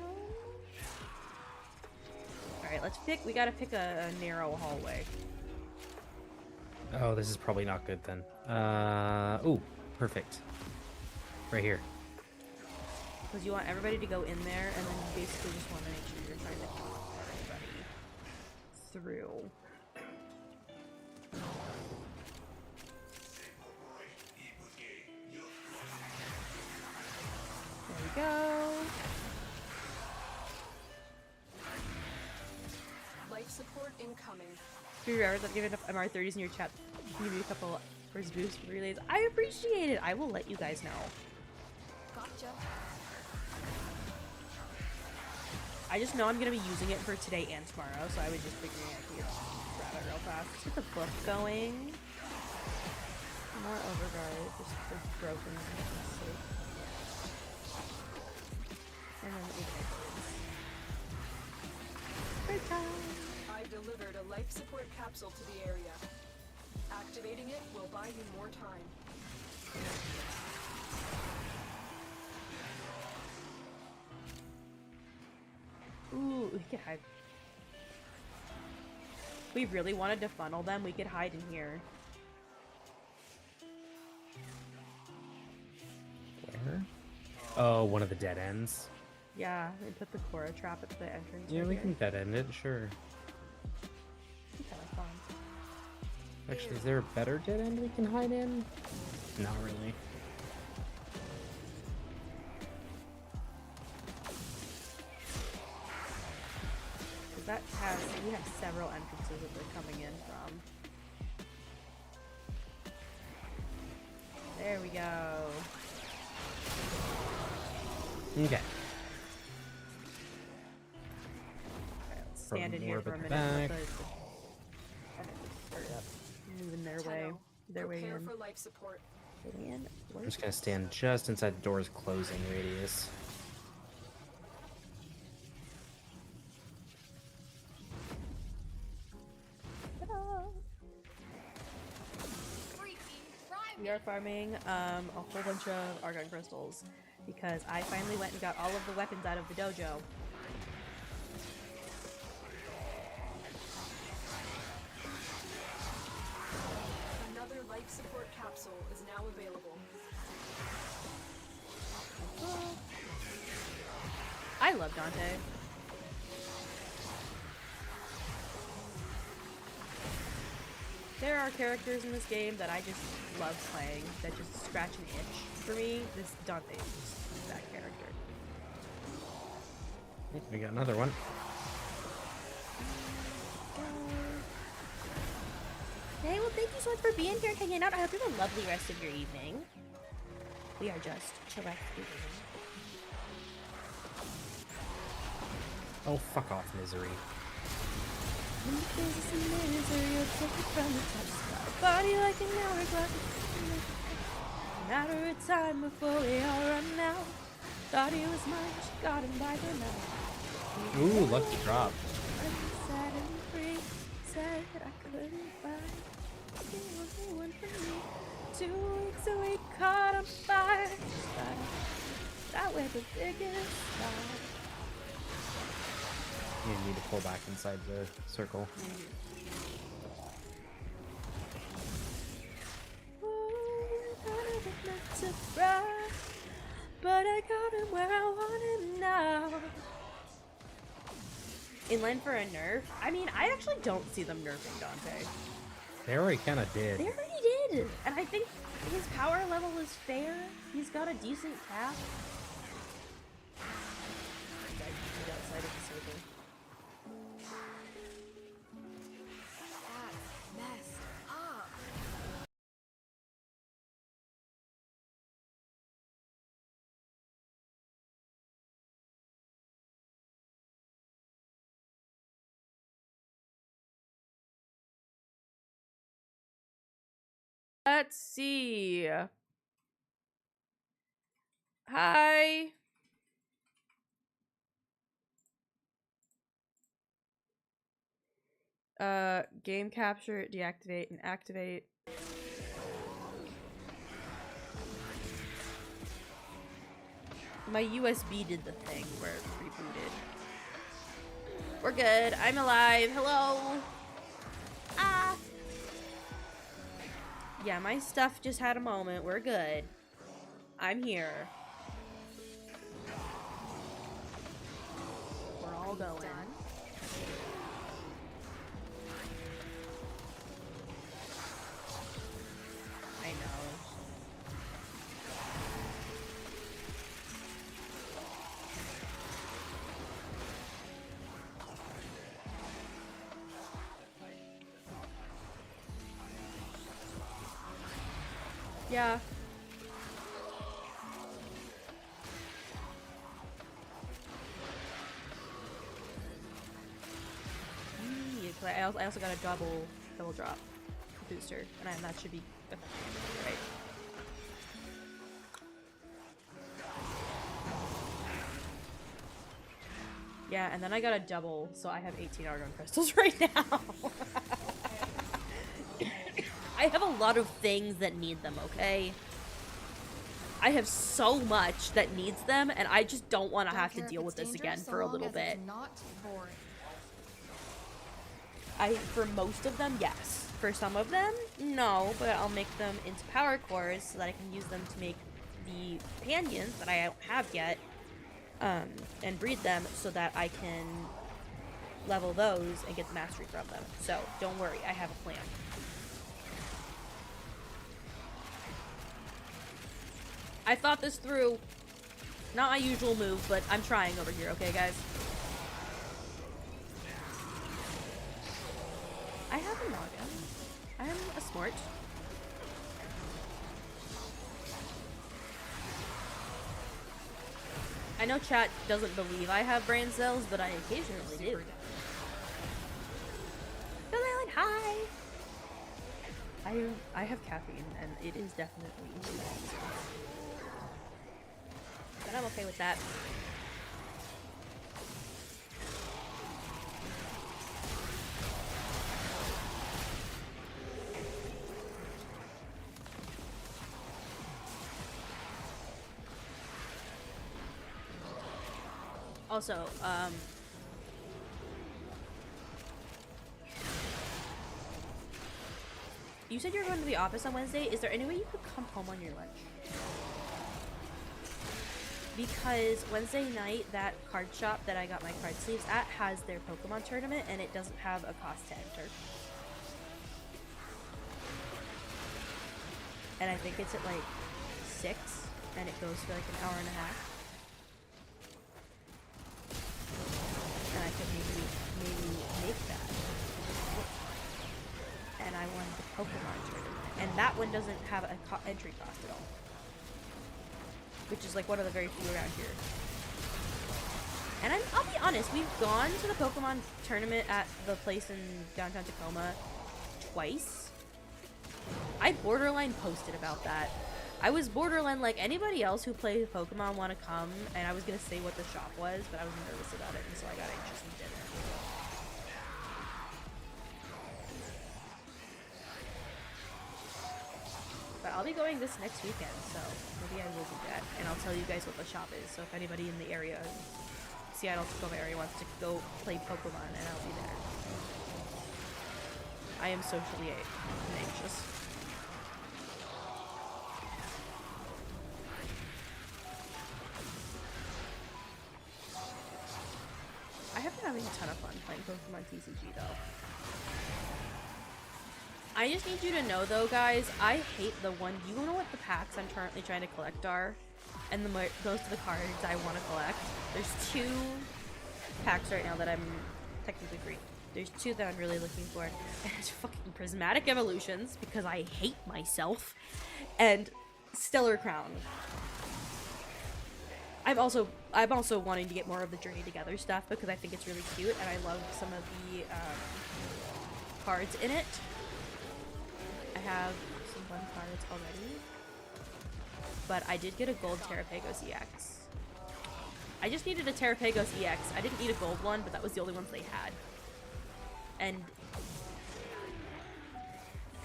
Alright, let's pick, we gotta pick a narrow hallway. Oh, this is probably not good then. Ooh, perfect. Right here. Because you want everybody to go in there, and then you basically just want to make sure you're trying to talk everybody through. There we go. Life support incoming. If you're ever giving up MR30s in your chat, give me a couple first boost relays. I appreciate it. I will let you guys know. Gotcha. I just know I'm gonna be using it for today and tomorrow, so I would just figure I could grab it real fast. Let's get the book going. More overguard, just for broken sake. And then great time. I've delivered a life support capsule to the area. Activating it will buy you more time. Ooh, we could hide. If we really wanted to funnel them, we could hide in here. Where? Oh, one of the dead ends. Yeah, and put the Cora trap at the entrance. Yeah, right we here. can dead end it, sure. It's kind of fun. Actually, is there a better dead end we can hide in? Not really. Because that has, we have several entrances that they're coming in from. There we go. Okay. Alright, let's stand in More here of for a it minute. back. Hurry up. Moving their way. Their way Prepare in. for life support. Way in. I'm just gonna stand just inside the door's closing radius. We are farming a whole bunch of argon crystals because I finally went and got all of the weapons out of the dojo. Another life support capsule is now available. I love Dante. There are characters in this game that I just love playing that just scratch an itch for me. This Dante is just that character. We got another one. you so much for being here and hanging out. I hope you have a lovely rest of your evening. We are just chilling. Oh, fuck off, misery. Body like an hourglass. Matter of time before we all run out. Thought he was mine, she got him by the mouth. Ooh, lucky drop. Sad and free, said I couldn't find anyone for me. 2 weeks and we caught on fire. That way the biggest star. You need to pull back inside the circle. But I got him where I want him now. In line for a nerf? I mean, I actually don't see them nerfing Dante. They already kind of did. They already did! And I think his power level is fair. He's got a decent cap. He's outside of the circle. That's messed up. Let's see. Hi. Game capture, deactivate, and activate. My USB did the thing where it rebooted. We're good. I'm alive. Hello. Ah. Yeah, my stuff just had a moment. We're good. I'm here. We're all going. I know. Yeah. I also got a double drop booster, and that should be effective, right? Yeah, and then I got a double, so I have 18 argon crystals right now. I have a lot of things that need them, okay? I have so much that needs them, and I just don't want to have to deal with this again for a little bit. For most of them, yes. For some of them, no, but I'll make them into power cores so that I can use them to make the companions that I don't have yet, and breed them so that I can level those and get the mastery from them. So, don't worry, I have a plan. I thought this through. Not my usual move, but I'm trying over here, okay, guys? I have a noggin. I'm a smart. I know chat doesn't believe I have brain cells, but I occasionally do. Hello and hi! I have caffeine, and it is definitely but I'm okay with that. Also, you said you were going to the office on Wednesday. Is there any way you could come home on your lunch? Because Wednesday night, that card shop that I got my card sleeves at has their Pokemon tournament, and it doesn't have a cost to enter. And I think it's at like 6, and it goes for like an hour and a half. And I could maybe make that. And I won the Pokemon tournament. And that one doesn't have a entry cost at all. Which is like one of the very few around here. And I'll be honest, we've gone to the Pokemon tournament at the place in downtown Tacoma twice. I borderline posted about that. I was borderline like, anybody else who plays Pokemon want to come? And I was going to say what the shop was, but I was nervous about it, and so I got anxious and didn't. But I'll be going this next weekend, so maybe I will do that. And I'll tell you guys what the shop is, so if anybody in the area, Seattle, Tacoma area, wants to go play Pokemon, and I'll be there. I am socially anxious. I have been having a ton of fun playing Pokemon TCG though. I just need you to know though, guys, I hate the one. You know what the packs I'm currently trying to collect are? And most of the cards I want to collect. There's 2 packs right now that I'm technically free. There's 2 that I'm really looking for. And it's fucking Prismatic Evolutions, because I hate myself. And Stellar Crown. I'm also wanting to get more of the Journey Together stuff because I think it's really cute and I love some of the cards in it. I have some fun cards already, but I did get a gold Terrapagos EX. I just needed a Terrapagos EX. I didn't need a gold one, but that was the only ones they had. And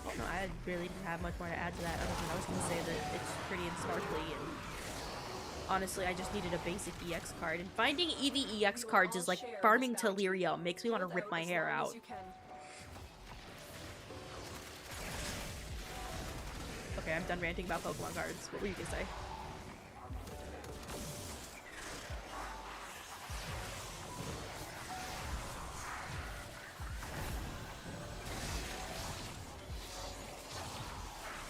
well, no, I really didn't have much more to add to that other than I was going to say that it's pretty and sparkly, and honestly, I just needed a basic EX card. And finding EV EX cards is like farming Teleria. Makes me want to rip my hair out. Okay, I'm done ranting about Pokemon cards. What were you going to say?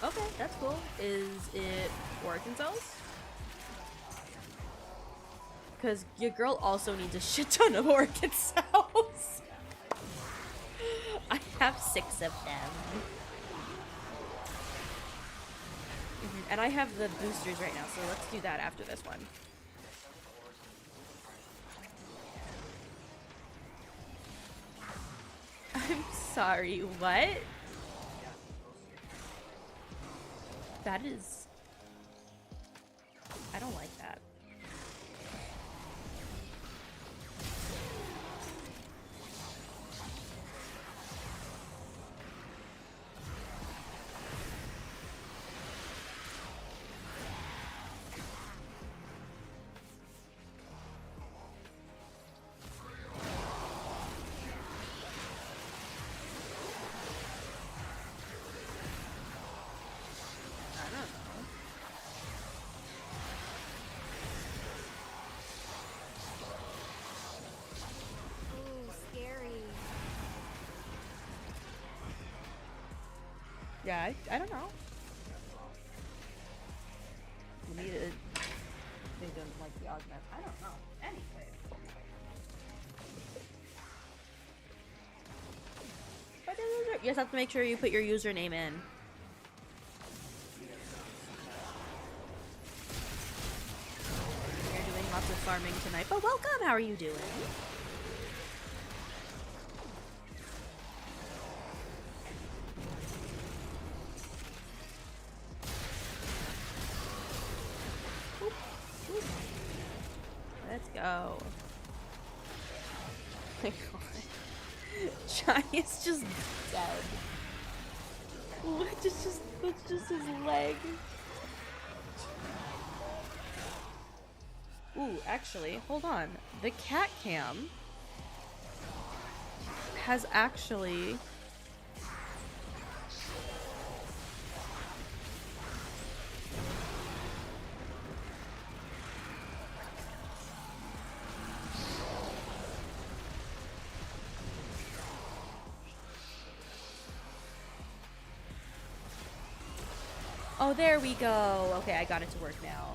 Okay, that's cool. Is it Origin Cells? Because your girl also needs a shit ton of Orchid cells. I have 6 of them. And I have the boosters right now, so let's do that after this one. I'm sorry, what? That is... I don't like that. Yeah, I don't know. You need it. They don't like the augment. I don't know. Anyway. But you just have to make sure you put your username in. You're doing lots of farming tonight. But welcome! How are you doing? Let's go. My god. Johnny's just dead. That's just his leg. Ooh, actually, hold on. The cat cam has actually... Oh, there we go. Okay, I got it to work now.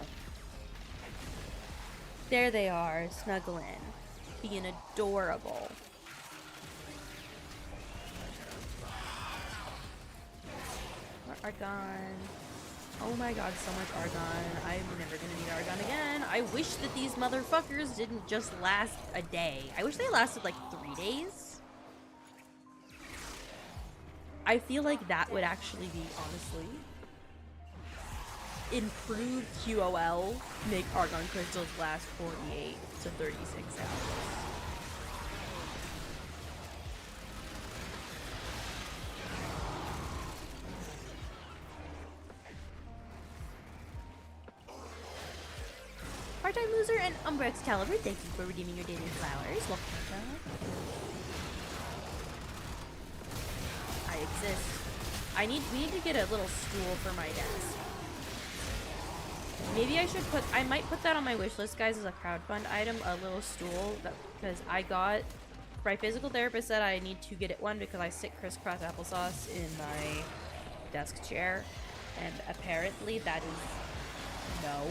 There they are, snuggling. Being adorable. Argon. Oh my god, so much Argon. I'm never gonna need Argon again. I wish that these motherfuckers didn't just last a day. I wish they lasted like 3 days. I feel like that would actually be, honestly, improved QOL, make Argon crystals last 48 to 36 hours. Part-time loser and Umbra Excalibur, thank you for redeeming your daily flowers. Welcome. I exist. We need to get a little stool for my desk. Maybe I might put that on my wish list, guys, as a crowdfund item, a little stool, because my physical therapist said I need to get it one because I sit crisscross applesauce in my desk chair, and apparently that is no.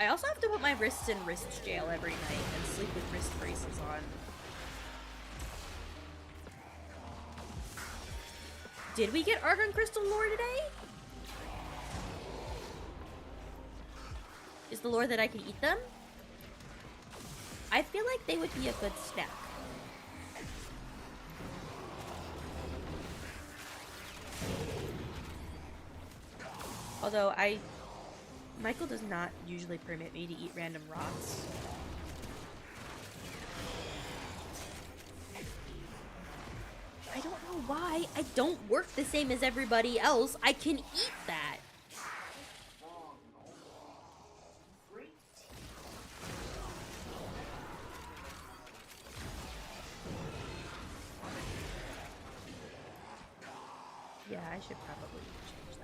I also have to put my wrists in wrist jail every night and sleep with wrist braces on. Did we get Argon Crystal lore today? Is the lore that I can eat them? I feel like they would be a good snack. Although Michael does not usually permit me to eat random rots. I don't know why. I don't work the same as everybody else. I can eat that. Yeah, I should probably change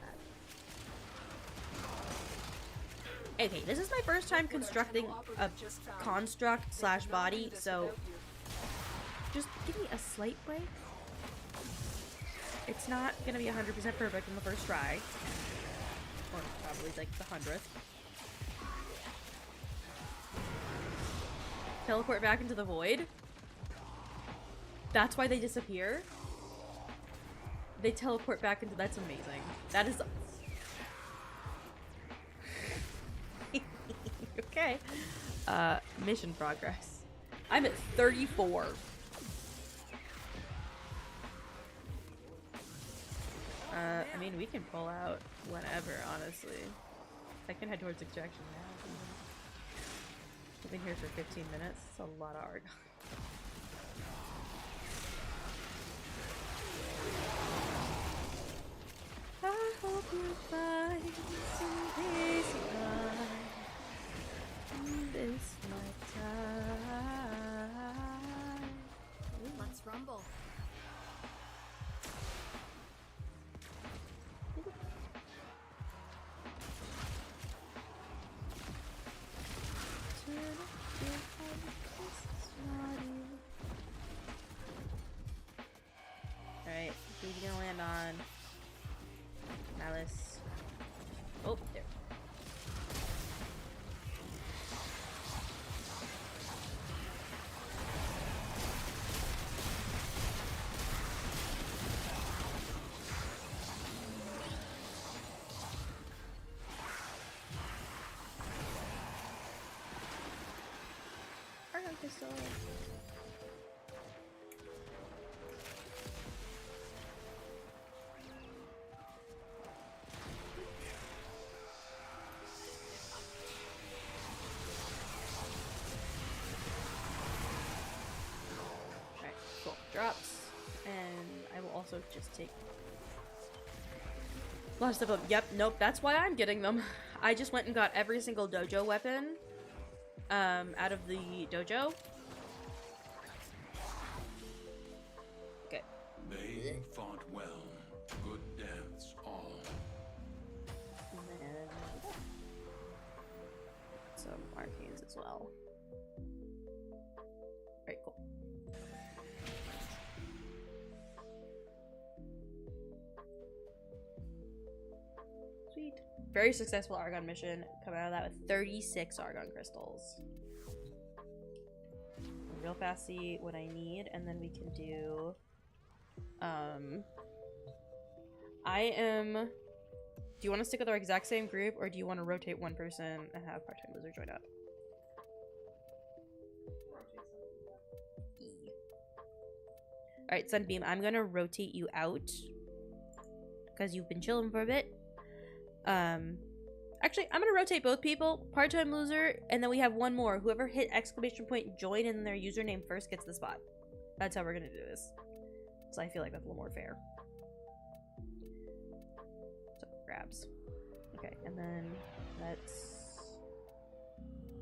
that. Okay, this is my first time constructing a construct slash body, so just give me a slight break. It's not gonna be 100% perfect in the first try, or probably like the 100th. Teleport back into the void. That's why they disappear. They teleport back into. That's amazing. That is. Okay. Mission progress. I'm at 34. I mean, we can pull out whenever, honestly. I can head towards extraction now. I've been here for 15 minutes. It's a lot of Argon. I hope you find some peace of mind in this my time. Let's rumble. Alright, who's gonna land on? Malice. Oh, there. Argon Crystal. Drops, and I will also just take a lot of stuff up. Yep, nope, that's why I'm getting them. I just went and got every single dojo weapon out of the dojo. Good. They fought well. Good deaths all. And then some arcanes as well. Very cool. Sweet. Very successful Argon mission. Coming out of that with 36 Argon crystals. Real fast see what I need, and then we can do I am... Do you want to stick with our exact same group, or do you want to rotate one person and have part-time loser join up? Alright, Sunbeam, I'm gonna rotate you out. Because you've been chilling for a bit. Actually, I'm gonna rotate both people. Part-time loser, and then we have one more. Whoever hit exclamation point join in their username first gets the spot. That's how we're gonna do this. So I feel like that's a little more fair. So, grabs. Okay, and then let's...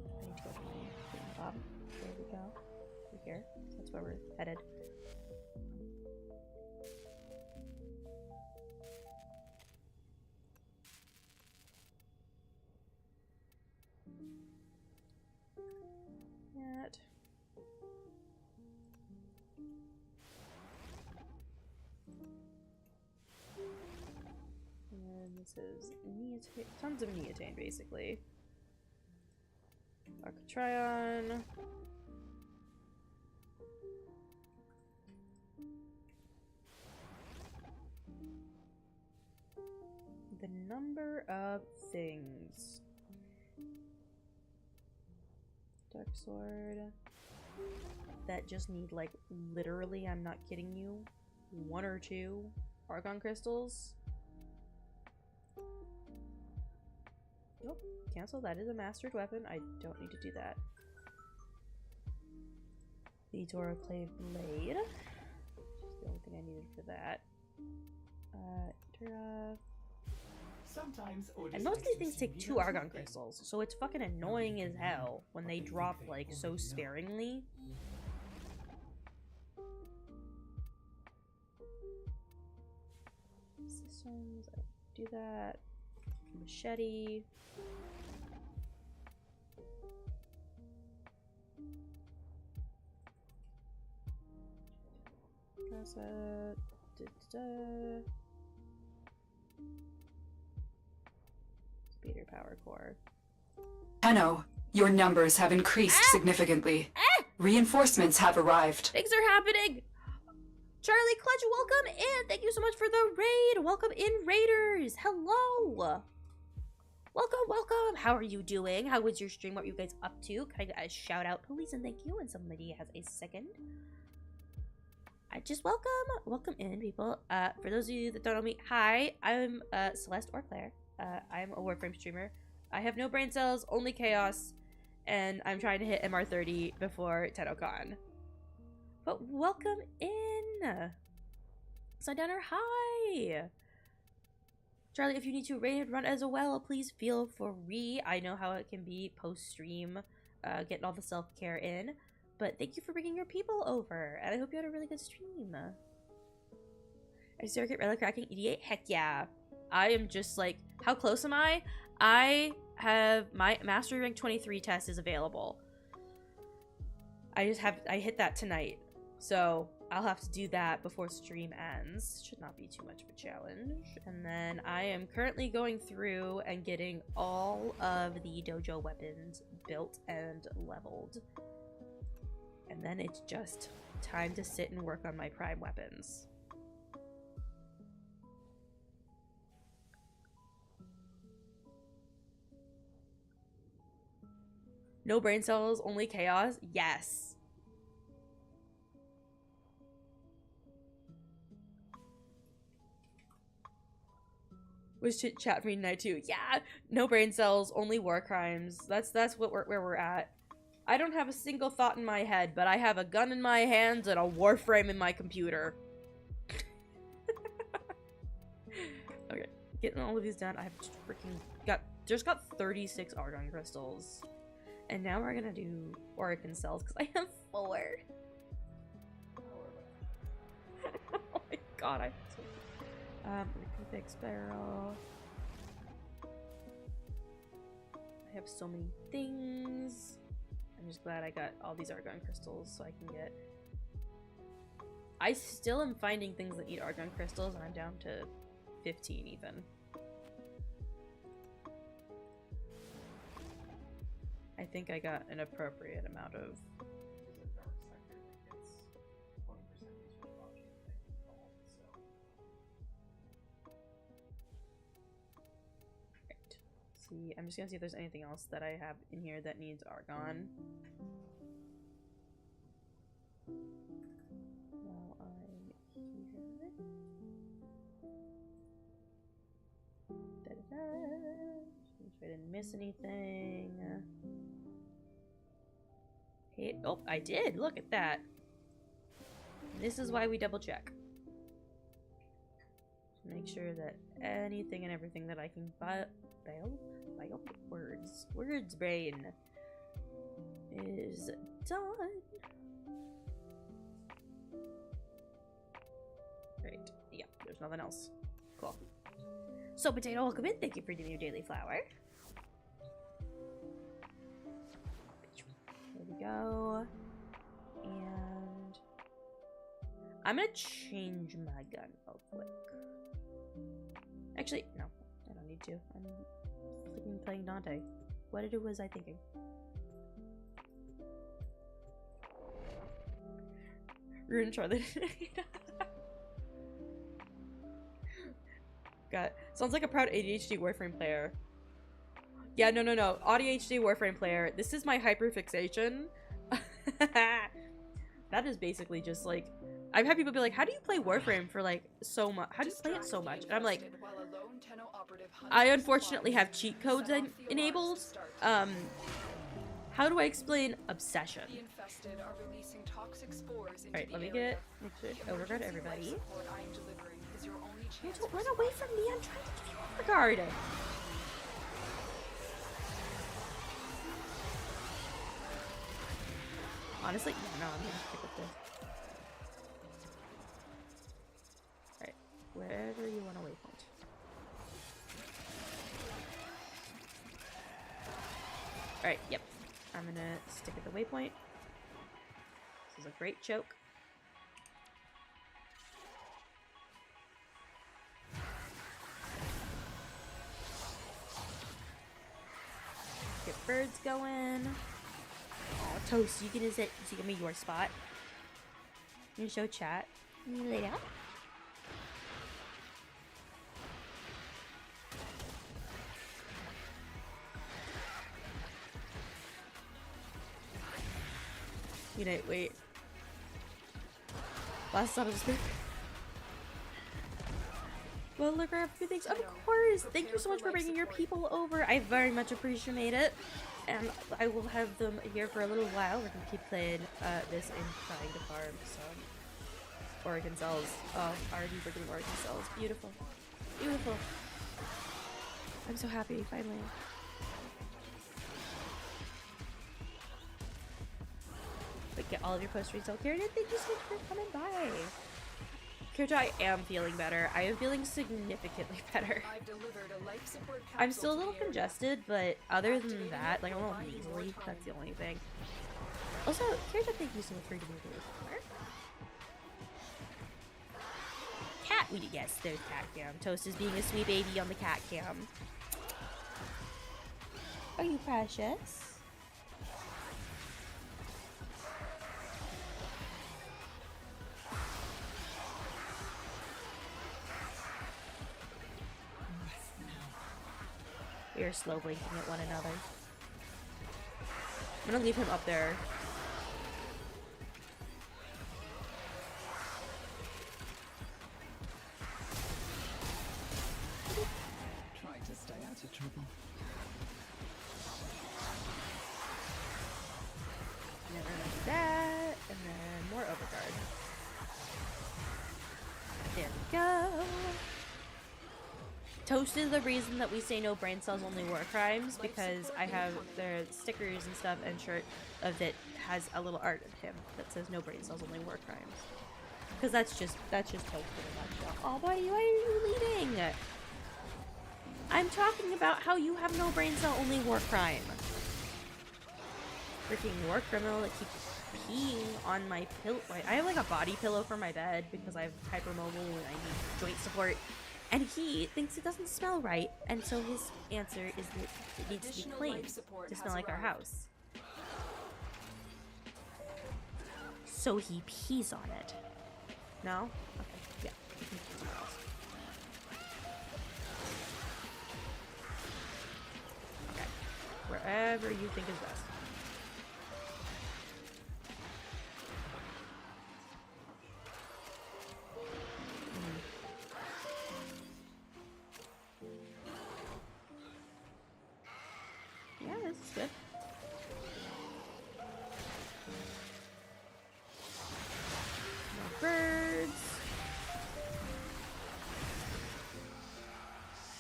I need to go to my bottom. There we go. Over here. So that's where we're headed. That. And this is Neotane, tons of Neotane basically. Architrion. The number of things. Dark sword that just need, like, literally, I'm not kidding you, 1 or 2 argon crystals. Nope, cancel. That is a mastered weapon. I don't need to do that. The Clave blade, which is the only thing I needed for that. Sometimes and most of these things take 2 argon crystals, so it's fucking annoying as hell when they drop, like, so sparingly. Systems, I do that. Machete. Cassette. Speeder power core. Tenno, your numbers have increased significantly. Reinforcements have arrived. Things are happening! Charlie Clutch, welcome in! Thank you so much for the raid! Welcome in, Raiders! Hello! Welcome, welcome! How are you doing? How was your stream? What were you guys up to? Can I get a shout out, please, and thank you? And somebody has a second. I just welcome in, people. For those of you that don't know me, hi, I'm Celeste or Claire. I'm a Warframe streamer. I have no brain cells, only chaos, and I'm trying to hit MR30 before TennoCon. But welcome in! Sundowner, hi! Charlie, if you need to raid run as well, please feel free. I know how it can be post-stream, getting all the self-care in. But thank you for bringing your people over, and I hope you had a really good stream. Is Circuit Relic cracking EDA? Heck yeah. I am just like, how close am I? I have my Mastery Rank 23 test is available. I hit that tonight. So I'll have to do that before stream ends. Should not be too much of a challenge. And then I am currently going through and getting all of the dojo weapons built and leveled. And then it's just time to sit and work on my prime weapons. No brain cells, only chaos? Yes. Was chit chat for me tonight too? Yeah. No brain cells, only war crimes. That's where we're at. I don't have a single thought in my head, but I have a gun in my hands and a Warframe in my computer. Okay, getting all of these done. I've just got 36 argon crystals. And now we're gonna do organ cells because I have 4. Oh my god, I fix barrel. I have so many things. I'm just glad I got all these argon crystals so I can get... I still am finding things that need argon crystals, and I'm down to 15 even. I think I got an appropriate amount of... see. I'm just gonna see if there's anything else that I have in here that needs argon. While I'm here. Da-da-da. Just make sure I didn't miss anything. Hey, oh, I did! Look at that! This is why we double check. Make sure that anything and everything that I can words brain is done. Right. Yeah, there's nothing else. Cool. So, Potato, welcome in. Thank you for doing your daily flower. There we go. And I'm gonna change my gun real quick. Actually, no, I don't need to. I'm flipping playing Dante. What was I thinking? Ruin Charlotte. God, sounds like a proud ADHD Warframe player. Yeah, no. ADHD Warframe player. This is my hyperfixation. That is basically just like, I've had people be like, how do you play Warframe for like so much? How do you play it so much? And I'm like, I unfortunately have cheat codes enabled. How do I explain obsession? Alright, let me get overguard everybody. Don't run away from me, I'm trying to give you overguard. Honestly, yeah, no, I'm gonna stick with this. Alright, wherever you want a waypoint. Alright, yep. I'm gonna stick at the waypoint. This is a great choke. Get birds going. Oh, Toast, you gonna give me your spot? You gonna show chat? You lay down? Unite, wait. Last stop is good. Well, look, I have a few things. Of course! Thank you so much for bringing your people over. I very much appreciate it. And I will have them here for a little while. We're gonna keep playing this and trying to farm some Oregon cells. Oh, already we're getting Oregon cells. Beautiful. Beautiful. I'm so happy, finally. But get all of your post-resale care. Thank you so much for coming by. Kirja, I am feeling better. I am feeling significantly better. I'm still a little congested, but other than that, like, I'm a little nasally. That's the only thing. Also, Kirja, thank you so much for giving me the work. Cat, yes, there's cat cam. Toast is being a sweet baby on the cat cam. Are you precious? We are slow blinking at one another. I'm gonna leave him up there. Try to stay out of trouble. And then we're gonna do that, and then more overguard. There we go. Toast is the reason that we say no brain cells, only war crimes, because I have their stickers and stuff and shirt of that has a little art of him that says no brain cells, only war crimes. Because that's just Toast in a nutshell. Oh, buddy, why are you leaving? I'm talking about how you have no brain cell, only war crime. Freaking war criminal that keeps peeing on my pillow. I have like a body pillow for my bed because I'm hypermobile and I need joint support. And he thinks it doesn't smell right, and so his answer is that it needs to be cleaned to smell like our house. So he pees on it. No? Okay, yeah. We can pee somewhere else. Wherever you think is best. Yeah, this is good. No birds.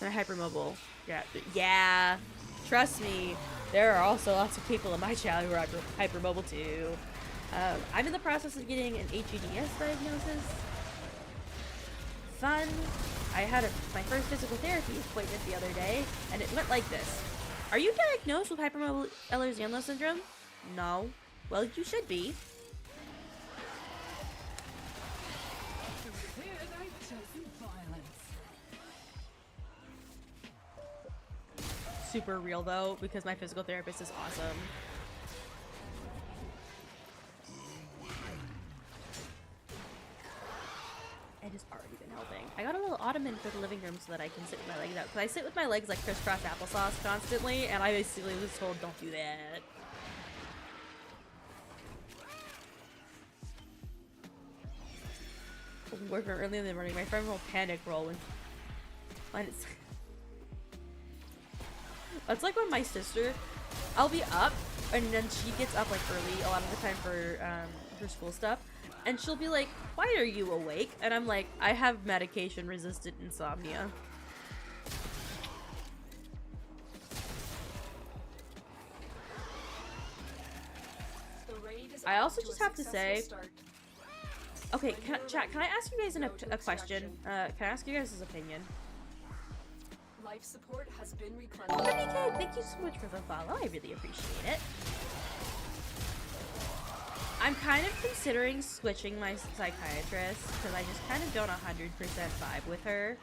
And hypermobile. Yeah. Trust me, there are also lots of people in my channel who are hypermobile too. I'm in the process of getting an HEDS diagnosis. Fun. I had my first physical therapy appointment the other day, and it went like this. Are you diagnosed with hypermobile Ehlers-Danlos syndrome? No. Well, you should be. Super real though, because my physical therapist is awesome. It has already been helping. I got a little ottoman for the living room so that I can sit with my legs out. Because I sit with my legs like crisscross applesauce constantly, and I basically was told, don't do that. Working early in the morning, my friend will panic roll when it's... That's like when my sister, I'll be up, and then she gets up like early a lot of the time for her school stuff, and she'll be like, why are you awake? And I'm like, I have medication-resistant insomnia. I also just have to say, okay, chat, can I ask you guys a question? Can I ask you guys' opinion? Life support has been replenished. Okay, thank you so much for the follow. I really appreciate it. I'm kind of considering switching my psychiatrist because I just kind of don't 100% vibe with her.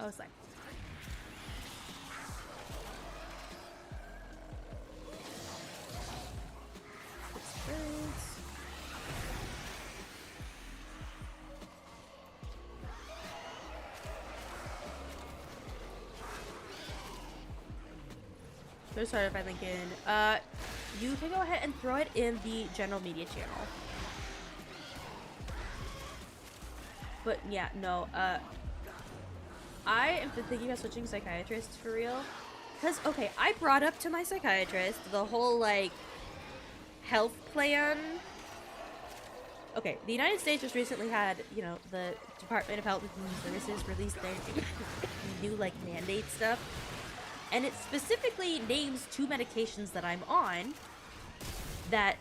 Oh, sorry. So sorry if I link in. You can go ahead and throw it in the general media channel. But yeah, no, I am thinking about switching psychiatrists for real. Because, okay, I brought up to my psychiatrist the whole, like, health plan. Okay, the United States just recently had, you know, the Department of Health and Human Services release their new, like, mandate stuff. And it specifically names 2 medications that I'm on that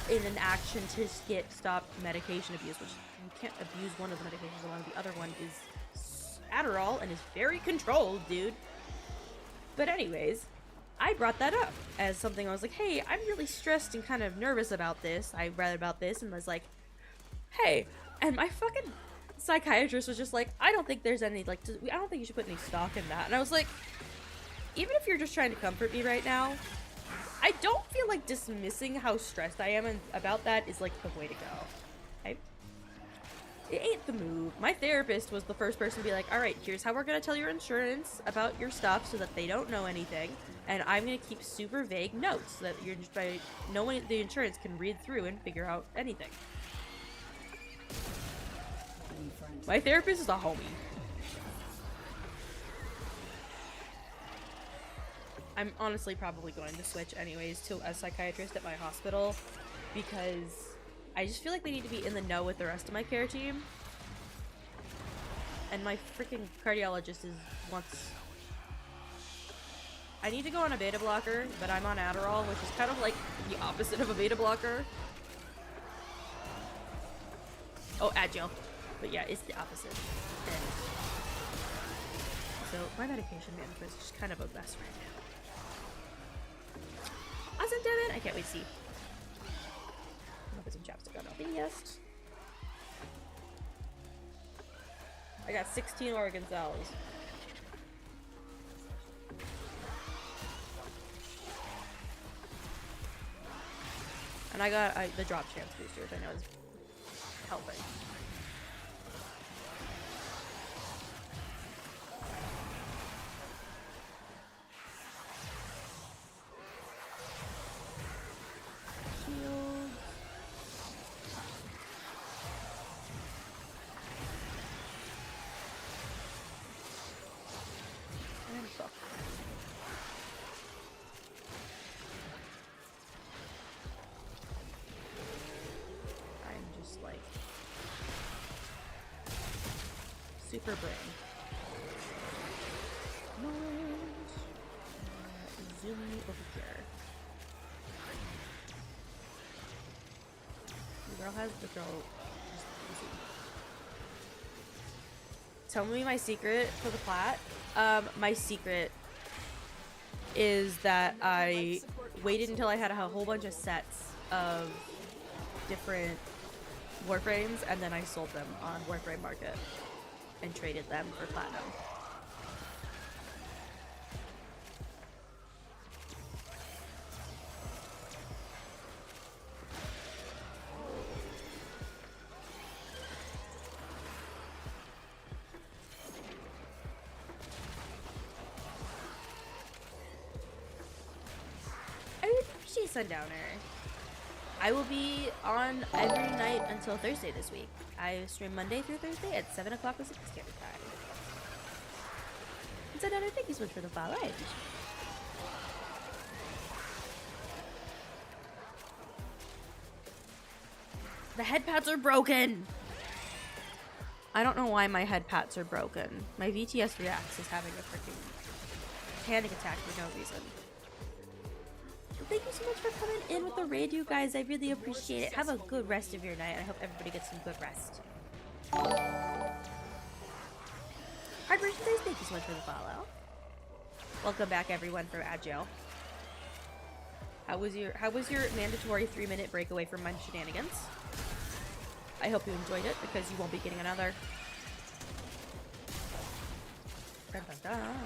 in an action to get stopped medication abuse, which you can't abuse one of the medications alone. The other one is Adderall and is very controlled, dude. But anyways, I brought that up as something I was like, hey, I'm really stressed and kind of nervous about this. I read about this and was like, hey, and my fucking psychiatrist was just like, I don't think there's any, like, I don't think you should put any stock in that. And I was like, even if you're just trying to comfort me right now, I don't feel like dismissing how stressed I am about that is, like, the way to go. It ain't the move. My therapist was the first person to be like, alright, here's how we're gonna tell your insurance about your stuff so that they don't know anything, and I'm gonna keep super vague notes so that you're just by no one the insurance can read through and figure out anything. My therapist is a homie. I'm honestly probably going to switch anyways to a psychiatrist at my hospital because I just feel like they need to be in the know with the rest of my care team. And my freaking cardiologist wants... I need to go on a beta blocker, but I'm on Adderall, which is kind of like the opposite of a beta blocker. Oh, Agile. But yeah, it's the opposite. And so my medication management is just kind of a mess right now. Awesome, Devin! I can't wait to see. I'll put some chapstick on my yes. I got 16 Oregon cells. And I got the drop chance booster, which I know is helping. Shield. And book. I'm just like super brain. And zoom over here. The girl has the girl. Tell me my secret for the plat. My secret is that I waited until I had a whole bunch of sets of different Warframes, and then I sold them on Warframe Market and traded them for platinum. Sundowner. I will be on every night until Thursday this week. I stream Monday through Thursday at 7 o'clock Pacific Standard Time. And Sundowner, thank you so much for the follow. I appreciate it. The head pats are broken! I don't know why my head pats are broken. My VTS Reacts is having a freaking panic attack for no reason. Thank you so much for coming in with the raid, you guys. I really appreciate it. Have a good rest of your night. I hope everybody gets some good rest. Hard merchandise, thank you so much for the follow. Welcome back, everyone, from Agile. How was your mandatory 3-minute break away from my shenanigans? I hope you enjoyed it because you won't be getting another. Dun, dun, dun.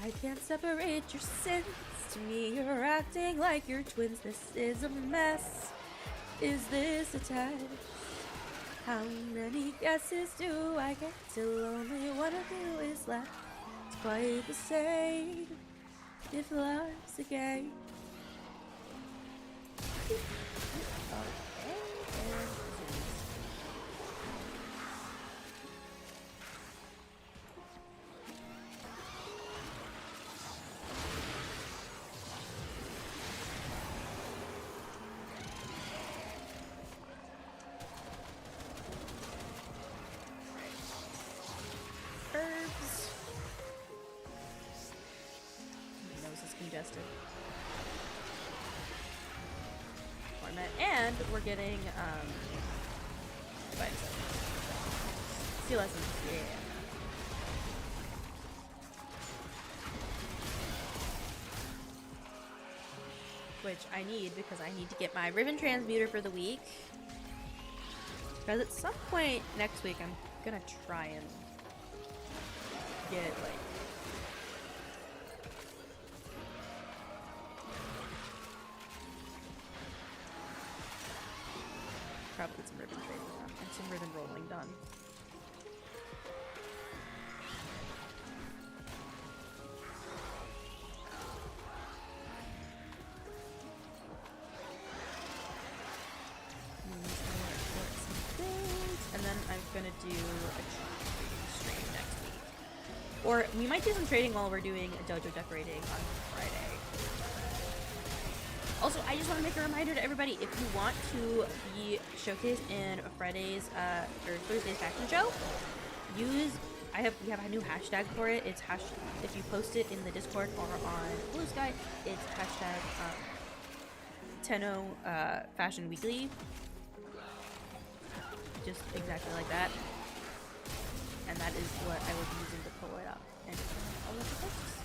I can't separate your sins. To me, you're acting like you're twins. This is a mess. Is this a test? How many guesses do I get till only one of you is left? It's quite the same if love's a game. Congested. And we're getting sea lessons. Yeah. Which I need because I need to get my ribbon transmuter for the week. Because at some point next week I'm gonna try and get like probably get some ribbon trading done and some ribbon rolling done. And then I'm gonna do a stream next week. Or we might do some trading while we're doing a dojo decorating on Friday. Also, I just want to make a reminder to everybody, if you want to be showcased in Friday's or Thursday's fashion show, we have a new hashtag for it. It's if you post it in the Discord or on Blue Sky, it's hashtag Tenno Fashion Weekly. Just exactly like that. And that is what I will be using to pull it up and all of the posts.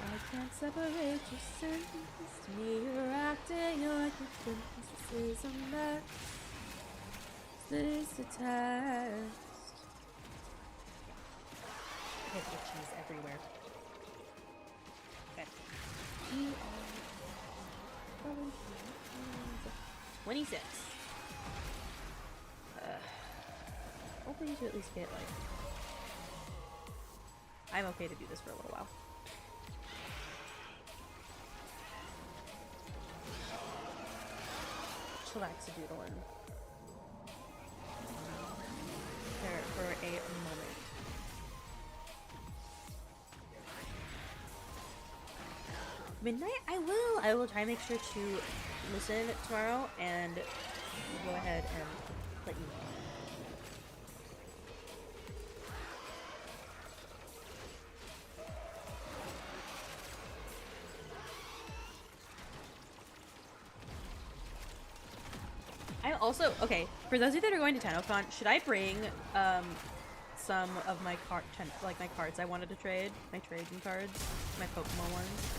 I can't separate your sins. To me, you're acting This is a mess. This is a test. I hit the cheese everywhere. Okay. 26. Hoping to at least get like. I'm okay to do this for a little while. Chillax-a-doodlin'. There for a moment. Midnight? I will try and make sure to listen tomorrow and go ahead and let you know. I also, okay, for those of you that are going to TennoCon, should I bring some of my my cards I wanted to trade, my trading cards, my Pokemon ones,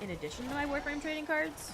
in addition to my Warframe trading cards?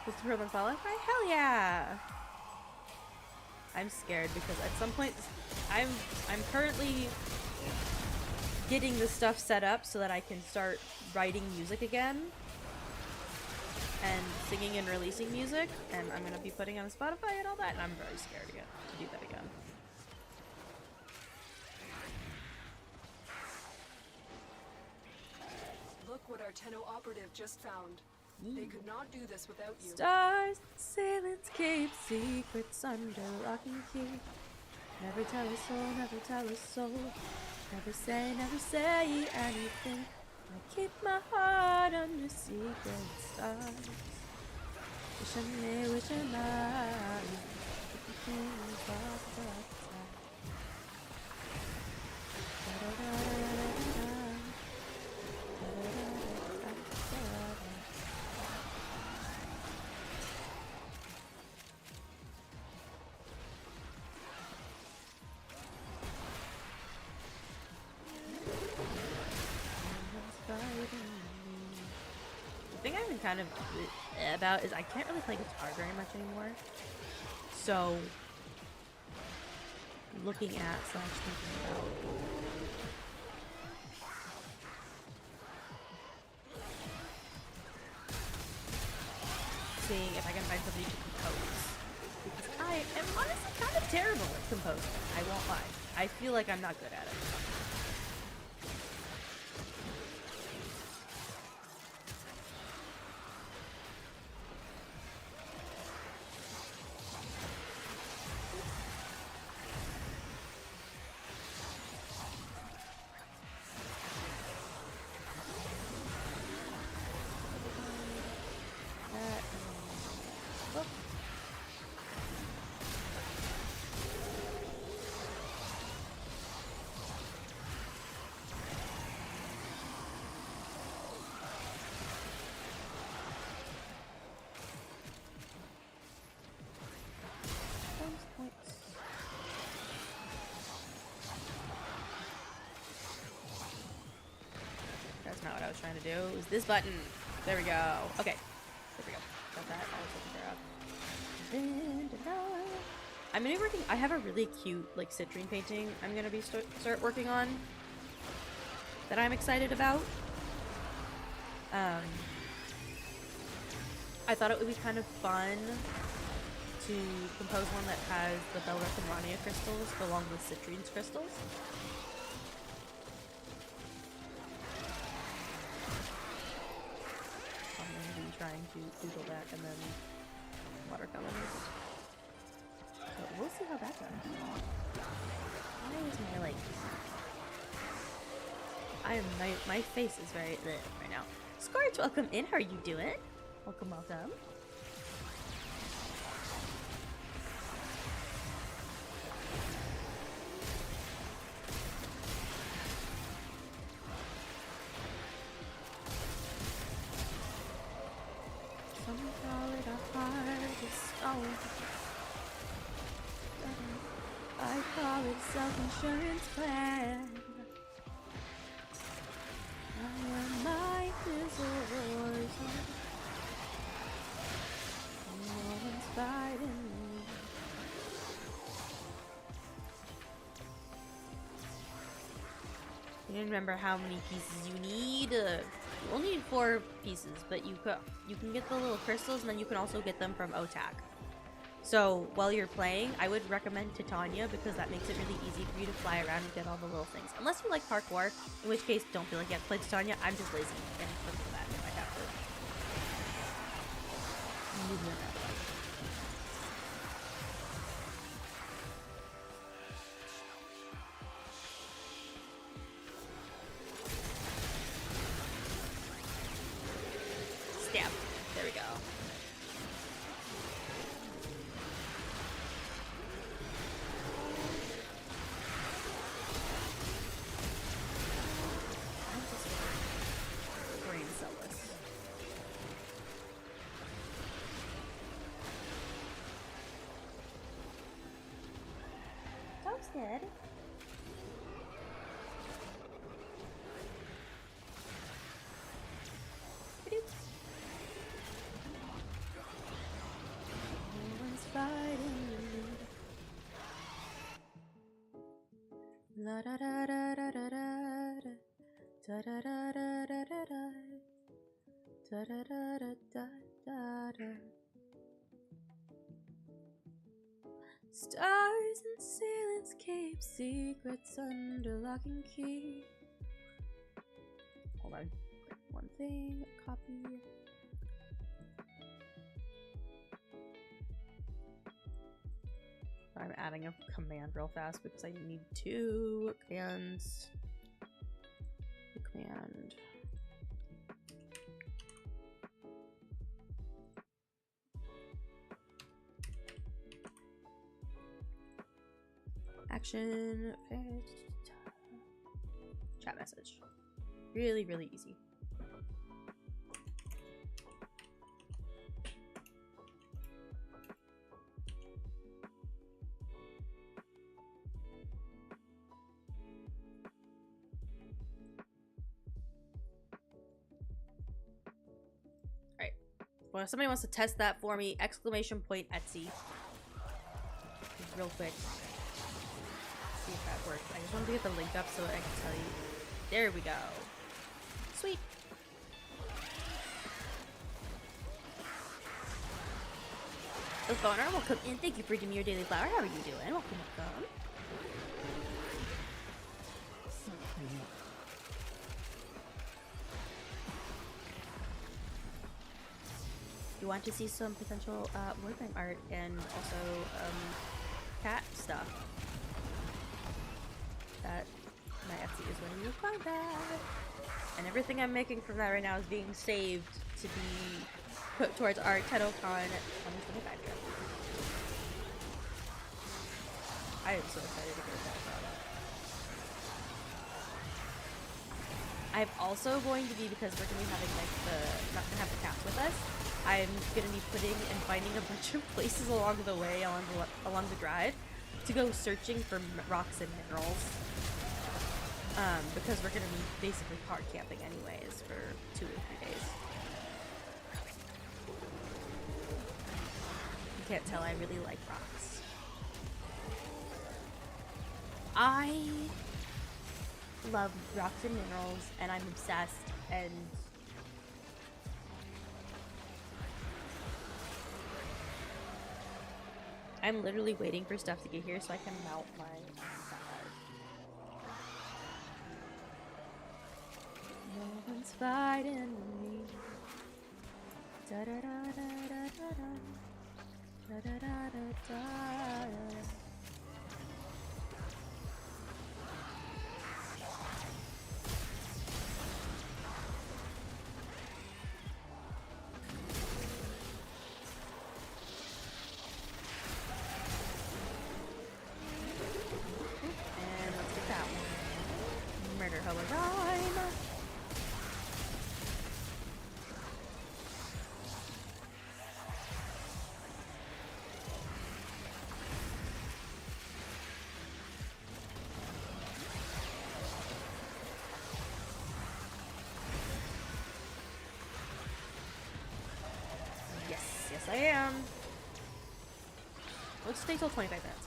Christopher Gonzalez? Hell yeah! I'm scared because at some point I'm currently getting the stuff set up so that I can start writing music again and singing and releasing music, and I'm gonna be putting on Spotify and all that, and I'm very scared to do that again. Look what our Tenno operative just found. They could not do this without you. Stars, sailors keep secrets under lock and key. Never tell a soul, never tell a soul. Never say anything. I keep my heart under secret stars. Wishing me, wishing I. The thing I've been kind of about is I can't really play guitar very much anymore. So, looking at / thinking about seeing if I can find somebody to compose. Because I am honestly kind of terrible at composing. I won't lie. I feel like I'm not good at it. That's not what I was trying to do. It was this button. There we go. Okay. There we go. Got that. I was looking for I'm gonna be working. I have a really cute like citrine painting I'm gonna be start working on that I'm excited about. I thought it would be kind of fun to compose one that has the Belric and Rania crystals along with citrine's crystals. I'm going to be trying to doodle that and then watercolor it. So we'll see how that goes. Why is my like... my face is very lit right now. Scorch, welcome in. How are you doing? Welcome, welcome. now. I call it self-insurance plan. My is a war zone. No one's fighting me. You didn't remember how many pieces you need. You only need 4 pieces, but you can get the little crystals, and then you can also get them from Otak. So while you're playing, I would recommend Titania because that makes it really easy for you to fly around and get all the little things. Unless you like parkour, in which case don't feel like you have to play Titania. I'm just lazy and look for that if I have to. Stab. There we go. BRAINCELLS. Toasted. La da da da da da da da da da da da da da da da da da da. Stars and ceilings keep secrets under lock and key. Hold on, click one thing, copy. I'm adding a command real fast because I need 2 commands. Command. Action. Chat message. Really, really easy. Well, if somebody wants to test that for me, exclamation point Etsy. Just real quick. See if that works. I just wanted to get the link up so I can tell you. There we go. Sweet. The phoner, welcome in. Thank you for giving me your daily flower. How are you doing? Welcome, welcome. You want to see some potential Warframe art and also cat stuff. That my Etsy is where you find that. And everything I'm making from that right now is being saved to be put towards our TennoCon 2025 trip. I am so excited to get that product. I'm also going to be, because we're going to be having like not going to have the cats with us, I'm going to be putting and finding a bunch of places along the way, along the drive, to go searching for rocks and minerals. Because we're going to be basically hard camping anyways for 2 or 3 days. You can't tell I really like rocks. I love rocks and minerals, and I'm obsessed, and I'm literally waiting for stuff to get here so I can mount my No one's fighting me. Da da da da da da da da da da da da. And let's get that one. Murder Hobo Rhyme. I am. Let's stay till 25 minutes.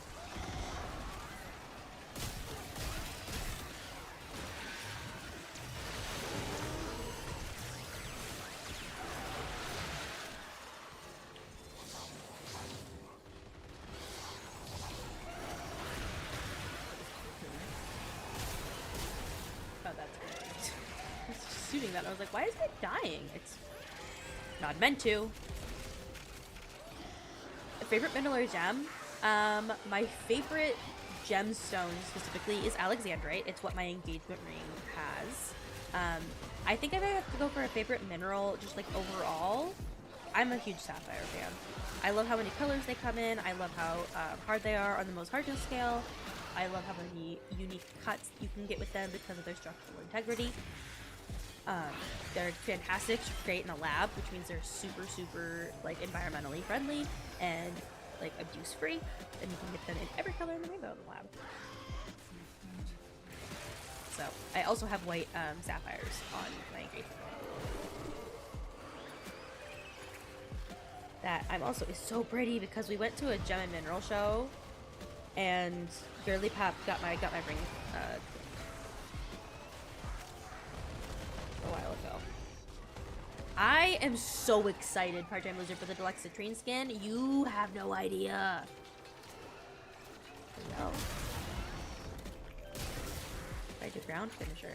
Oh, that's great. I was just shooting that. I was like, why is it dying? It's not meant to. Favorite mineral or gem? My favorite gemstone specifically is Alexandrite. It's what my engagement ring has. I think if I have to go for a favorite mineral, just like overall, I'm a huge sapphire fan. I love how many colors they come in. I love how hard they are on the most hardness scale. I love how many unique cuts you can get with them because of their structural integrity. They're fantastic to create in a lab, which means they're super like environmentally friendly and like abuse free, and you can get them in every color in the rainbow in the lab. So I also have white sapphires on my engagement. That is so pretty because we went to a gem and mineral show, and Girly Pop got my ring a while ago. I am so excited, Part-Time Loser, for the deluxe citrine skin. You have no idea. No. I did ground finisher.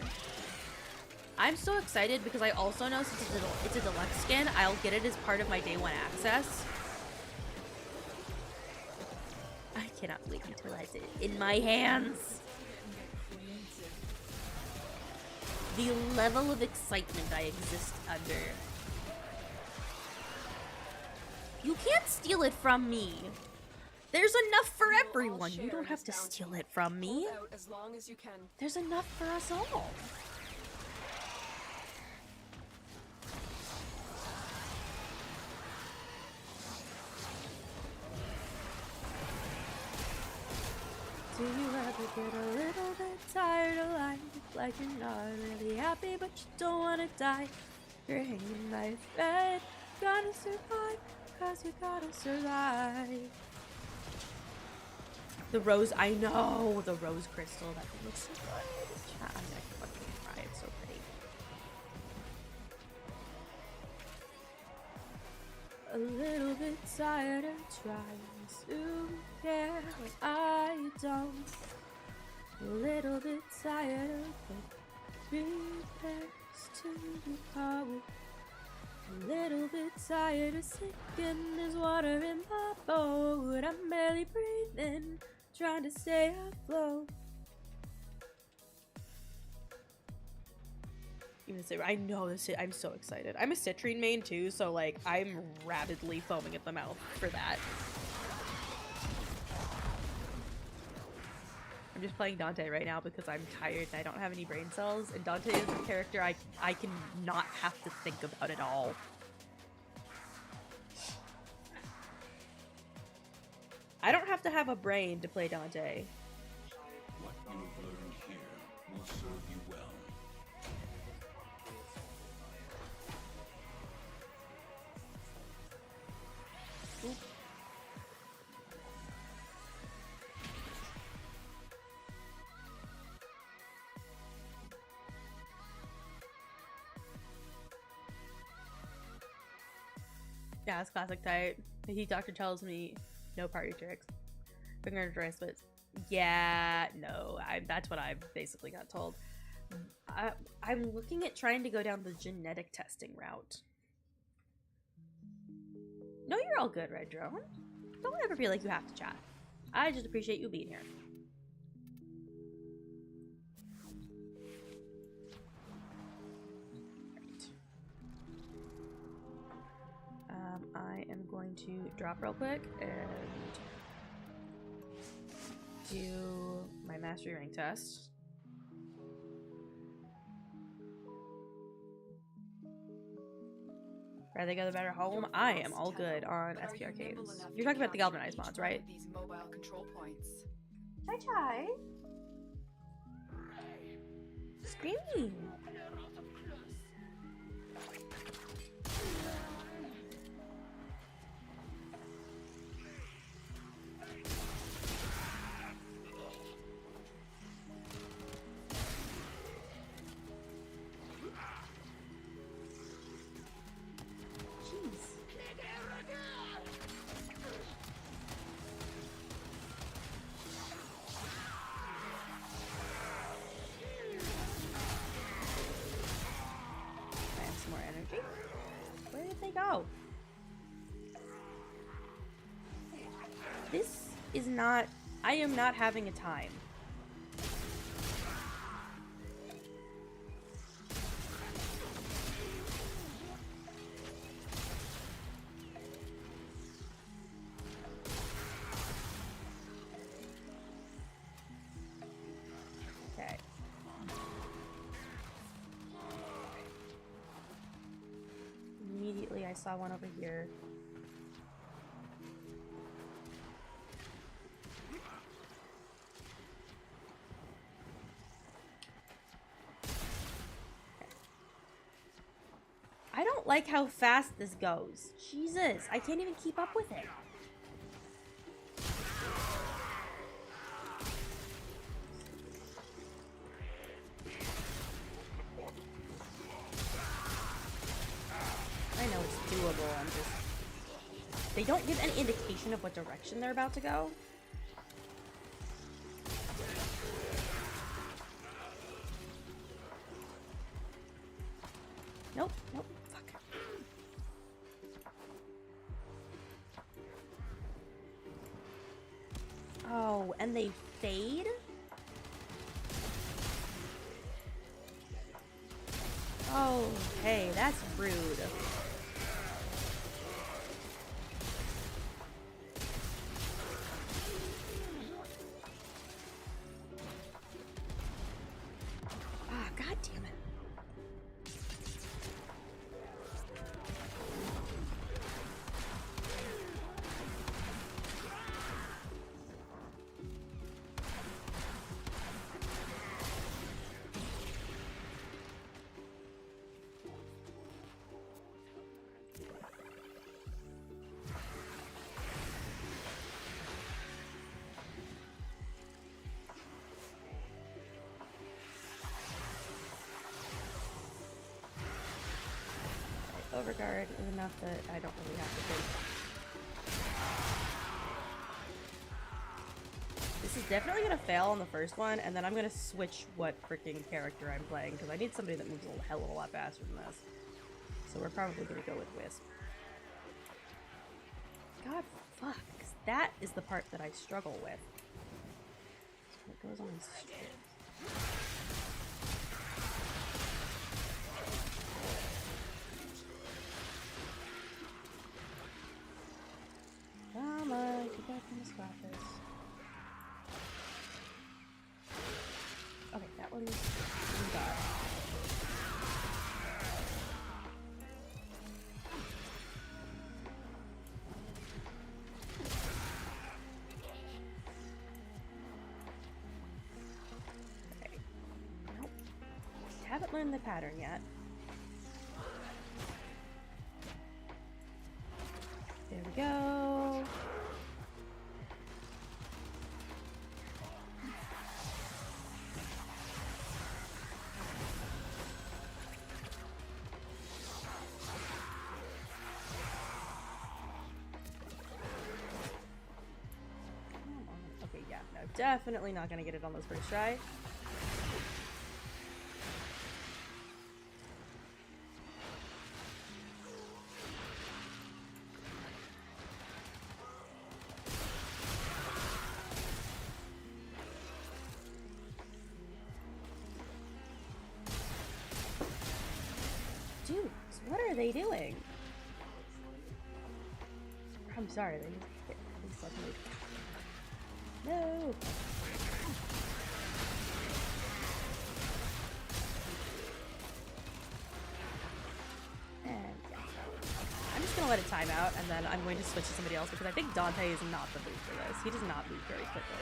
I'm so excited because I also know since it's a deluxe skin, I'll get it as part of my day one access. I cannot wait until I get it in my hands. The level of excitement I exist under. You can't steal it from me. There's enough for everyone. You don't have to steal it from me. As long as you can. There's enough for us all. Do you ever get a little bit tired of life? Like you're not really happy, but you don't want to die. You're hanging by a thread. Gotta survive, cause you gotta survive. The rose, I know, the rose crystal. That thing looks so good. I'm gonna fucking cry. It's so pretty. A little bit tired of trying to care when I don't. A little bit tired of the repairs to the car. A little bit tired of sinking. There's water in my boat. I'm barely breathing, trying to stay afloat. Even say, I know this. I'm so excited. I'm a citrine main too, so like I'm rapidly foaming at the mouth for that. I'm just playing Dante right now because I'm tired and I don't have any brain cells, and Dante is a character I can not have to think about at all. I don't have to have a brain to play Dante. What you have learned here will serve you well. Oop. Yeah, it's classic type. The heat doctor tells me no party tricks. Finger bracelets. Yeah, no. That's what I basically got told. I'm looking at trying to go down the genetic testing route. No, you're all good, Red Drone. Don't ever feel like you have to chat. I just appreciate you being here. I am going to drop real quick and do my mastery rank test. Rather go the better home. I am all good on SP Arcades. You're talking about the galvanized mods, right? These mobile control points. Chai. Screaming. This is not... I am not having a time. Okay. Immediately I saw one over here. I don't like how fast this goes. Jesus, I can't even keep up with it. I know it's doable, I'm just... They don't give any indication of what direction they're about to go. Nope, nope. Oh, and they fade? Oh, hey, that's rude. Ah, god damn it. Overguard is enough that I don't really have to think. This is definitely gonna fail on the first one, and then I'm gonna switch what freaking character I'm playing, because I need somebody that moves a hell of a lot faster than this. So we're probably gonna go with Wisp. God fuck, 'cause that is the part that I struggle with. So it goes on straight. Come on, get back from the scrappers. Okay, that one's got. Okay. Nope. Haven't learned the pattern yet. There we go. Okay, yeah, no, definitely not gonna get it on this first try. Dude, what are they doing? I'm sorry, they just hit me suddenly. No! And yeah. I'm just gonna let it time out, and then I'm going to switch to somebody else, because I think Dante is not the move for this. He does not move very quickly.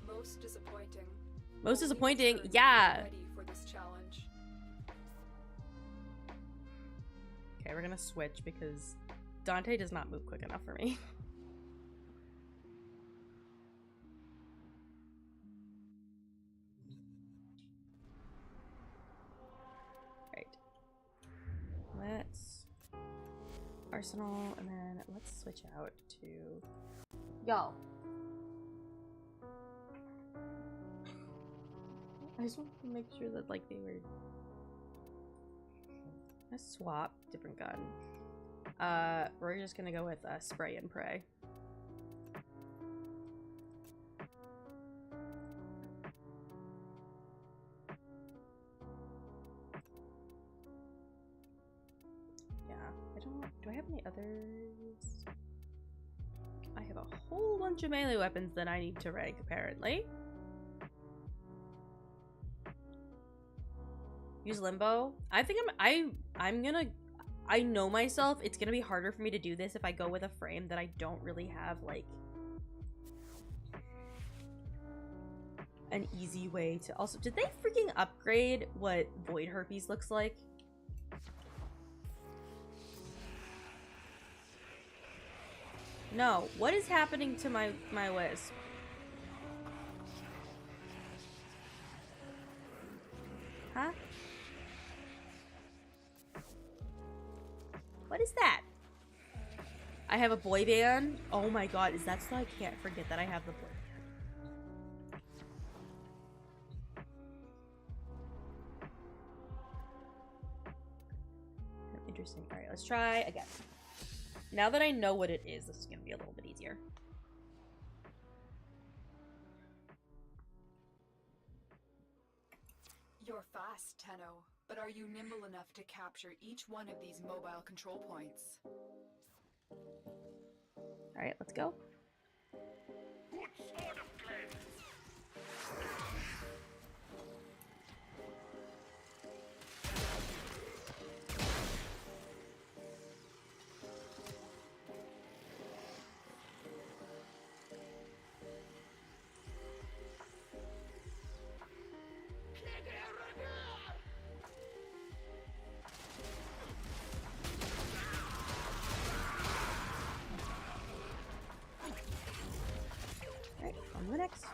Most disappointing. Most disappointing? Yeah! Ready for this challenge. Okay, we're gonna switch, because Dante does not move quick enough for me. Right. Let's Arsenal, and then let's switch out to y'all. I just want to make sure that like they were. Let's swap different gun. We're just gonna go with spray and pray. Yeah, do I have any others? I have a whole bunch of melee weapons that I need to rank, apparently. Use limbo. I think I'm gonna, I know myself, it's gonna be harder for me to do this if I go with a frame that I don't really have, like, an easy way to. Also, did they freaking upgrade what Void Herpes looks like? No. What is happening to my Wisp? Huh? What is that? I have a boy band? Oh my god, is that so I can't forget that I have the boy band? Interesting. Alright, let's try again. Now that I know what it is, this is going to be a little bit easier. You're fast, Tenno, but are you nimble enough to capture each one of these mobile control points? Alright, let's go. What sort of cleanse? Alright, on to the next.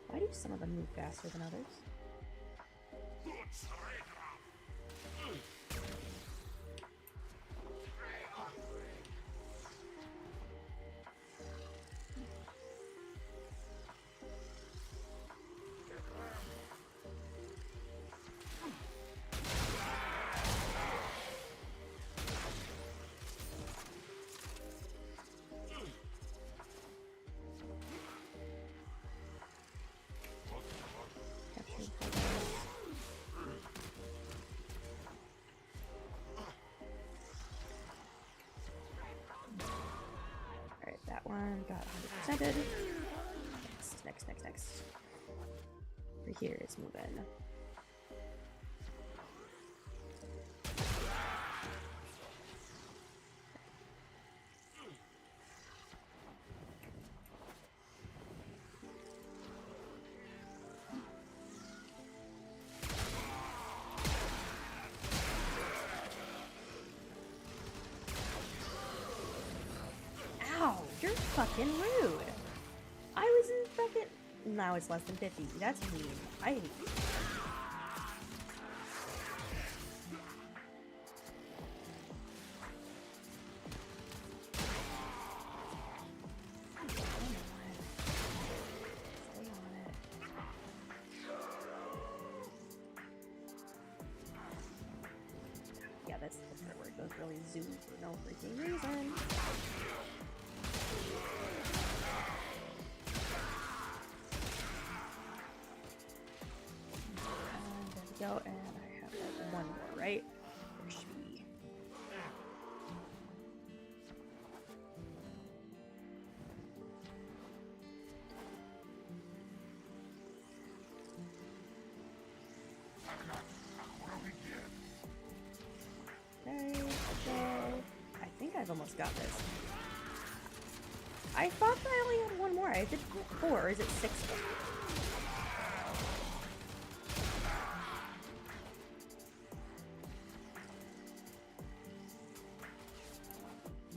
Why do some of them move faster than others? Alright, that one got 100%ed. Next. Over here is moving. Ow, you're fucking rude. I was in fucking. Now it's less than 50. That's mean. I hate you. Yeah, that's the part where it goes really zoom for no freaking reason. There we go, and I have like one more, right? There should be. Okay, so I think I've almost got this. I thought that I only had one more. I did 4, or is it 6?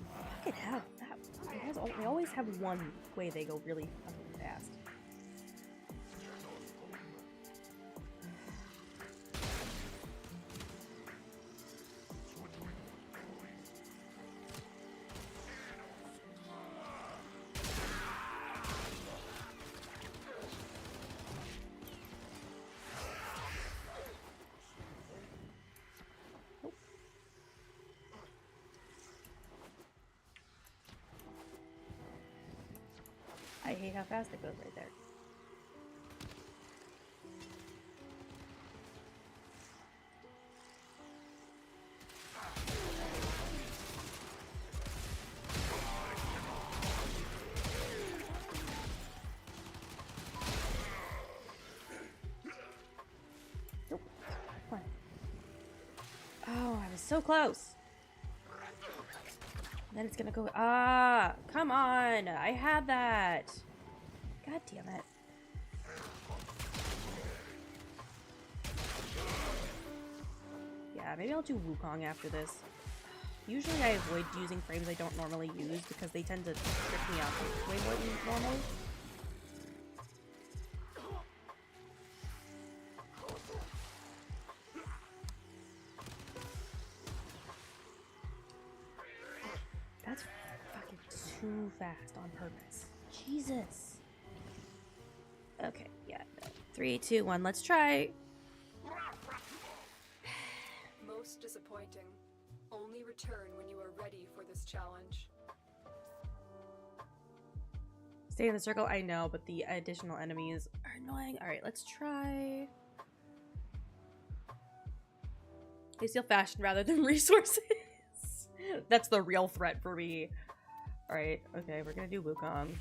I could have that. They always have one way they go really fucking fast. hate how fast it goes right there. Nope. Come on. Oh, I was so close. Then it's gonna go. Ah, come on! I had that. God damn it. Yeah, maybe I'll do Wukong after this. Usually I avoid using frames I don't normally use because they tend to trip me up way more than normal. That's fucking too fast on purpose. Jesus. Okay, yeah. 3, 2, 1, let's try. Most disappointing. Only return when you are ready for this challenge. Stay in the circle, I know, but the additional enemies are annoying. Alright, let's try. They steal fashion rather than resources. That's the real threat for me. Alright, okay, we're gonna do Wukong.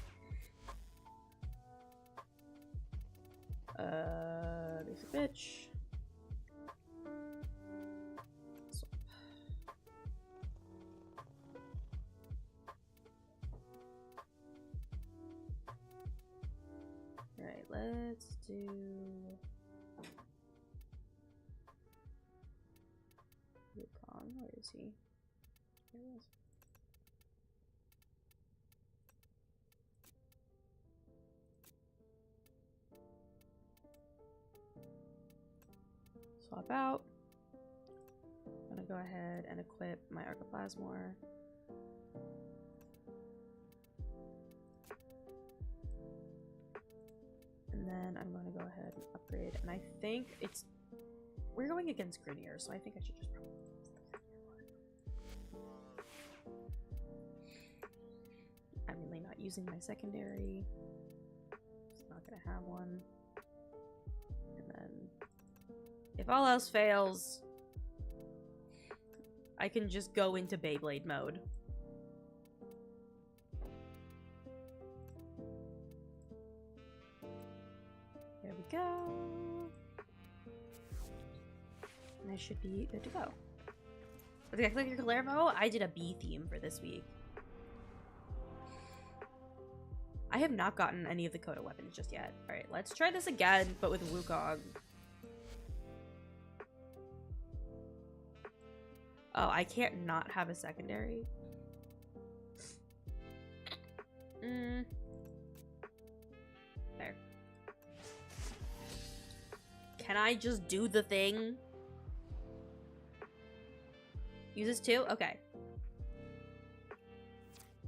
There's a bitch. Alright, let's do... Wukong, where is he? There he is. Swap out. I'm gonna go ahead and equip my Archoplasmor. And then I'm going to go ahead and upgrade. And I think it's... We're going against Grenier, so I think I should just probably use the Grenier one. I'm really not using my secondary. Just not going to have one. And then... If all else fails... I can just go into Beyblade mode. There we go. And I should be good to go. Okay, click your Calervo. I did a B theme for this week. I have not gotten any of the Coda weapons just yet. Alright, let's try this again, but with Wukong. Oh, I can't not have a secondary. There. Can I just do the thing? Use this too? Okay.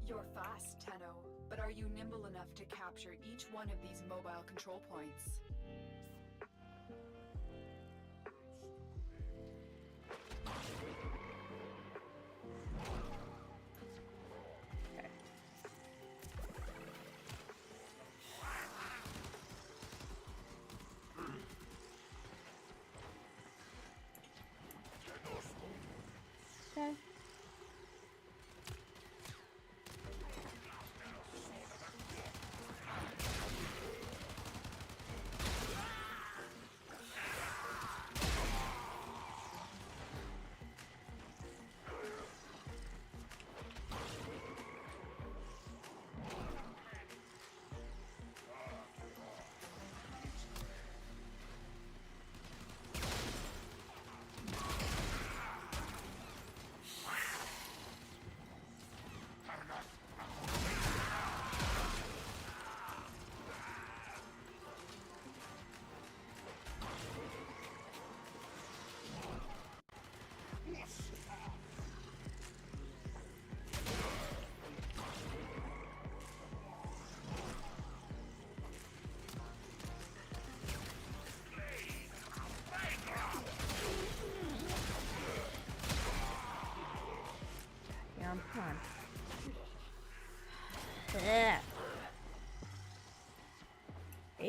You're fast, Tenno, but are you nimble enough to capture each one of these mobile control points? Okay.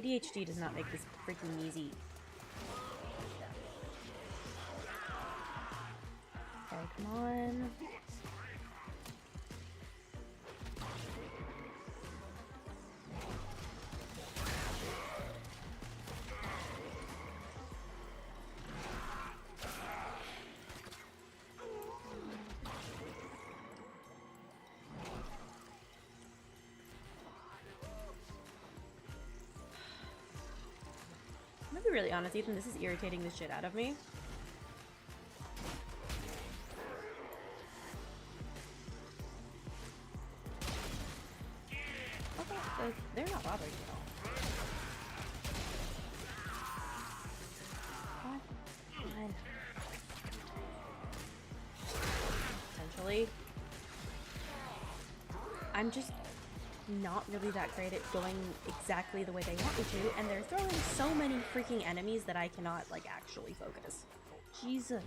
ADHD does not make this freaking easy. Okay, come on. I'm gonna be really honest, Ethan, this is irritating the shit out of me. Okay, they're not bothering me at all. What? Fine. Essentially, I'm just not really that great at going exactly the way they want me to, and they're throwing so many freaking enemies that I cannot, like, actually focus. Jesus.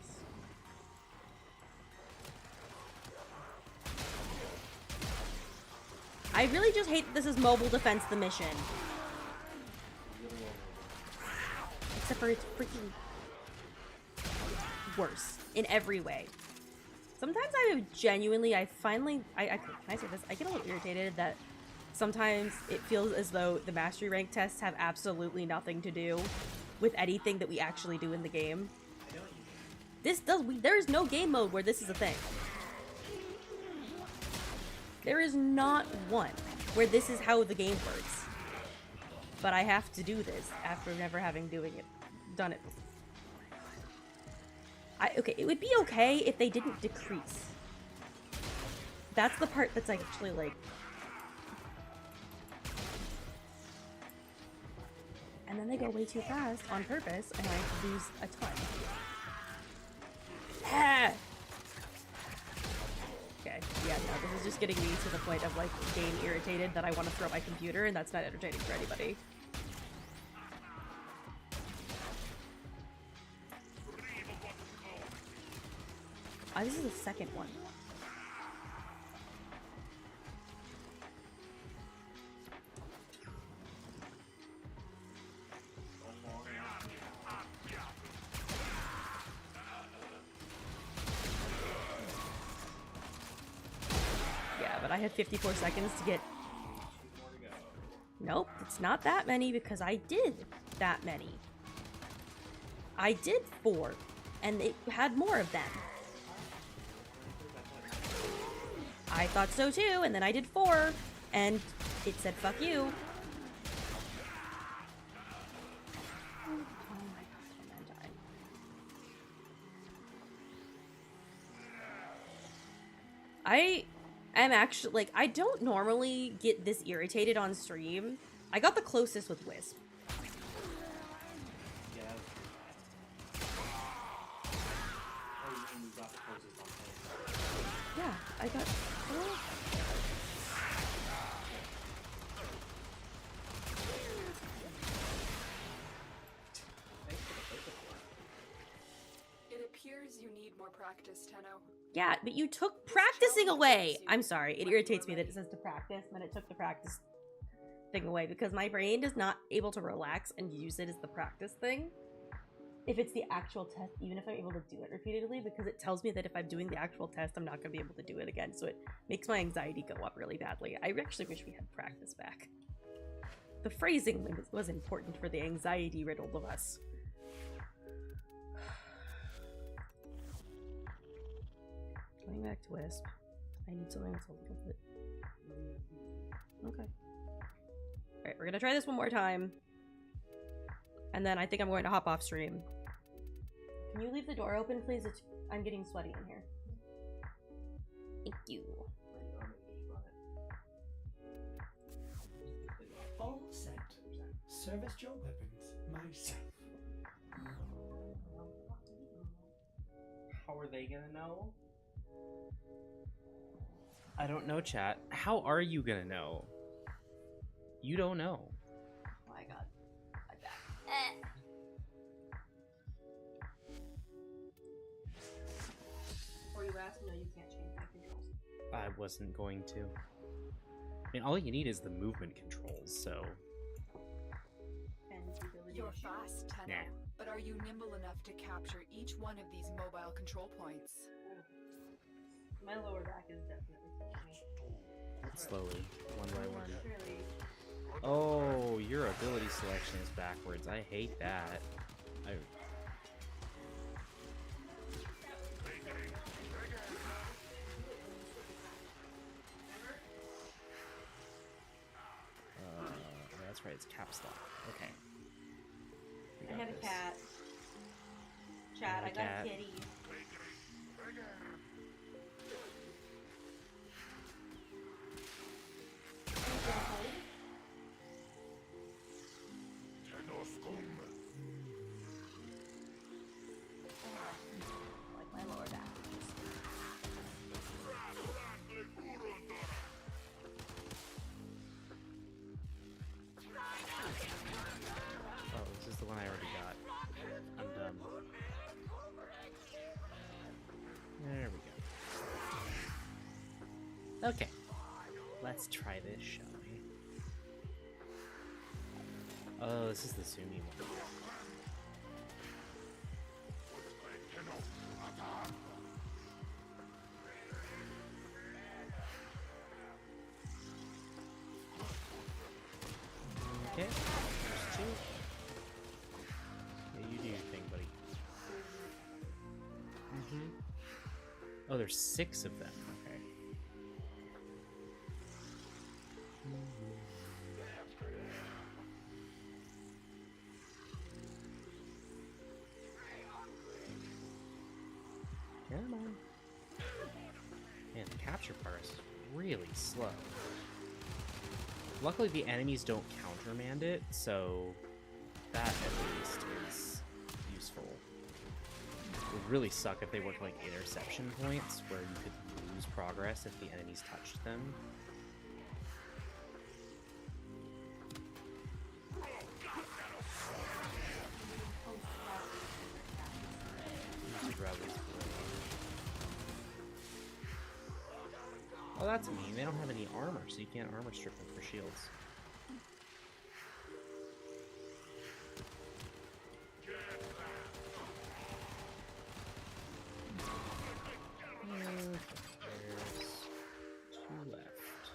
I really just hate that this is mobile defense the mission. Except for it's freaking worse in every way. Sometimes I genuinely, I can I say this? I get a little irritated that sometimes it feels as though the mastery rank tests have absolutely nothing to do with anything that we actually do in the game. There is no game mode where this is a thing. There is not one where this is how the game works. But I have to do this after never having done it before. Okay, it would be okay if they didn't decrease. That's the part that's actually like... And then they go way too fast on purpose, and I lose a ton. Ah! Okay, yeah, no, this is just getting me to the point of, like, game irritated that I want to throw my computer, and that's not entertaining for anybody. This is the second one. Yeah, but I had 54 seconds to get... Nope, it's not that many because I did that many. I did 4, and it had more of them. I thought so too, and then I did 4, and it said fuck you. Oh my god, I'm dying. I am actually, like, I don't normally get this irritated on stream. I got the closest with Wisp. Yeah, I got... It appears you need more practice, Tenno. Yeah, but you took practicing away! I'm sorry, it irritates me that it says to practice, and then it took the practice thing away, because my brain is not able to relax and use it as the practice thing. If it's the actual test, even if I'm able to do it repeatedly, because it tells me that if I'm doing the actual test, I'm not going to be able to do it again, so it makes my anxiety go up really badly. I actually wish we had practice back. The phrasing was important for the anxiety-riddled of us. Going back to Wisp. I need something that's a little bit... Okay. Alright, we're gonna try this one more time. And then I think I'm going to hop off stream. Can you leave the door open, please? I'm getting sweaty in here. Thank you. All set. Service your weapons myself. How are they gonna know? I don't know, chat. How are you gonna know? You don't know. Oh my god. Or you asked? No, you can't change my controls. I wasn't going to. I mean, all you need is the movement controls, so... You're fast, Tenno. Nah. But are you nimble enough to capture each one of these mobile control points? My lower back is definitely killing me. Slowly, one by one. Surely. Oh, your ability selection is backwards. I hate that. That's right, it's caps lock. Okay. I have a cat. Chat, I got a kitty. Like my lower back. Oh, this is the one I already got. I'm done. There we go. Okay. Let's try this, shall we? Oh, this is the Sumi one. Okay, there's two. Yeah, you do your thing, buddy. Oh, there's 6 of them. Okay. Come on. Man, the capture part is really slow. Luckily, the enemies don't countermand it, so that at least is useful. It would really suck if they worked like interception points, where you could lose progress if the enemies touched them. Oh, that's mean. They don't have any armor, so you can't armor strip them for shields. There's 2 left.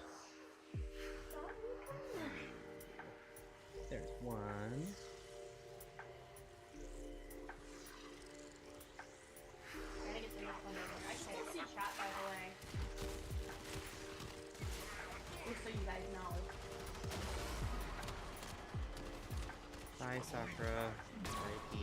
There's 1. I can't see chat, by the way. Just so you guys know. Bye, Sakura. R.I.P.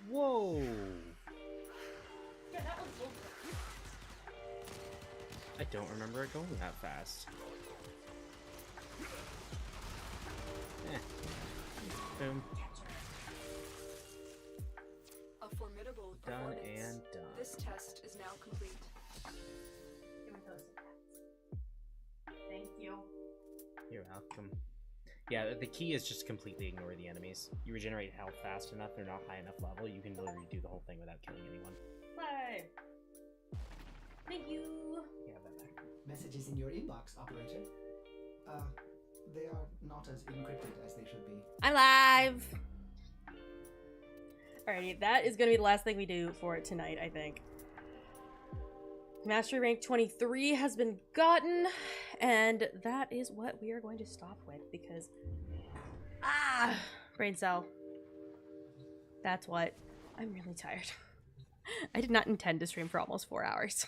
Whoa! Yeah, that was bullshit. I don't remember it going that fast. Eh. Boom. A formidable Done performance. and done. This test is now complete. Give me those cats. Thank you. You're welcome. Yeah, the key is just completely ignore the enemies. You regenerate health fast enough, they're not high enough level, you can literally do the whole thing without killing anyone. Bye. Thank you. Yeah, that back. Messages in your inbox, operator. They are not as encrypted as they should be. I'm live! Alrighty, that is going to be the last thing we do for tonight, I think. Mastery rank 23 has been gotten, and that is what we are going to stop with, because... brain cell. That's what. I'm really tired. I did not intend to stream for almost 4 hours.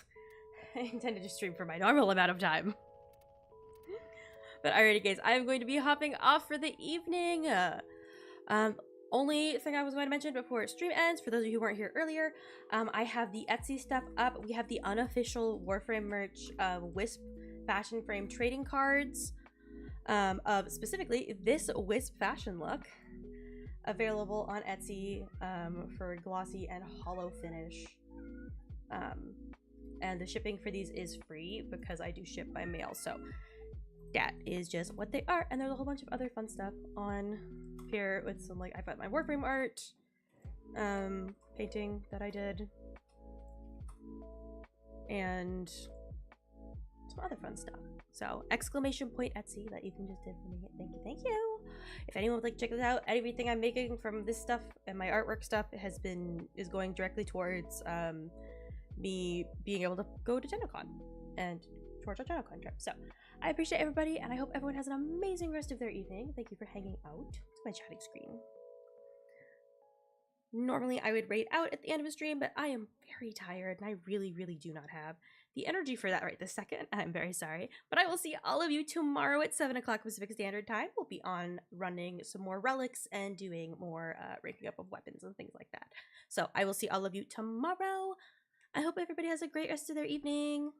I intended to stream for my normal amount of time. But alrighty guys, I'm going to be hopping off for the evening. Only thing I was going to mention before stream ends, for those of you who weren't here earlier, I have the Etsy stuff up. We have the unofficial Warframe merch, Wisp fashion frame trading cards, of specifically this Wisp fashion look, available on Etsy for glossy and hollow finish And the shipping for these is free because I do ship by mail. So that is just what they are. And there's a whole bunch of other fun stuff on here with some, like, I've got my Warframe art, painting that I did, and some other fun stuff. So exclamation point Etsy that Ethan just did for me. Thank you, thank you. If anyone would like to check this out, everything I'm making from this stuff and my artwork stuff is going directly towards me being able to go to GenOCon and towards our GenOCon trip. So I appreciate everybody, and I hope everyone has an amazing rest of their evening. Thank you for hanging out to my chatting screen. Normally I would raid out at the end of a stream, but I am very tired and I really, really do not have the energy for that right this second. I'm very sorry, but I will see all of you tomorrow at 7 o'clock Pacific Standard Time. We'll be on running some more relics and doing more ranking up of weapons and things like that. So I will see all of you tomorrow. I hope everybody has a great rest of their evening.